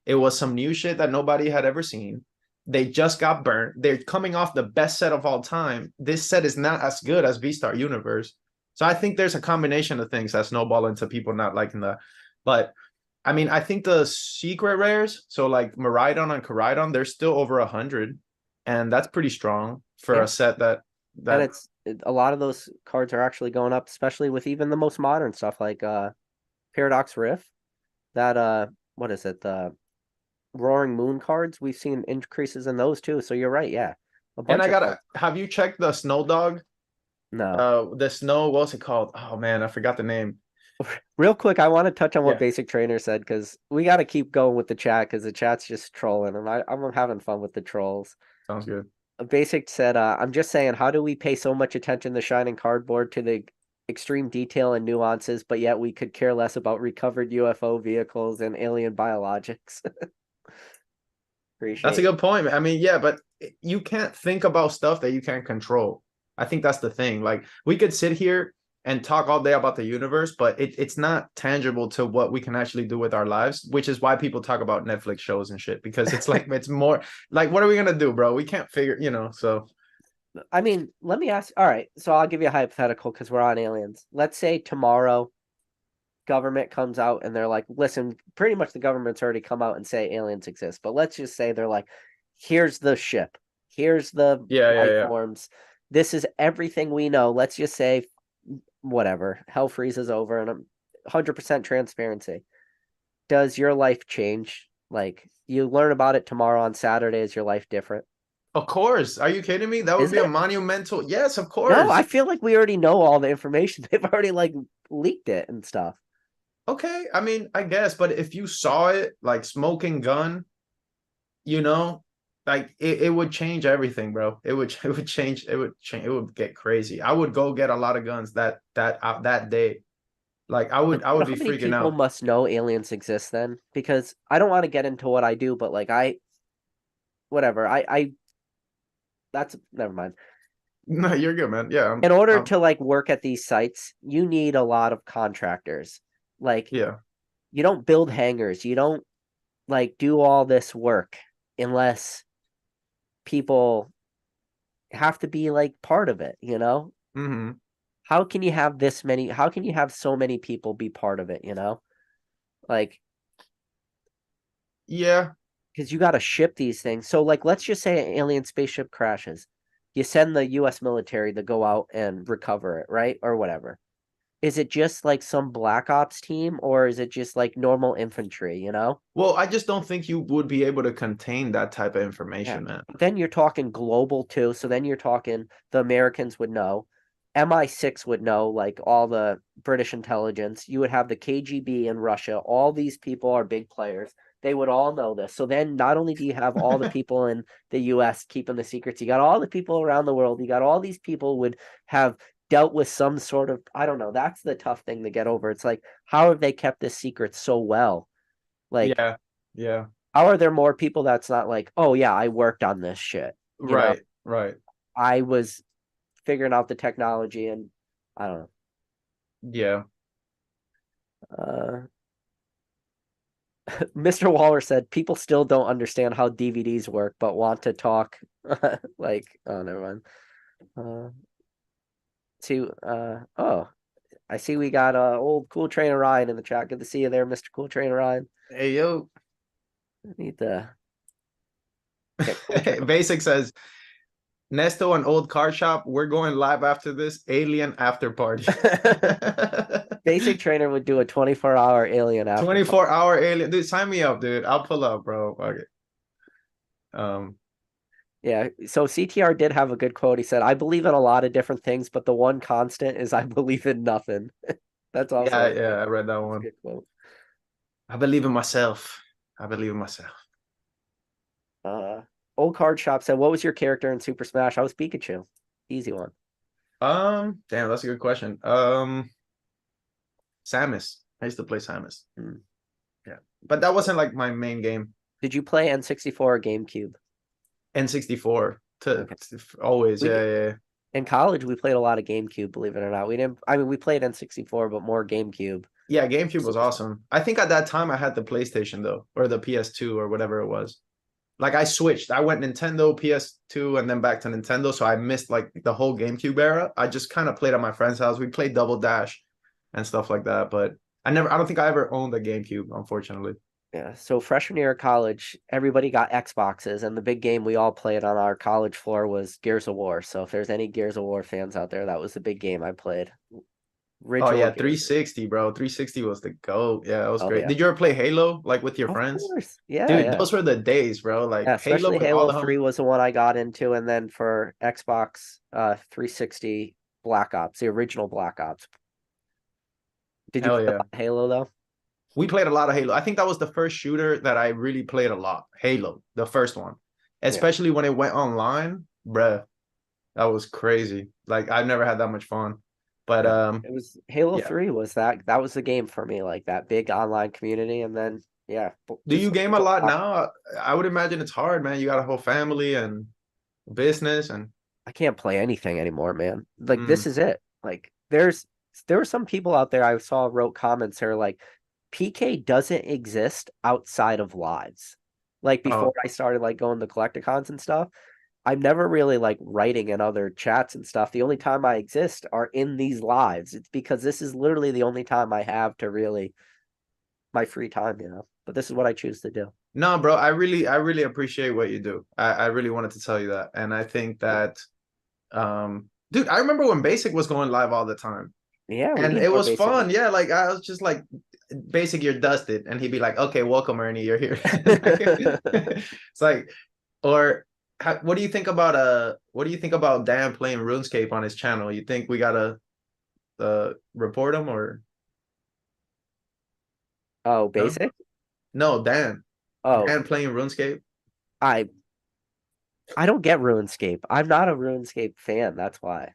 It was some new shit that nobody had ever seen. They just got burnt. They're coming off the best set of all time. This set is not as good as V-Star Universe. So I think there's a combination of things that snowball into people not liking that. But I mean, I think the secret rares, so like Miraidon and Koraidon, they're still over 100, and that's pretty strong for Yeah. a set And that a lot of those cards are actually going up, especially with even the most modern stuff like Paradox Rift. That what is it? The Roaring Moon cards. We've seen increases in those too. So you're right, yeah. A and bunch I of gotta cards. have you checked the Snow Dog? No. The snow, what's it called? Oh man, I forgot the name. Real quick, I want to touch on what Yeah, Basic Trainer said because we got to keep going with the chat because the chat's just trolling, and I'm having fun with the trolls. sounds good. Basic said, "I'm just saying, how do we pay so much attention to shining cardboard to the extreme detail and nuances, but yet we could care less about recovered UFO vehicles and alien biologics?" That's a Appreciate. good point. I mean, yeah, but you can't think about stuff that you can't control. I think that's the thing. Like we could sit here and talk all day about the universe, but it's not tangible to what we can actually do with our lives, which is why people talk about Netflix shows and shit, because it's like it's more like what are we gonna do, bro? We can't figure, so I mean, let me ask. All right, so I'll give you a hypothetical because we're on aliens. Let's say tomorrow government comes out and they're like, listen, pretty much the government's already come out and say aliens exist, but let's just say they're like, here's the ship, here's the yeah, yeah, life yeah. forms, this is everything we know. Let's just say whatever, hell freezes over and 100% transparency. Does your life change? Like you learn about it tomorrow on Saturday, is your life different? Of course. Are you kidding me? That would Is be a it? monumental. Yes, of No, I course. feel like we already know all the information. They've already like leaked it and stuff. Okay, I mean, I guess, but if you saw it like smoking gun, you know, like it would change everything, bro. It would get crazy. I would go get a lot of guns that day. Like I You know would how be many freaking people out. must know aliens exist then? Because I don't want to get into what I do, but like whatever. I that's never mind. No, you're good, man. Yeah, In order to like work at these sites, you need a lot of contractors. Like yeah. you don't build hangars, you don't like do all this work unless people have to be like part of it, you know? Mm-hmm. How can you have this many, how can you have so many people be part of it, you know? Like Yeah. because you got to ship these things. So, like, let's just say an alien spaceship crashes. You send the U.S. military to go out and recover it, right? Or whatever. Is it just like some black ops team or is it just like normal infantry, you know? Well, I just don't think you would be able to contain that type of Yeah. information, man. But then you're talking global too. So then you're talking the Americans would know. MI6 would know, like all the British intelligence. You would have the KGB in Russia. All these people are big players. They would all know this. So then not only do you have all the people in the US keeping the secrets, you got all the people around the world. You got all these people would have dealt with some sort of, I don't know. That's the tough thing to get over. It's like, how have they kept this secret so well? Like, Yeah. Yeah. how are there more people that's not like, oh yeah, I worked on this shit. You know, Right. Right. I was figuring out the technology and I don't Yeah. know. Mr. Waller said people still don't understand how DVDs work, but want to talk like oh never mind. Uh oh, I see we got old Cool Trainer Ryan in the chat. Good to see you there, Mr. Cool Trainer Ryan. Hey yo. I need to get Cool Trainer. Basic says Nesto and old car shop. We're going live after this alien after party. Basic Trainer would do a 24-hour alien after party. 24-hour alien. Dude, sign me up, dude. I'll pull up, bro. Okay. Um, Yeah, so CTR did have a good quote. He said, "I believe in a lot of different things, but the one constant is I believe in nothing." That's yeah, also yeah, I read that a one. good quote. I believe in myself. I believe in myself. Uh, Old Card Shop said, "What was your character in Super Smash?" I was Pikachu. Easy one. Damn, that's a good question. Samus. I used to play Samus. Hmm. Yeah. But that wasn't like my main game. Did you play N64 or GameCube? N64 to, Okay. to always, We yeah, yeah. in college we played a lot of GameCube, believe it or not. We didn't I mean we played N64, but more GameCube. Yeah, GameCube was Super awesome. I think at that time I had the PlayStation though, or the PS2 or whatever it was. Like I switched. I went Nintendo, PS2, and then back to Nintendo. So I missed like the whole GameCube era. I just kind of played at my friend's house. We played Double Dash and stuff like that. But I don't think I ever owned a GameCube, unfortunately. Yeah, so freshman year of college, everybody got Xboxes, and the big game we all played on our college floor was Gears of War. So if there's any Gears of War fans out there, that was the big game I played. Oh Original yeah, Gears. 360, bro. 360 was the GOAT. Yeah, that was Oh great. yeah, Did you ever play Halo like with your of friends? course. Yeah, Dude, yeah, those were the days, bro. yeah. Like Halo Especially with all Halo the 3 was the one I got into, and then for Xbox 360, Black Ops, the original Black Ops. Did you Hell play yeah. Halo though? We played a lot of Halo. I think that was the first shooter that I really played a lot. Halo, the first one. Yeah. Especially when it went online, bruh. That was crazy. Like I've never had that much fun. But Yeah. It was Halo yeah. 3 was that was the game for me, like that big online community. And then yeah, Do just you game a lot now? I would imagine it's hard, man. You got a whole family and business and I can't play anything anymore, man. Like this mm, is it. Like there were some people out there I saw wrote comments that are like PK doesn't exist outside of lives. Like before oh I started like going to collecticons and stuff, I'm never really like writing in other chats and stuff. The only time I exist are in these lives. It's because this is literally the only time I have to really my free time, you know. But this is what I choose to do. no, bro. I really appreciate what you do. I really wanted to tell you that. And I think that dude, I remember when Basic was going live all the time. Yeah, we And need it more was basic. fun. Yeah, like I was just like Basic, you're dusted. And he'd be like, okay, welcome, Ernie, you're here. It's like, or what do you think about Dan playing RuneScape on his channel? You think we gotta report him or Oh, no? basic? No, Dan. Oh, Dan playing RuneScape. I I don't get RuneScape. I'm not a RuneScape fan. That's why.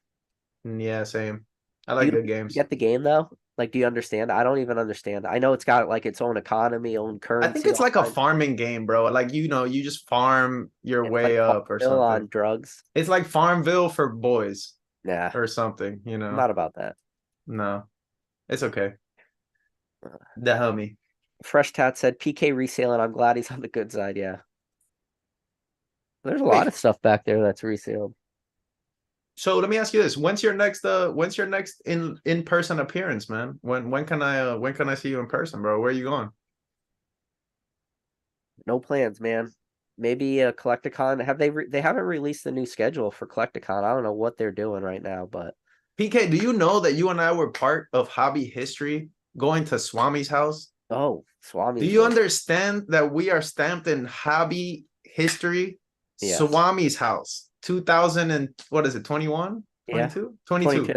Yeah, same. I Do like you good games. get the game though? Like, do you understand? I don't even understand. I know it's got like its own economy, own I think currency, it's all like a kinds. farming game, bro. Like you just farm your It's like way up or Farmville something. on drugs. It's like Farmville for boys Nah, or something, you I'm know. not about that. No, it's okay. Uh, The homie. Fresh Tat said PK resale, and I'm glad he's on the good side. Yeah, there's a lot Wait, of stuff back there that's resale. so let me ask you this: when's your next in-person appearance, man? When can I see you in person, bro? Where are you going? No plans, man. Maybe a Collecticon. They haven't released the new schedule for Collecticon. I don't know what they're doing right now, but PK, do you know that you and I were part of hobby history going to Swami's house? oh, Do Swami's you was understand that we are stamped in hobby history? yes, Swami's house, 2000 and what is it, 21, yeah, 22, 22. 22.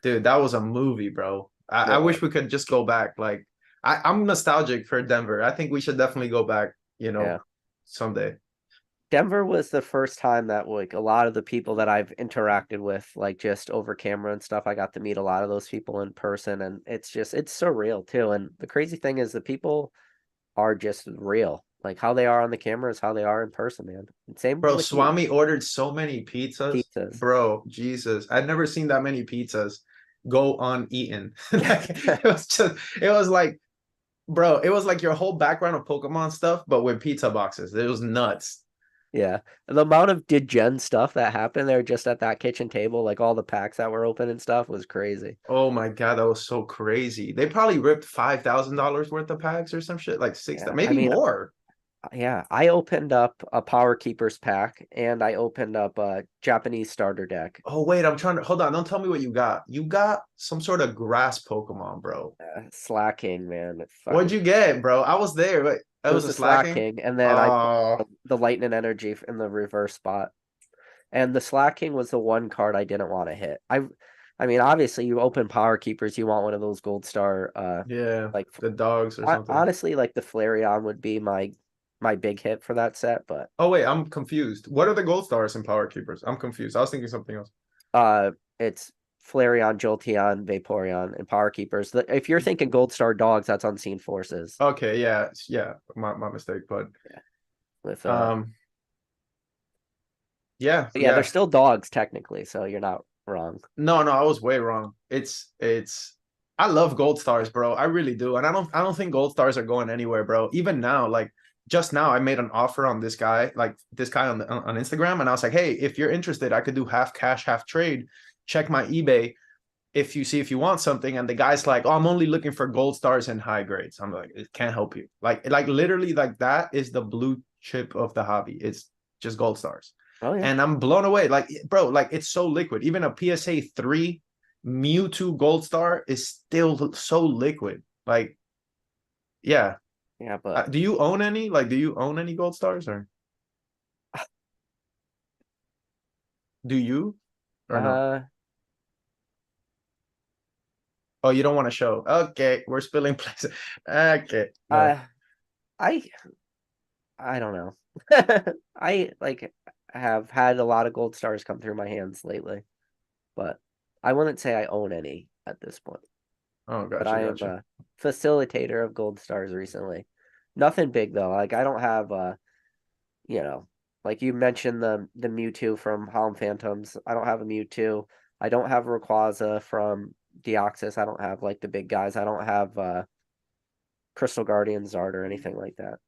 Dude, that was a movie, bro. I It was. wish we could just go back. Like, I'm nostalgic for Denver. I think we should definitely go back, Yeah. someday. Denver was the first time that like a lot of the people that I've interacted with, like just over camera and stuff, I got to meet a lot of those people in person, and it's surreal too. And the crazy thing is the people are just real. Like how they are on the camera is how they are in person, man. And same Bro, with you. Swami ordered so many pizzas. Pizzas. Bro, Jesus. I've never seen that many pizzas go uneaten. Like, it was like, bro, it was like your whole background of Pokemon stuff, but with pizza boxes. It was nuts. Yeah. And the amount of degen stuff that happened there just at that kitchen table, like all the packs that were open and stuff was crazy. Oh my God, that was so crazy. They probably ripped $5,000 worth of packs or some shit, like six, Yeah. I maybe mean, more. yeah, I opened up a Power Keepers pack and I opened up a Japanese starter deck. Oh, wait, I'm trying to hold on. Don't tell me what you got. You got some sort of grass Pokemon, bro. Slacking, man. It What'd fucking you get, bro? I was there, but it that was was a the slacking. Slacking, and then I put Oh, the Lightning Energy in the reverse spot. And the Slacking was the one card I didn't want to hit. I mean, obviously, you open Power Keepers, you want one of those Gold Star, yeah, like the dogs or something. honestly, like the Flareon would be my big hit for that set, but Oh, wait, I'm confused. What are the gold stars in Power Keepers? I'm confused. I was thinking something else. it's Flareon, Jolteon, Vaporeon, and Power Keepers. If you're thinking Gold Star dogs, that's Unseen Forces. Okay, yeah, yeah, my mistake. But Yeah, with um, yeah, but yeah, they're yeah. still dogs technically, so you're not wrong. No, I was way wrong. It's I love gold stars, bro. I really do. And I don't think gold stars are going anywhere, bro. Even now, like just now I made an offer on this guy, like this guy on Instagram, and I was like, "Hey, if you're interested, I could do half cash, half trade. Check my eBay if you want something." And the guy's like, "Oh, I'm only looking for gold stars and high grades." I'm like, "It can't help you." Like literally like that is the blue chip of the hobby. It's just gold stars. Oh yeah, And I'm blown away. Like, bro, like it's so liquid. Even a PSA 3 Mewtwo Gold Star is still so liquid. Like, yeah. yeah, but Do you own any? Like, do you own any Gold Stars or do you or no? uh, Oh, you don't want to show. Okay, we're spilling places. Okay, no. Uh, I I don't know. I like have had a lot of gold stars come through my hands lately, but I wouldn't say I own any at this point. Oh, But gotcha, I am gotcha. a facilitator of gold stars recently. Nothing big though. Like I don't have you know, like you mentioned the Mewtwo from Holland Phantoms. I don't have a Mewtwo. I don't have Rayquaza from Deoxys. I don't have like the big guys. I don't have Crystal Guardian Zard or anything like that.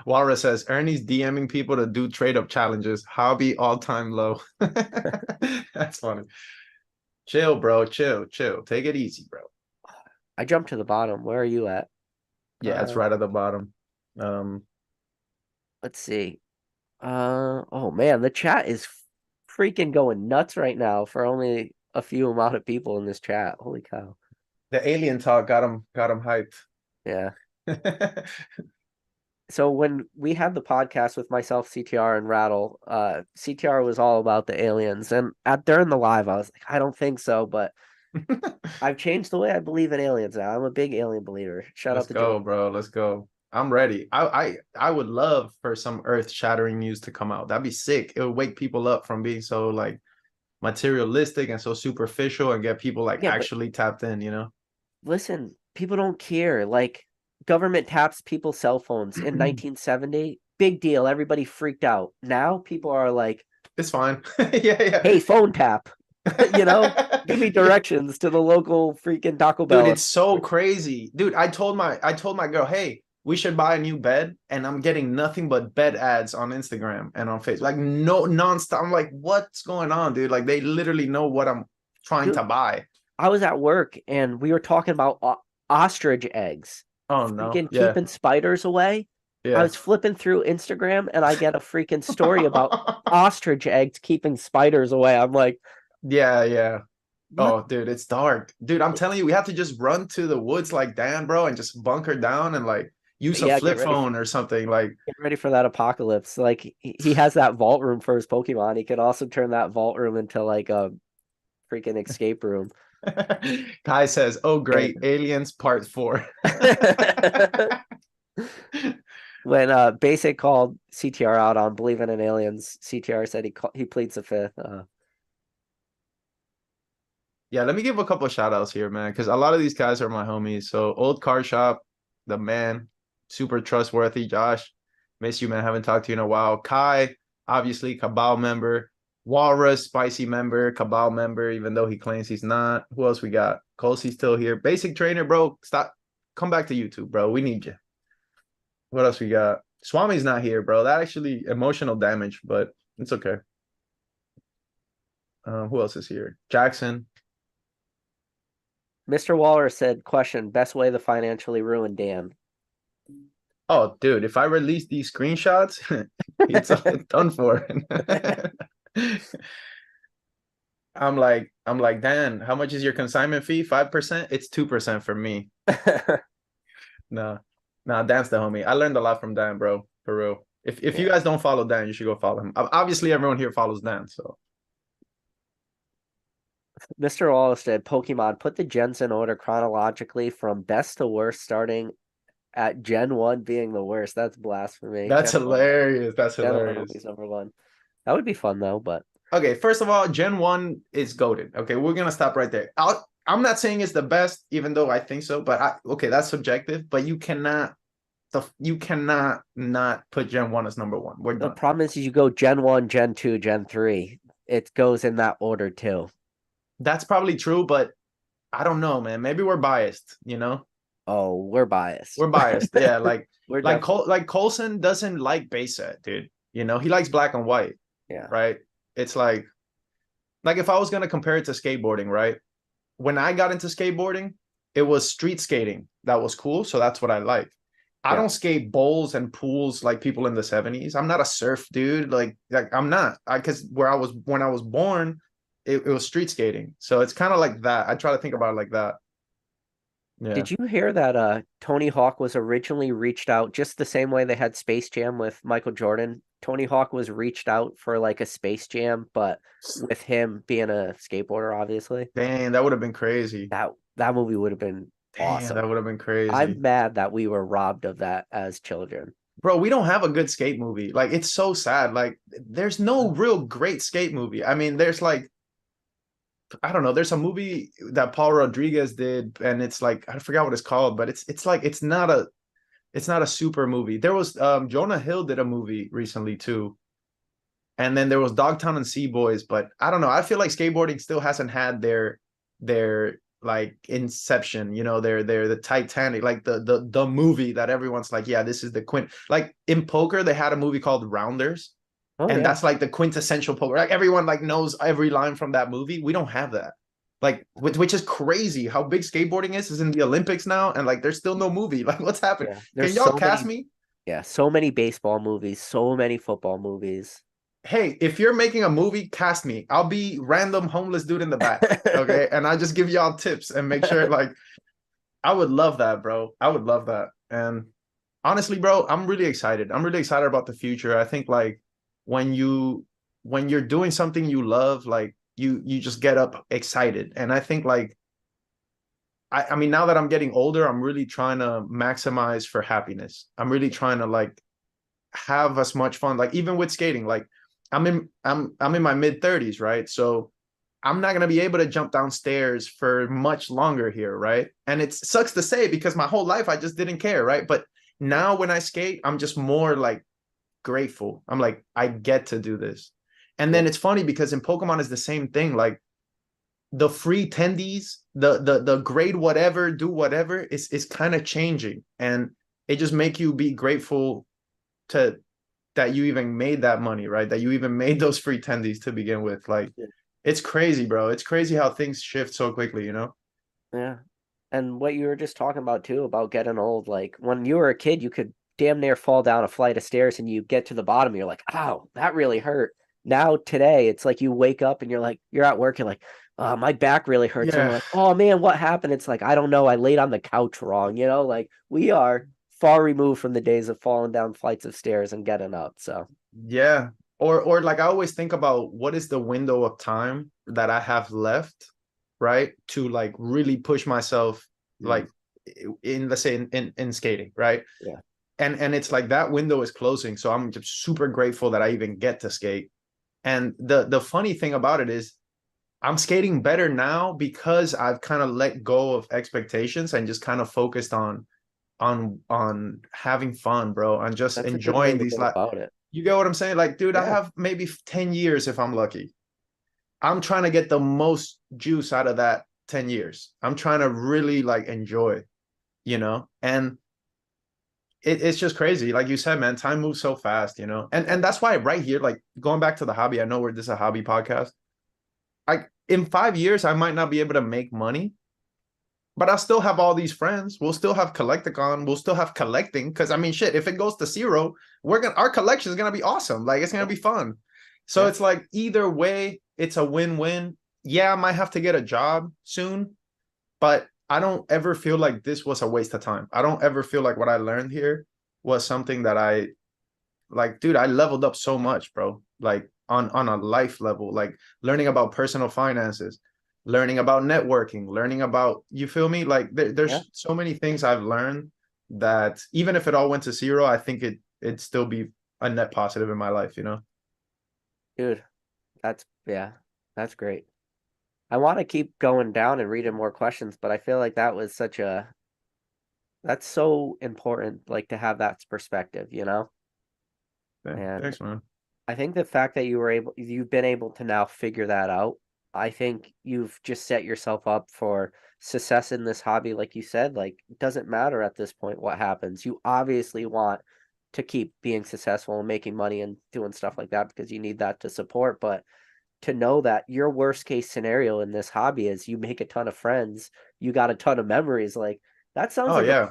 Walrus says Ernie's DMing people to do trade up challenges. Hobby all time low. That's funny. Chill, bro. Chill, chill. Take it easy, bro. I jumped to the bottom. Where are you at? Yeah, it's right at the bottom. Um, Let's see. Oh man, the chat is freaking going nuts right now for only a few amount of people in this chat. Holy cow. the alien talk got him hyped. Yeah. So when we had the podcast with myself, CTR, and Rattle, CTR was all about the aliens. And during the live, I was like, I don't think so, but I've changed the way I believe in aliens now. I'm a big alien believer. Shout Let's out to Joe. go, bro. Let's go. I'm ready. I would love for some earth shattering news to come out. That'd be sick. It would wake people up from being so like materialistic and so superficial and get people like Yeah, but actually tapped in, you know? listen, people don't care. Like, government taps people's cell phones in 1970. Big deal. Everybody freaked out. Now people are like, It's fine. Yeah, hey, phone tap. You know, yeah. give me Yeah. directions to the local freaking Taco Dude, Bell. it's so crazy. Dude, I told my girl, hey, we should buy a new bed, and I'm getting nothing but bed ads on Instagram and on Facebook. Like no nonstop. I'm like, what's going on, dude? Like they literally know what I'm trying Dude, to buy. I was at work and we were talking about ostrich eggs, Oh no. freaking Yeah. keeping spiders away. I Yeah. was flipping through Instagram and I get a freaking story about ostrich eggs keeping spiders away. I'm like, Yeah, yeah. what? Oh, dude, it's dark. Dude, I'm telling you, we have to just run to the woods like Dan, bro, and just bunker down and like use a Yeah, flip phone or something. Like, get ready for that apocalypse. Like he has that vault room for his Pokemon. He could also turn that vault room into like a freaking escape room. Kai says, "Oh, great, And Aliens Part 4." when Basic called CTR out on believing in aliens, CTR said he pleads the fifth. Yeah, let me give a couple of shout outs here, man, because a lot of these guys are my homies. So, Old Car Shop, the man, super trustworthy. Josh, miss you, man. Haven't talked to you in a while. Kai, obviously, Cabal member. Walrus, spicy member. Cabal member, even though he claims he's not. Who else we got? Coulson's still here. Basic trainer, bro. Stop. Come back to YouTube, bro. We need you. What else we got? Swami's not here, bro. That actually emotional damage, but it's okay. Who else is here? Jackson. Mr. Waller said, question, best way to financially ruin Dan. Oh, dude, if I release these screenshots, it's done for. I'm like, Dan, how much is your consignment fee? 5%? It's 2% for me. No, nah, Dan's the homie. I learned a lot from Dan, bro. For real. If you Yeah. guys don't follow Dan, you should go follow him. Obviously, everyone here follows Dan, so Mr. Wallace said, Pokemon, put the gens in order chronologically from best to worst, starting at Gen 1 being the worst. That's blasphemy. that's hilarious. That's Gen 1 hilarious. always number one. That would be fun though, but Okay, first of all, Gen 1 is goated. Okay, we're gonna stop right there. I'm not saying it's the best, even though I think so, but okay, that's subjective. But you cannot not put Gen 1 as number one. We're the done. problem is you go Gen 1, Gen 2, Gen 3. It goes in that order too. That's probably true, but I don't know, man. Maybe we're biased, you know? Oh, we're biased. We're biased. Yeah, like We're like definitely, Col- like Coulson doesn't like base set, dude. You know, he likes black and white, yeah. right? It's like if I was gonna compare it to skateboarding, right? When I got into skateboarding, it was street skating that was cool, so that's what I like. I Yeah. don't skate bowls and pools like people in the 70s. I'm not a surf dude. Like I'm not. Because where I was when I was born, it was street skating. So it's kind of like that. I try to think about it like that. Yeah. Did you hear that Tony Hawk was originally reached out just the same way they had Space Jam with Michael Jordan Tony Hawk was reached out for like a Space Jam, but with him being a skateboarder, obviously, Dang, that would have been crazy. that movie would have been Damn, that awesome. would have been crazy. I'm mad that we were robbed of that as children. Bro, we don't have a good skate movie. Like, it's so sad. Like, there's no real great skate movie. I mean, there's like, I don't know, there's a movie that Paul Rodriguez did, and it's like, I forgot what it's called, but it's like it's not a super movie. There was Jonah Hill did a movie recently too. And then there was Dogtown and Sea Boys, but I don't know. I feel like skateboarding still hasn't had their like inception, you know, their the Titanic, like the movie that everyone's like, yeah, this is the quint. Like in poker, they had a movie called Rounders, Oh and yeah, that's like the quintessential poker. Like everyone like knows every line from that movie. We don't have that. Like which is crazy how big skateboarding is in the Olympics now, and like there's still no movie. Like what's happened? yeah. Can There's y'all so cast many, me? yeah, so many baseball movies, so many football movies. Hey, if you're making a movie, cast me. I'll be random homeless dude in the back. Okay. And I just give y'all tips and make sure like I would love that, bro. I would love that. And honestly, bro, I'm really excited. I'm really excited about the future. I think like when you when you're doing something you love, like you just get up excited. And I think like I mean now that I'm getting older, I'm really trying to maximize for happiness. I'm really trying to like have as much fun. Like even with skating, like I'm in my mid 30s, right? So I'm not gonna be able to jump downstairs for much longer here, right? And it sucks to say because my whole life I just didn't care, right? But now when I skate, I'm just more like grateful. I'm like, I get to do this. And Yeah, then it's funny because in Pokemon is the same thing. Like the free tendies, the grade whatever, do whatever is kind of changing. And it just make you be grateful to that you even made that money, right? That you even made those free tendies to begin with. Like yeah. it's crazy, bro. It's crazy how things shift so quickly, you know? Yeah. And what you were just talking about too, about getting old, like when you were a kid, you could damn near fall down a flight of stairs and you get to the bottom, you're like, ow, that really hurt. Now today, it's like you wake up and you're like, you're at work, you're like, oh, my back really hurts. And you're Yeah. like, oh man, what happened? It's like, I don't know. I laid on the couch wrong, like we are far removed from the days of falling down flights of stairs and getting up. So Yeah. Or like I always think about what is the window of time that I have left, right? To like really push myself mm, like in let's say in skating, right? yeah, And it's like that window is closing. So I'm just super grateful that I even get to skate. And the funny thing about it is I'm skating better now because I've kind of let go of expectations and just kind of focused on having fun, bro, and just that's a good way enjoying to these go about it. you get what I'm saying? Like, dude, I Yeah, have maybe 10 years if I'm lucky. I'm trying to get the most juice out of that 10 years. I'm trying to really like enjoy, you know? And it's just crazy. Like you said, man, time moves so fast, you know? And yeah, that's why right here, like going back to the hobby, I know we're this is a hobby podcast. Like in 5 years, I might not be able to make money, but I'll still have all these friends. We'll still have Collecticon. We'll still have collecting. Cause I mean, shit, if it goes to zero, our collection is gonna be awesome. Like it's gonna yeah, be fun. So yeah. it's like either way, it's a win-win. Yeah, I might have to get a job soon, but I don't ever feel like this was a waste of time. I don't ever feel like what I learned here was something that I like, dude, I leveled up so much, bro. Like on a life level, like learning about personal finances, learning about networking, learning about you feel me? Like Yeah. there's so many things I've learned that even if it all went to zero, I think it'd still be a net positive in my life, you know? Dude, yeah, that's great. I want to keep going down and reading more questions, but I feel like that's so important, like to have that perspective. Yeah, And thanks, man. I think the fact that you've been able to now figure that out, I think you've just set yourself up for success in this hobby. Like you said, like it doesn't matter at this point what happens. You obviously want to keep being successful and making money and doing stuff like that because you need that to support. But to know that your worst case scenario in this hobby is you make a ton of friends, you got a ton of memories, like that sounds Oh like a yeah.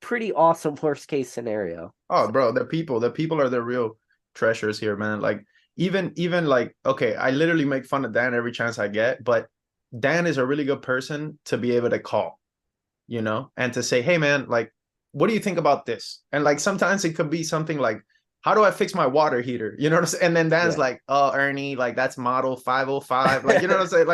pretty awesome worst case scenario. Oh, So, bro, the people are the real treasures here, man. Like even like okay, I literally make fun of Dan every chance I get, but Dan is a really good person to be able to call, you know, and to say, hey man, like, what do you think about this? And like sometimes it could be something like how do I fix my water heater? You know what I'm saying? And then Dan's Yeah. like, oh, Ernie, like that's model 505. Like, you know what I'm saying?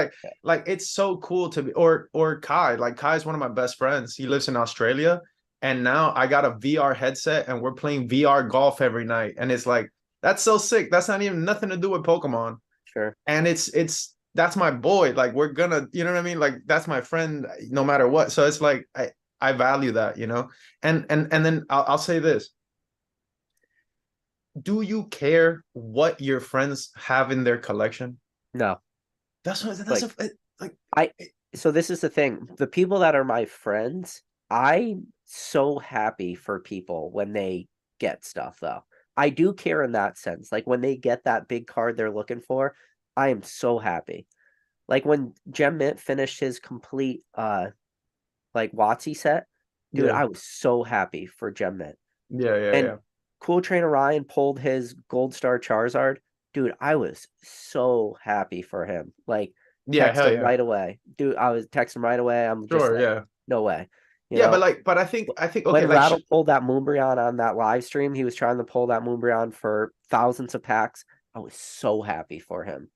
Like it's so cool to be, or Kai. Like Kai is one of my best friends. He lives in Australia. And now I got a VR headset and we're playing VR golf every night. And it's like, that's so sick. That's not even nothing to do with Pokemon. Sure. And it's that's my boy. Like we're gonna, you know what I mean? Like that's my friend no matter what. So it's like I value that, you know. And then I'll say this. Do you care what your friends have in their collection? No. That's what that's Like a like I so this is the thing. The people that are my friends, I'm so happy for people when they get stuff though. I do care in that sense. Like when they get that big card they're looking for, I am so happy. Like when Gem Mint finished his complete like WotC set, dude, yeah. I was so happy for Gem Mint. Yeah, yeah, And yeah. Cool Trainer Ryan pulled his Gold Star Charizard. Dude, I was so happy for him. Like, Yeah, text hell him yeah. right away. Dude, I was texting right away. I'm just Sure, like, yeah. no way. You Yeah, but know, like but I think okay, when like Rattle pulled that Moonbreon on that live stream, he was trying to pull that Moonbreon for thousands of packs. I was so happy for him.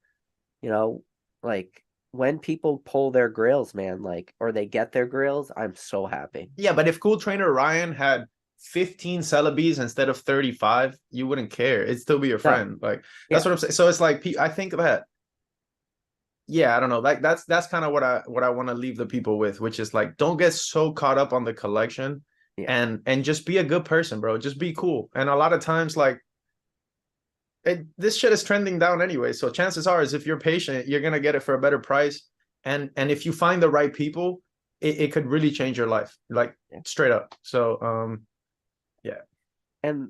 You know, like when people pull their grails, man, like, or they get their grails, I'm so happy. yeah, but if Cool Trainer Ryan had 15 Celebes instead of 35, you wouldn't care. It'd still be your No, friend. Like that's yeah, what I'm saying. So it's like I think that yeah, I don't know. Like that's kind of what I want to leave the people with, which is like don't get so caught up on the collection yeah. and just be a good person, bro. Just be cool. And a lot of times like this shit is trending down anyway. So chances are is if you're patient, you're gonna get it for a better price. And if you find the right people, it could really change your life. Like Yeah. straight up. So yeah. And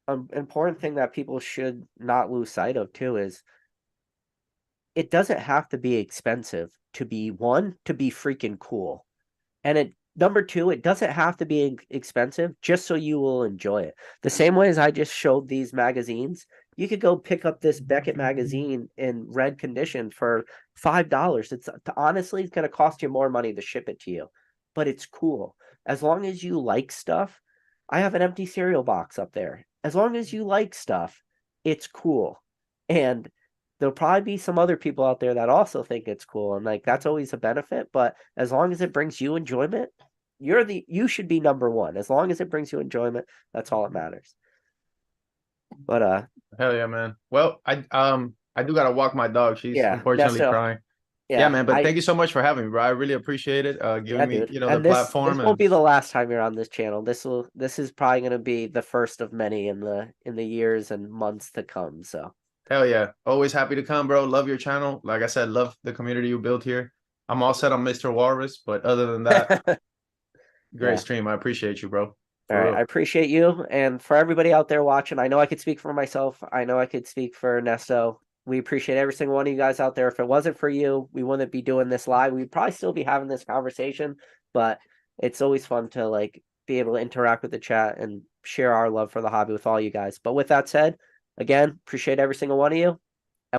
an important thing that people should not lose sight of too is it doesn't have to be expensive to be one, to be freaking cool. And it number two, it doesn't have to be expensive just so you will enjoy it. The same way as I just showed these magazines, you could go pick up this Beckett magazine in red condition for $5. It's honestly it's going to cost you more money to ship it to you, but it's cool. As long as you like stuff, I have an empty cereal box up there. As long as you like stuff, it's cool. And there'll probably be some other people out there that also think it's cool and like that's always a benefit, but as long as it brings you enjoyment, you should be number one. As long as it brings you enjoyment, that's all that matters. But Hell yeah, man. Well, I do gotta walk my dog. She's yeah, unfortunately Nesto, crying. Yeah, yeah, man. But thank you so much for having me, bro. I really appreciate it. yeah, Giving me, dude. you know, the And this platform won't and be the last time you're on this channel. This is probably gonna be the first of many in the years and months to come. So hell yeah. Always happy to come, bro. Love your channel. Like I said, love the community you built here. I'm all set on Mr. Walrus, but other than that, great yeah. stream. I appreciate you, bro. All For right, I real. appreciate you. And for everybody out there watching, I know I could speak for myself. I know I could speak for Nesto. We appreciate every single one of you guys out there. If it wasn't for you, we wouldn't be doing this live. We'd probably still be having this conversation, but it's always fun to like be able to interact with the chat and share our love for the hobby with all you guys. But with that said, again, appreciate every single one of you.